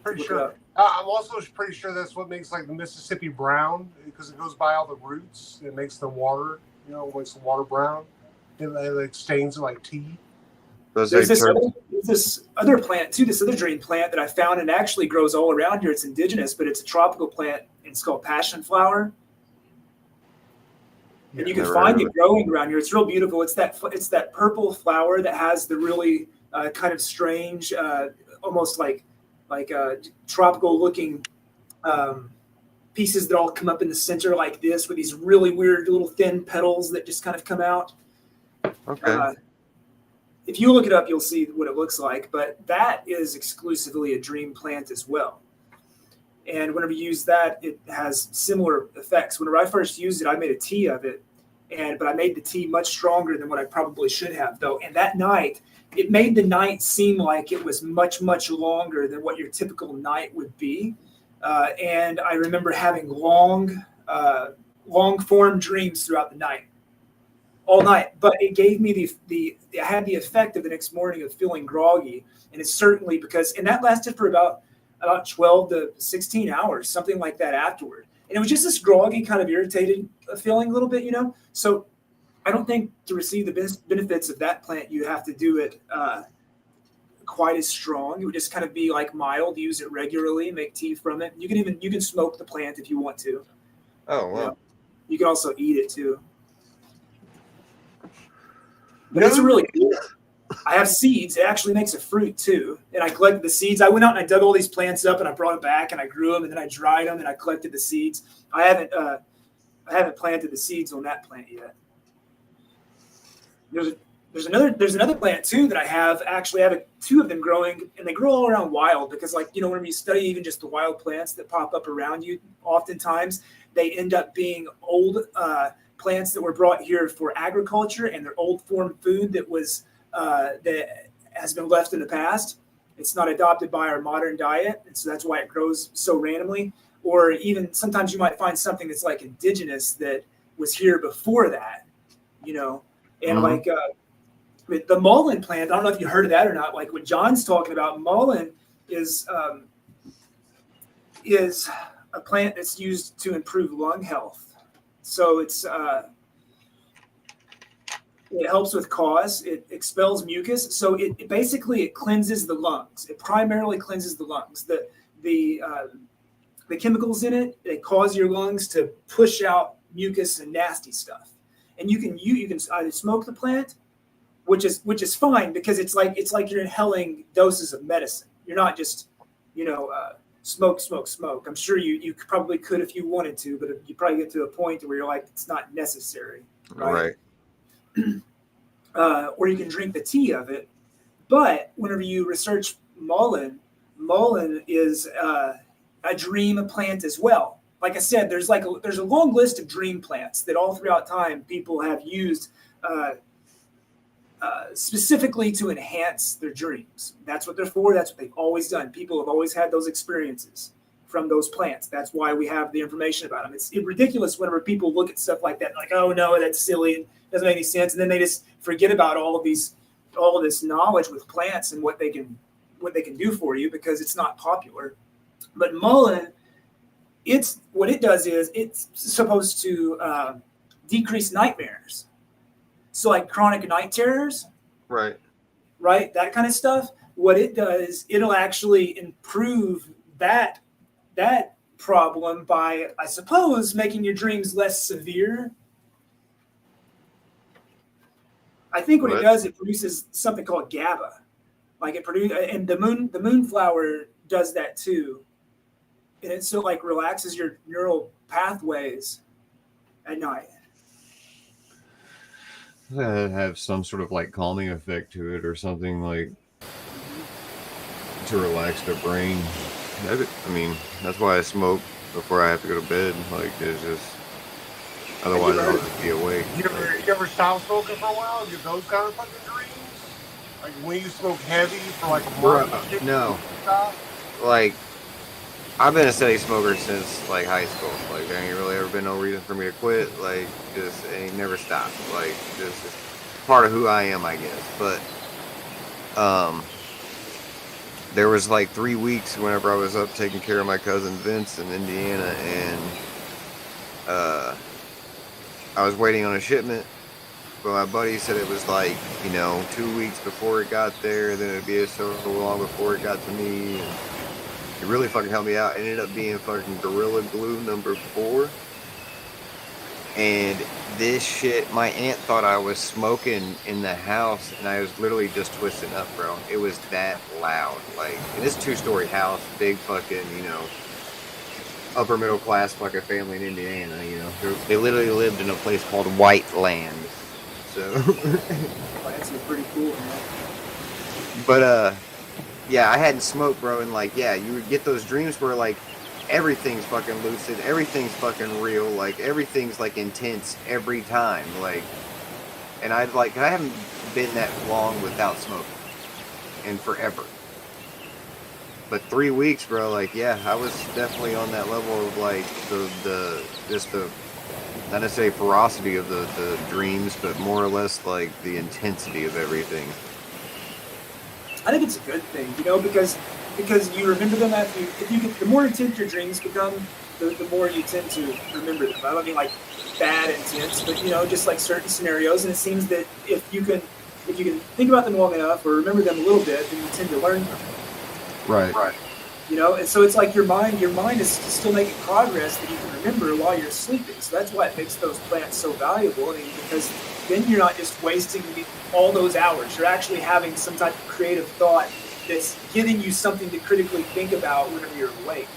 Pretty Look it sure. up. I'm also pretty sure that's what makes like the Mississippi brown, because it goes by all the roots. It makes the water, makes the water brown. It like stains it like tea. There's this other plant too, this other dream plant that I found, and actually grows all around here. It's indigenous, but it's a tropical plant. It's called passion flower. And you can find it growing around here. It's real beautiful. It's that purple flower that has the really kind of strange, almost like tropical looking pieces that all come up in the center like this, with these really weird little thin petals that just kind of come out. Okay. If you look it up, you'll see what it looks like, but that is exclusively a dream plant as well. And whenever you use that, it has similar effects. Whenever I first used it, I made a tea of it, but I made the tea much stronger than what I probably should have, though. And that night, it made the night seem like it was much, much longer than what your typical night would be. And I remember having long form dreams throughout the night, all night. But it gave me I had the effect of the next morning of feeling groggy. And it's certainly and that lasted for about 12 to 16 hours, something like that afterward. And it was just this groggy, kind of irritated feeling a little bit, So I don't think to receive the benefits of that plant, you have to do it quite as strong. It would just kind of be like mild, use it regularly, make tea from it. You can smoke the plant if you want to. Oh, wow. You can also eat it too. But it's really cool. I have seeds. It actually makes a fruit too. And I collected the seeds. I went out and I dug all these plants up and I brought them back and I grew them and then I dried them and I collected the seeds. I haven't planted the seeds on that plant yet. There's another plant too that I have. Actually, I have two of them growing, and they grow all around wild because, like, you know, when you study even just the wild plants that pop up around you, oftentimes they end up being old plants that were brought here for agriculture, and they're old form food that has been left in the past. It's not adopted by our modern diet, and so that's why it grows so randomly. Or even sometimes you might find something that's like indigenous that was here before that, you know, and like. With the mullein plant, I don't know if you heard of that or not. Like what John's talking about, mullein is a plant that's used to improve lung health. So it helps with cause. It expels mucus. So it basically cleanses the lungs. It primarily cleanses the lungs. The chemicals in it, they cause your lungs to push out mucus and nasty stuff. And you can either smoke the plant, which is fine because it's like you're inhaling doses of medicine. You're not just, smoke. I'm sure you probably could if you wanted to, but you probably get to a point where you're like, it's not necessary. Right. Or you can drink the tea of it. But whenever you research mullein is a dream plant as well. Like I said, there's a long list of dream plants that all throughout time people have used specifically to enhance their dreams. That's what they're for. That's what they've always done. People have always had those experiences from those plants. That's why we have the information about them. It's ridiculous whenever people look at stuff like that, like, oh no, that's silly, it doesn't make any sense, and then they just forget about all of this knowledge with plants and what they can do for you because it's not popular. But mullein, what it does is it's supposed to decrease nightmares. So like chronic night terrors, right, that kind of stuff. What it does, it'll actually improve that problem by, I suppose, making your dreams less severe. I think what it does, it produces something called GABA. Like and the moonflower does that too. And it so like relaxes your neural pathways at night. Have some sort of like calming effect to it or something, like to relax the brain. I mean, that's why I smoke before I have to go to bed. Like, it's just otherwise I'll just be awake. You ever stop smoking for a while and get those kind of fucking dreams? Like when you smoke heavy for like a month? No. Like, I've been a steady smoker since like high school. Like, there ain't really ever been no reason for me to quit. Like, just it ain't never stopped. Like, just it's part of who I am, I guess. But there was like 3 weeks whenever I was up taking care of my cousin Vince in Indiana, and I was waiting on a shipment. But my buddy said it was like, 2 weeks before it got there, then it'd be so long before it got to me. And it really fucking helped me out. It ended up being fucking Gorilla Glue #4. And this shit, my aunt thought I was smoking in the house, and I was literally just twisting up, bro. It was that loud. Like, and it's a 2-story house, big fucking, upper middle class fucking family in Indiana, They literally lived in a place called White Land. So. That's pretty cool, man. But, yeah, I hadn't smoked, bro, and like, yeah, you would get those dreams where like everything's fucking lucid, everything's fucking real, like everything's like intense every time, like, and I haven't been that long without smoking, and forever. But 3 weeks, bro, like, yeah, I was definitely on that level of like the not necessarily ferocity of the dreams, but more or less like the intensity of everything. I think it's a good thing, because you remember them the more intense your dreams become, the more you tend to remember them. I don't mean like bad intense, but just like certain scenarios. And it seems that if you can think about them long enough or remember them a little bit, then you tend to learn from them. Right. And so it's like your mind is still making progress that you can remember while you're sleeping. So that's why it makes those plants so valuable. I mean, because then you're not just wasting all those hours. You're actually having some type of creative thought that's giving you something to critically think about whenever you're awake.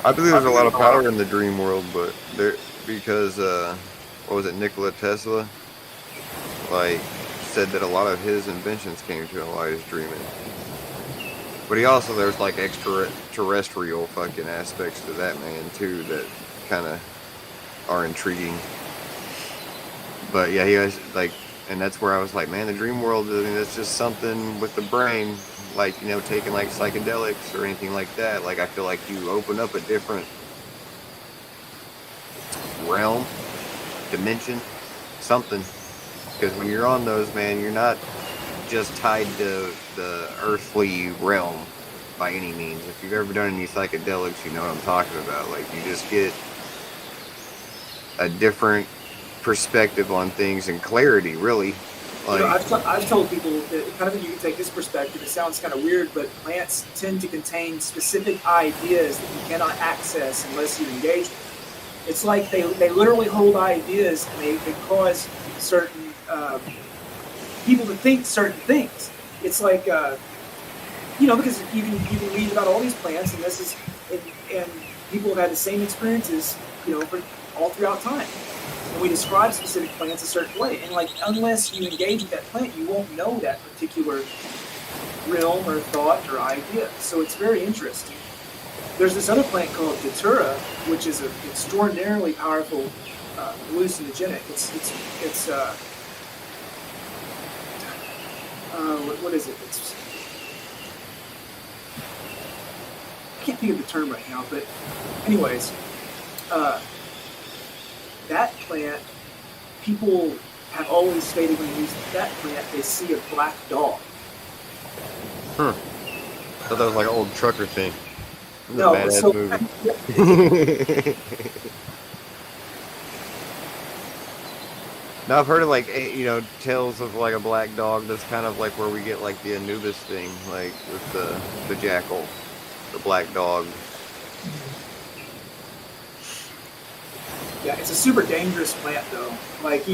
I believe there's a lot of power in the dream world, but because what was it, Nikola Tesla, like, said that a lot of his inventions came to him while he was dreaming. But he also, there's like extraterrestrial fucking aspects to that man too that kind of are intriguing. But yeah, he was like, and that's where I was like, man, the dream world, I mean, that's just something with the brain, like, you know, taking like psychedelics or anything like that. Like, I feel like you open up a different realm, dimension, something. Because when you're on those, man, you're not just tied to the earthly realm by any means. If you've ever done any psychedelics, you know what I'm talking about. Like, you just get a different perspective on things and clarity, really. Like, you know, I've told people that kind of you can take this perspective. It sounds kind of weird, but plants tend to contain specific ideas that you cannot access unless you engage them. It's like they literally hold ideas, and they cause certain people to think certain things. It's like, you know, because you can read about all these plants, and this is, and people have had the same experiences, you know, for all throughout time. And we describe specific plants a certain way, and like, unless you engage with that plant, you won't know that particular realm or thought or idea. So it's very interesting. There's this other plant called Datura, which is an extraordinarily powerful hallucinogenic. What is it? I can't think of the term right now, but anyways, that plant, people have always stated when they use that plant, they see a black dog. I thought that was like an old trucker thing. No, badass movie. Now I've heard of, like, you know, tales of like a black dog. That's kind of like where we get like the Anubis thing, like with the jackal, the black dog. Yeah, it's a super dangerous plant though. Like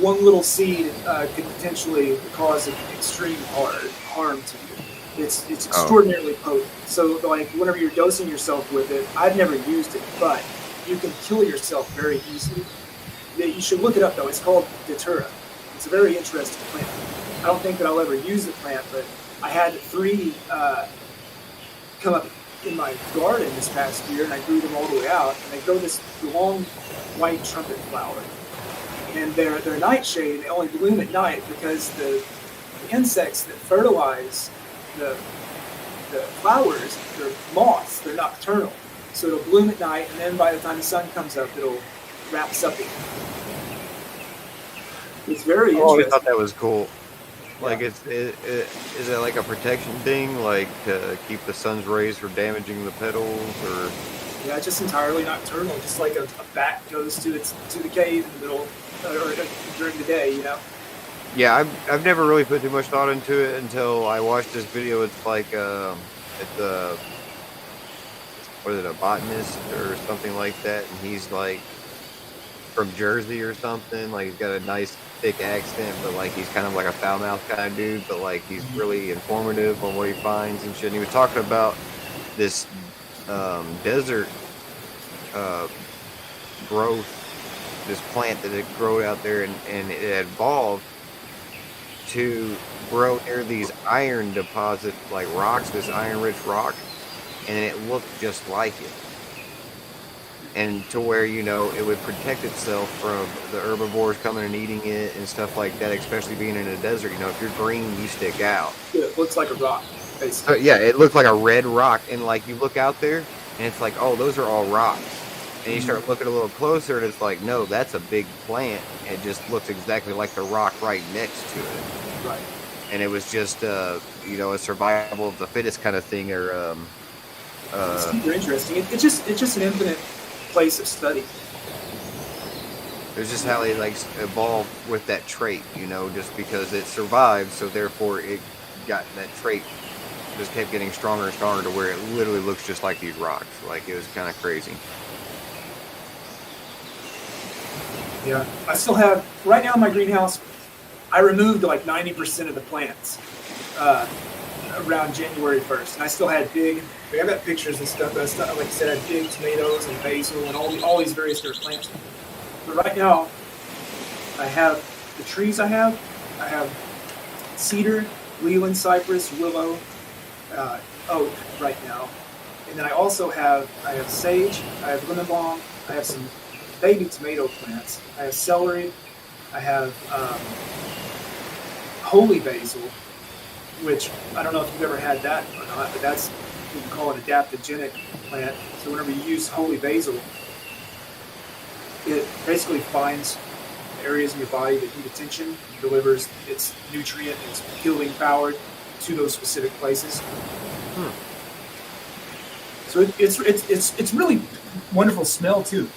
one little seed could potentially cause extreme harm to you. It's extraordinarily potent. So like whenever you're dosing yourself with it, I've never used it, but you can kill yourself very easily. You should look it up though. It's called Datura. It's a very interesting plant. I don't think that I'll ever use the plant, but I had 3 come up in my garden this past year, and I grew them all the way out. And they grow this long white trumpet flower, and they're nightshade. And they only bloom at night because the insects that fertilize the flowers, they're moths. They're nocturnal, so it'll bloom at night, and then by the time the sun comes up, it'll wraps up again. It's very interesting. I always thought that was cool. Like, is it like a protection thing, like to keep the sun's rays from damaging the petals, or? Yeah, it's just entirely nocturnal. Just like a bat goes to the cave in the middle or during the day, you know. Yeah, I've never really put too much thought into it until I watched this video. It's like it's a, what is it, a botanist or something like that, and he's like from Jersey or something. Like, he's got a nice thick accent, but like he's kind of like a foul-mouthed kind of dude, but like he's really informative on what he finds and shit. And he was talking about this desert growth, this plant that had grown out there, and it had evolved to grow near these iron deposit, like rocks, this iron-rich rock, and it looked just like it. And to where, you know, it would protect itself from the herbivores coming and eating it and stuff like that, especially being in a desert. You know, if you're green, you stick out. Yeah, it looks like a rock, basically. Yeah, it looked like a red rock. And, like, you look out there, and it's like, oh, those are all rocks. And you start looking a little closer, and it's like, no, that's a big plant. It just looks exactly like the rock right next to it. Right. And it was just, you know, a survival of the fittest kind of thing. Or it's super interesting. It's just an infinite place of study. It's just how they like evolved with that trait, you know, just because it survived, so therefore it got that trait just kept getting stronger and stronger to where it literally looks just like these rocks. Like, it was kind of crazy. Yeah, I still have, right now in my greenhouse, I removed like 90% of the plants around January 1st. And I still had I've got pictures and stuff, but like I said, I had big tomatoes and basil and all these various different plants. But right now, I have the trees I have cedar, Leland cypress, willow, oak right now. And then I also have sage, I have lemon balm, I have some baby tomato plants, I have celery, I have holy basil, which I don't know if you've ever had that or not, but that's what we call an adaptogenic plant. So whenever you use holy basil, it basically finds areas in your body that need attention, delivers its nutrient and its healing power to those specific places. So it's really wonderful smell too.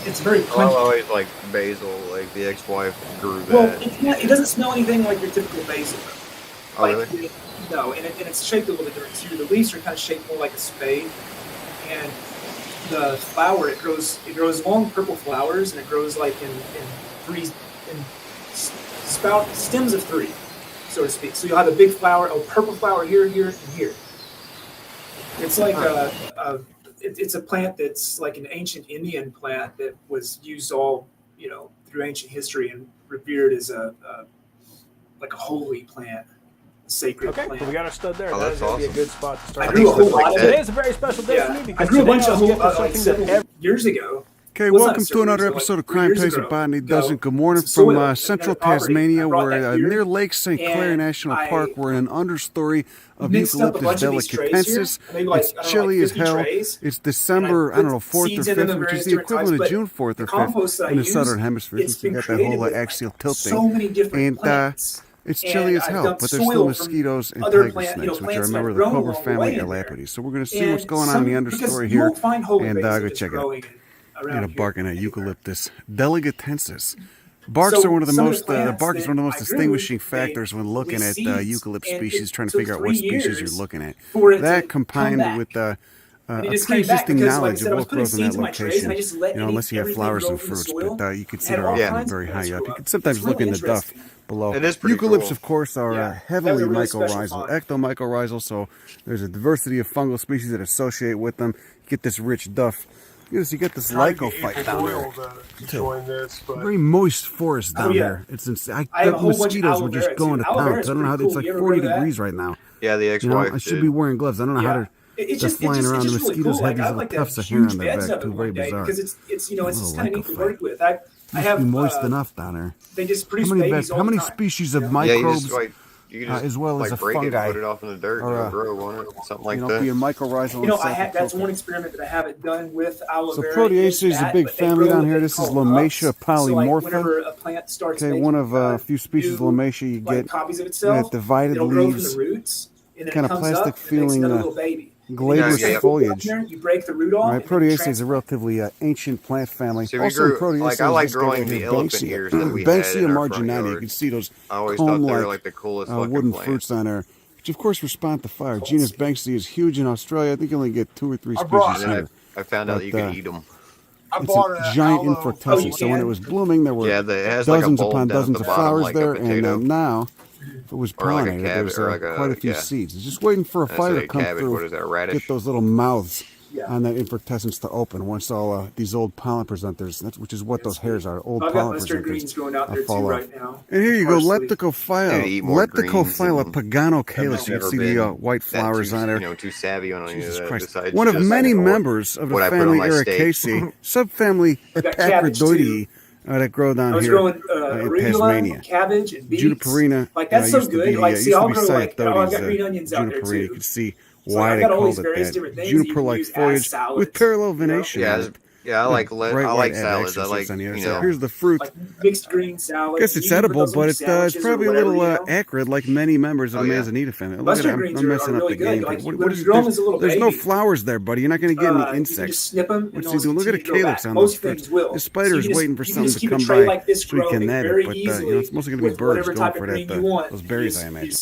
It's very pungent. I always like basil. Like the ex-wife grew that. Well, it doesn't smell anything like your typical basil. Oh, really? No, and it's shaped a little bit different too. The leaves are kind of shaped more like a spade, and the flower it grows long purple flowers, and it grows like in stems of 3, so to speak. So you'll have a big flower, a purple flower here, and here. It's like it's a plant that's like an ancient Indian plant that was used all through ancient history and revered as like a holy plant. Sacred plant. Okay, we got our stud there. Oh, That is going to be a good spot to start. I grew a whole lot of it. Today is a very special day for me because I grew a bunch today of I was getting something that years ago. Okay, welcome to another episode of Crime Pays with Botany Dozen. Good morning from central Tasmania. We're near Lake St. Clair National Park. We're in an understory of Eucalyptus delicatensis. It's chilly as hell. It's December, 4th or 5th, which is the equivalent of June 4th or 5th in the southern hemisphere, since we got that whole axial tilting. And it's chilly as hell, but there's still mosquitoes and tiger snakes, which are a member of the cobra family Elapides. So we're going to see what's going on in the understory here, and go check it out. Barking at Eucalyptus delicatensis. Barks are one of the most. The bark is one of the most distinguishing factors when looking at eucalypt species, trying to figure out what species you're looking at. That combined with a pre-existing knowledge of what grows in that location, unless you have flowers and fruits, but you can see they're often very high up. You can sometimes look in the duff below. Eucalypts, cool. Of course, are heavily mycorrhizal, ectomycorrhizal, so there's a diversity of fungal species that associate with them. You get this rich duff. You get this lycophyte down there. Very moist forest down there. It's insane. The mosquitoes were just going to town. I don't know how it's like 40 degrees right now. Yeah, the ex-wife. I should be wearing gloves. I don't know how they're flying around. The mosquitoes have these little tufts of hair on their back too. Very bizarre. Because it's just kind of neat to work with. I have moist enough down there. They just produce babies all the time. How many species of microbes? You can just, as well as a break fungi, it and put it off in the dirt and grow on it, something like that. Be a mycorrhizal. That's one experiment that I haven't done with aloe vera. So Proteaceae is a big family down here. This is Lomatia polymorpha. Whenever a plant starts one of a few species of Lomatia you get copies of itself, divided leaves, kind of plastic feeling. Glabrous foliage. You break the root off. Right, Proteaceae is a relatively ancient plant family. So also, Proteaceae I like growing the elephant ears that we had in our front yard. You can see those I always thought they were like the coolest wooden plant. fruits on there, which of course respond to fire. Genus Banksy is huge in Australia. I think you only get 2 or 3 species here. I found out that you could eat them. It's a giant infrotescence. So when it was blooming, there were dozens upon dozens of flowers there, and now. If it was pollinated, there's quite a few seeds. It's just waiting for a fire to come through, get those little mouths on that infrotescence to open once all these old pollen presenters, which is what those hairs are, old pollen presenters, fall off. And here you go, Leptophylla paganocalyx. You can see the white flowers on there. Too savvy on Jesus Christ. One of many members of the family Ericaceae, subfamily Epacroidoideae, that grow down here in Tasmania. Cabbage and beets. Juniperina. That's so good. I'll grow I've got green onions out there too. You can see why they called it that. Juniper-like foliage with parallel venation. Yeah, I like salads. I like, here's the fruit. Like mixed green salad. I guess it's edible, but it's probably a little acrid, like many members of the Manzanita family. Look at it, I'm messing up the game. There's no flowers there, buddy. You're not going to get any insects. What's he doing? Look at the calyx on those fruits. The spider is waiting for something to come by so he can nab it, but it's mostly going to be birds going for those berries, I imagine.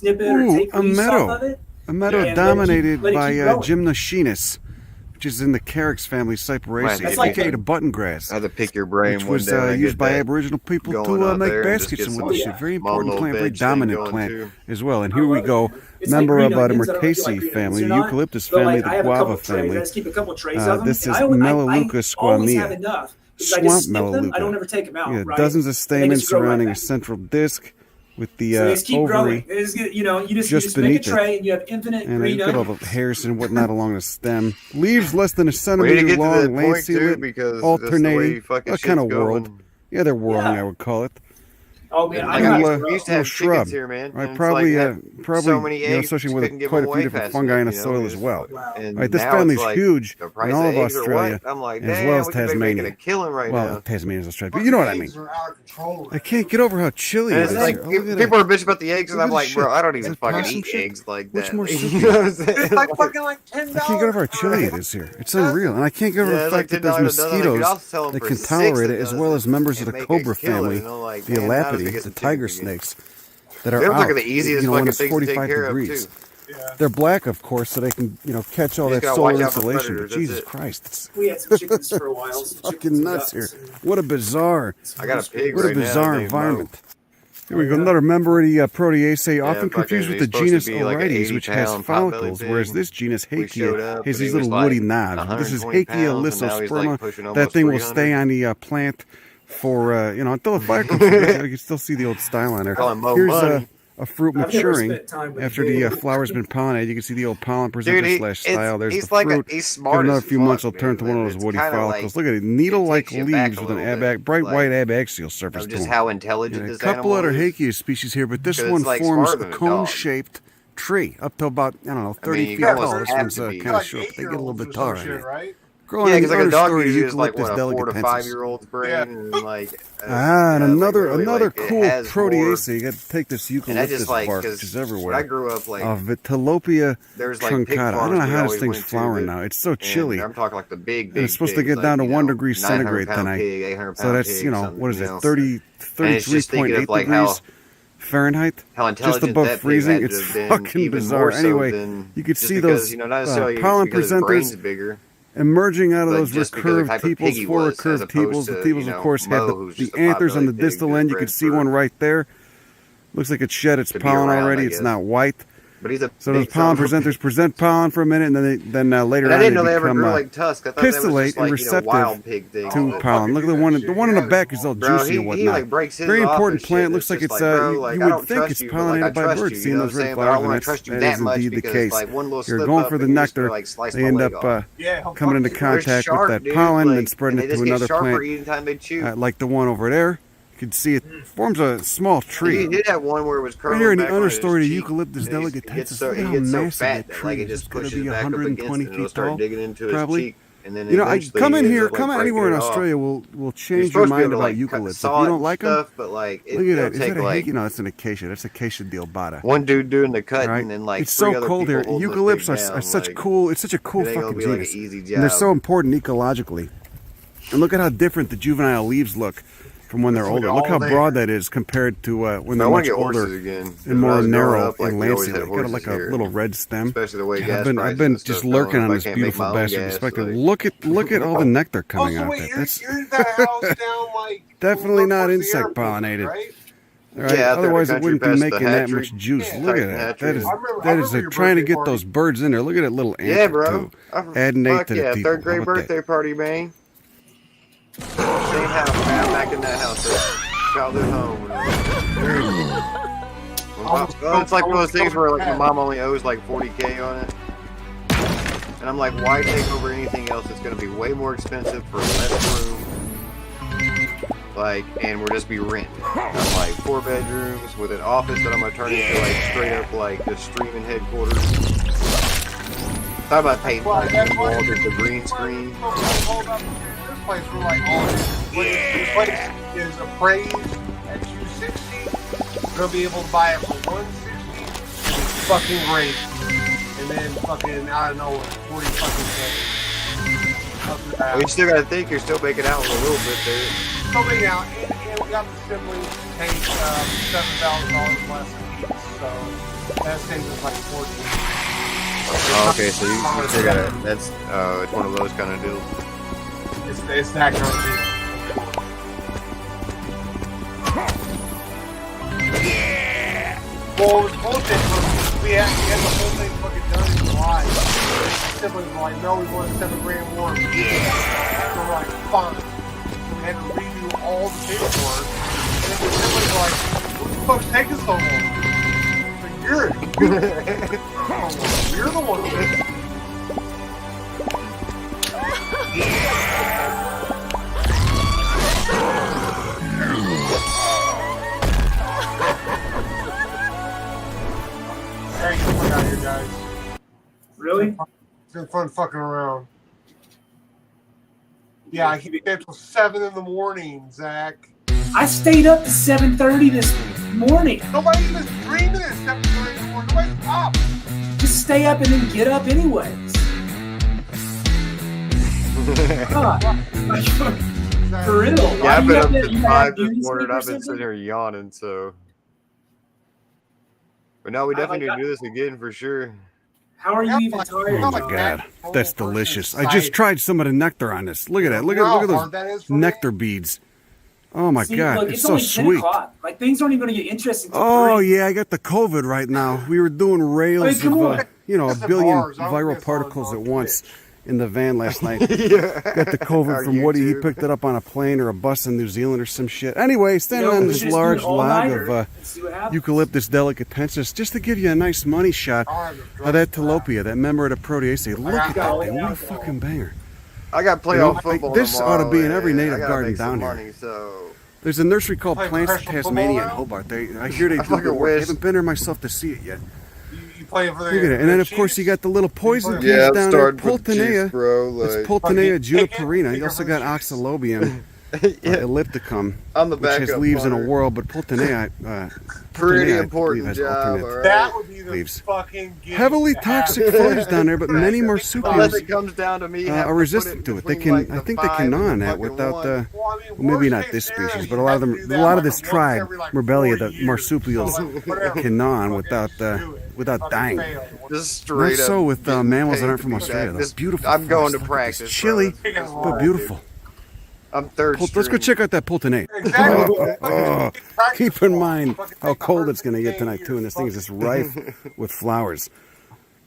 Ooh, a meadow. A meadow dominated by Gymnocoenus, which is in the Carex family Cyperaceae. That's It's aka button grass. I had to pick your brain. Which was used by Aboriginal people to make baskets and with shit. Very important plant, very dominant plant as well. And here we go, member of the Myrtaceae family, the eucalyptus family, the guava family. This is Melaleuca squamea. Swamp Melaleuca. I don't ever take them out. Yeah, dozens of stamens surrounding a central disc with the ovary just make a tray and you have infinite green. And all the hairs and whatnot along the stem. Leaves less than a centimeter long, lanceolate, alternating. What kind of world? Yeah, they're whirling, I would call it. Oh man, we used to have shrub, chickens here, man. right? Probably, so many eggs, associated with quite a few different fungi in the soil as well. And right, this family's huge in all of Australia, as well as Tasmania. Well, Tasmania's Australia, but you know what I mean. I can't get over how chilly it is. Like, people are bitching about the eggs, and I'm like, bro, I don't even fucking eat eggs like that. Which more it's like fucking like $10. I can't get over how chilly it is here. It's unreal, and I can't get over the fact that there's mosquitoes that can tolerate it, as well as members of the cobra family, the Elapidae, the tiger snakes that are out, the easiest when it's 45 degrees. They're black, of course, so they can, catch all that solar insulation. But Jesus Christ, we had some chickens for a while. It's fucking nuts here. What a bizarre, I got a pig what a bizarre environment. Here we go, another member of the Proteaceae, often confused with the genus Orites, which has follicles, whereas this genus Hakea has these little woody knobs. This is Hakea lysosperma. That thing will stay on the plant for, until the fire comes. You can still see the old style on there. Here's a fruit maturing after the flower's been pollinated. You can see the old pollen presenter / style. There's the fruit. Give another few months, it'll turn to one of those woody follicles. Look at it, needle-like leaves with an bright white abaxial surface to them. How intelligent this a couple other Hakea species here, but this one forms a cone-shaped tree up to about, 30 feet tall. This one's kind of short, but they get a little bit taller. Right? Yeah, because like a dog usually is like what, a 4 to 5 year old's brain, and like and another cool Proteaceae. You got to take this eucalyptus bark, which is everywhere. I grew up like Vitellopia truncata. I don't know how this thing's flowering now. It's so chilly. I'm talking like the big. And it's supposed to get down to 1 degree centigrade tonight. So that's what is it? 33.8 degrees Fahrenheit. How intelligent just above freezing. It's fucking bizarre. Anyway, you could see those pollen presenters emerging out of those recurved tepals, 4 recurved tepals. The tepals, of course, have the anthers on the distal end. You can see one right there. Looks like it's shed its pollen already. It's not white. So those pollen presenters present pollen for a minute, and then later on they become pistillate and receptive to pollen. Look at the one in the back is all juicy and whatnot. Very important plant. Looks like it's you would think it's pollinated by birds. Seeing those red flowers, and that is indeed the case. You're going for the nectar. They end up coming into contact with that pollen and then spreading it to another plant, like the one over there. You can see it forms a small tree. You did have one where it was curling right here in the back understory of the Eucalyptus delegatensis. Look at how massive that tree is. It's going to be 120 feet tall, probably. And then I come in here, come anywhere in Australia, will change your mind about eucalypts. If you don't like them, but like, look at that. Is that a Hakea? No, it's an acacia. That's Acacia deobata. One dude doing the cutting, and like it's so cold here. Eucalypts are such cool. It's such a cool fucking genus, and they're so important ecologically. And look at how different the juvenile leaves look from when they're older. Look how broad that is compared to when they're much older and more narrow and lancy. They got like a little red stem. Especially the way I've been just lurking on this beautiful bastard perspective. Look at all the nectar coming out there. That's definitely not insect pollinated. Right? Yeah, otherwise it wouldn't be making that much juice. Look at that. That is trying to get those birds in there. Look at that little anther, yeah, bro. Adding 8 to the people. 3rd grade birthday party, man. Same house, man. Back in that house. Childhood home. Well, it's like one of those things where like my mom only owes like $40K on it. And I'm like, why take over anything else that's going to be way more expensive for less room? Like, and we'll just be renting. I'm like 4 bedrooms with an office that I'm going to turn into like straight up like just streaming headquarters. Talk about painting like the walls with the green screen. Place for like all this place is appraised at $260. We're gonna be able to buy it for $160. It's fucking great. And then fucking out of nowhere, 40 fucking Well, you still gotta think you're still making out with a little bit there. Still making out, and we got the siblings paid $7,000 less a piece, so that saves us like $14. Oh, okay, so you take a, that's it's one of those kind of deals. It's that kind of deal. Yeah! Well, it was bullshit. We had the whole thing fucking done in July. Siblings were like, no, we want $7 grand more. Yeah! So we're like, fine. We had to redo all the paperwork. And then the siblings were like, what the fuck's taking so long? Like, you're the one who did it. Hey, get the fuck out of here, guys. Really? It's been fun fucking around. Yeah, I keep staying until 7 in the morning, Zach. I stayed up to 7:30 this morning. Nobody's even dreaming at 7:30 in the morning. Nobody's up. Just stay up and then get up anyways. God. For real. Yeah, I've been up since 5 this morning. I've been sitting here yawning, so. But no, we definitely need to do this again for sure. How are you even tired? Oh my God, that's delicious. I just tried some of the nectar on this. Look at that. Look at those nectar beads. Oh my God, look, it's so sweet. Like things aren't even going to get interesting. Oh yeah, I got the COVID right now. We were doing rails of, a billion viral particles at once in the van last night. Got the COVID from Woody. He picked it up on a plane or a bus in New Zealand or some shit. Anyway, standing on this large log of eucalyptus delicatessen just to give you a nice money shot of that tilapia, that member of the Proteaceae. Look at that thing. What a fucking banger. I got playoff football. This ought to be in every native I garden down here. There's a nursery called Plants of Tasmania in Hobart. I hear they do good work. I haven't been there myself to see it yet. You play for Look at it. And then, of course, you got the little poison peas down there. Pultonea. It's Pultonea juniperina. You also got Oxalobium ellipticum, which has leaves in a whorl, but Pultonea, pretty important job. That would be the leaves. fucking game. Heavily toxic foliage down there, but many marsupials are resistant to it. They can, I think, they can gnaw on that without. Well, maybe not this species, but a lot of this tribe, Morbelia, the marsupials can gnaw on without dying. Just straight Not so with mammals that aren't from Australia. Those beautiful. I'm going to forests. practice. It's chilly, but beautiful. I'm thirsty. Let's go check out that Pultonate. Keep in mind how cold it's going to get tonight, too, and this thing is just rife with flowers.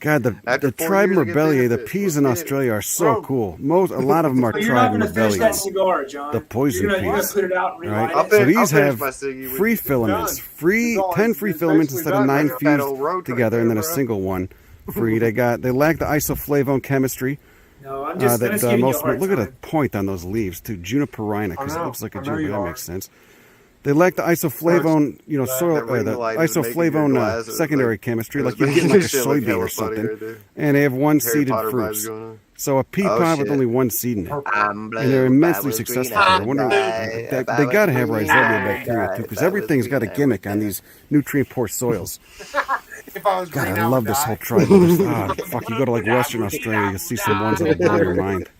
God, the tribe Morbelia, the peas in Australia are so cool. A lot of them are tribe Morbelia. The poison peas. Right? So these have free filaments. 10 free filaments instead of 9 fused together, and then a single one free. They lack the isoflavone chemistry. No, I'm just look at a point on those leaves too, juniperina, because it looks like a juniper. That makes sense. They lack the isoflavone, isoflavone secondary chemistry, like you get like a soybean or something. And they have one-seeded fruits. So a pea pod with only one seed in it. And they're immensely successful. I wonder, they got to have rhizobia bacteria too, because everything's got a gimmick on these nutrient-poor soils. God, I love this whole tribe. Fuck, you go to like Western Australia, you'll see some ones that'll blow your mind.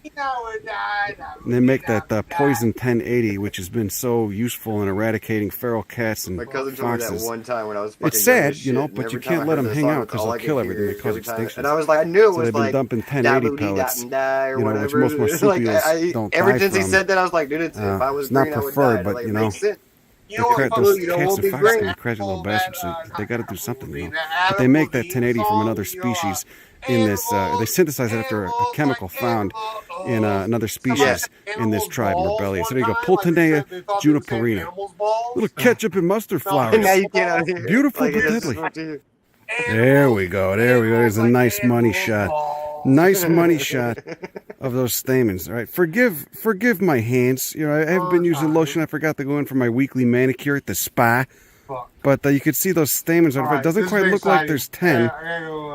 And they make that poison 1080, which has been so useful in eradicating feral cats and foxes. My cousin told me that one time when I was fucking It's sad, but you can't let them hang out because they'll kill everything. They cause extinction. And I was like, I knew it was they've been dumping 1080 pellets, which most marsupials don't die from. Ever since he said that, I was like, dude, if I was green, not preferred, but you know. Those cats are foxes, crazy little bastards. So they got to do something, you know. But they make that 1080 from another species in this. They synthesize it after a chemical found in another species in this tribe, Morbelia. So there you go, Pultonea juniperina. Little ketchup and mustard flowers. Beautiful but deadly. There we go. There's a nice money shot. Nice money shot of those stamens. All right, forgive my hands. You know, I haven't been using lotion. I forgot to go in for my weekly manicure at the spa. But you can see those stamens. It doesn't quite look like there's 10.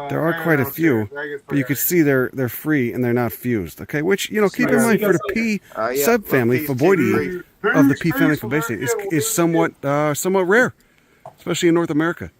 There are quite a few, but you can see they're free and they're not fused. Okay, which keep in mind for the pea subfamily, Faboideae, of the pea family Fabaceae is somewhat rare, especially in North America.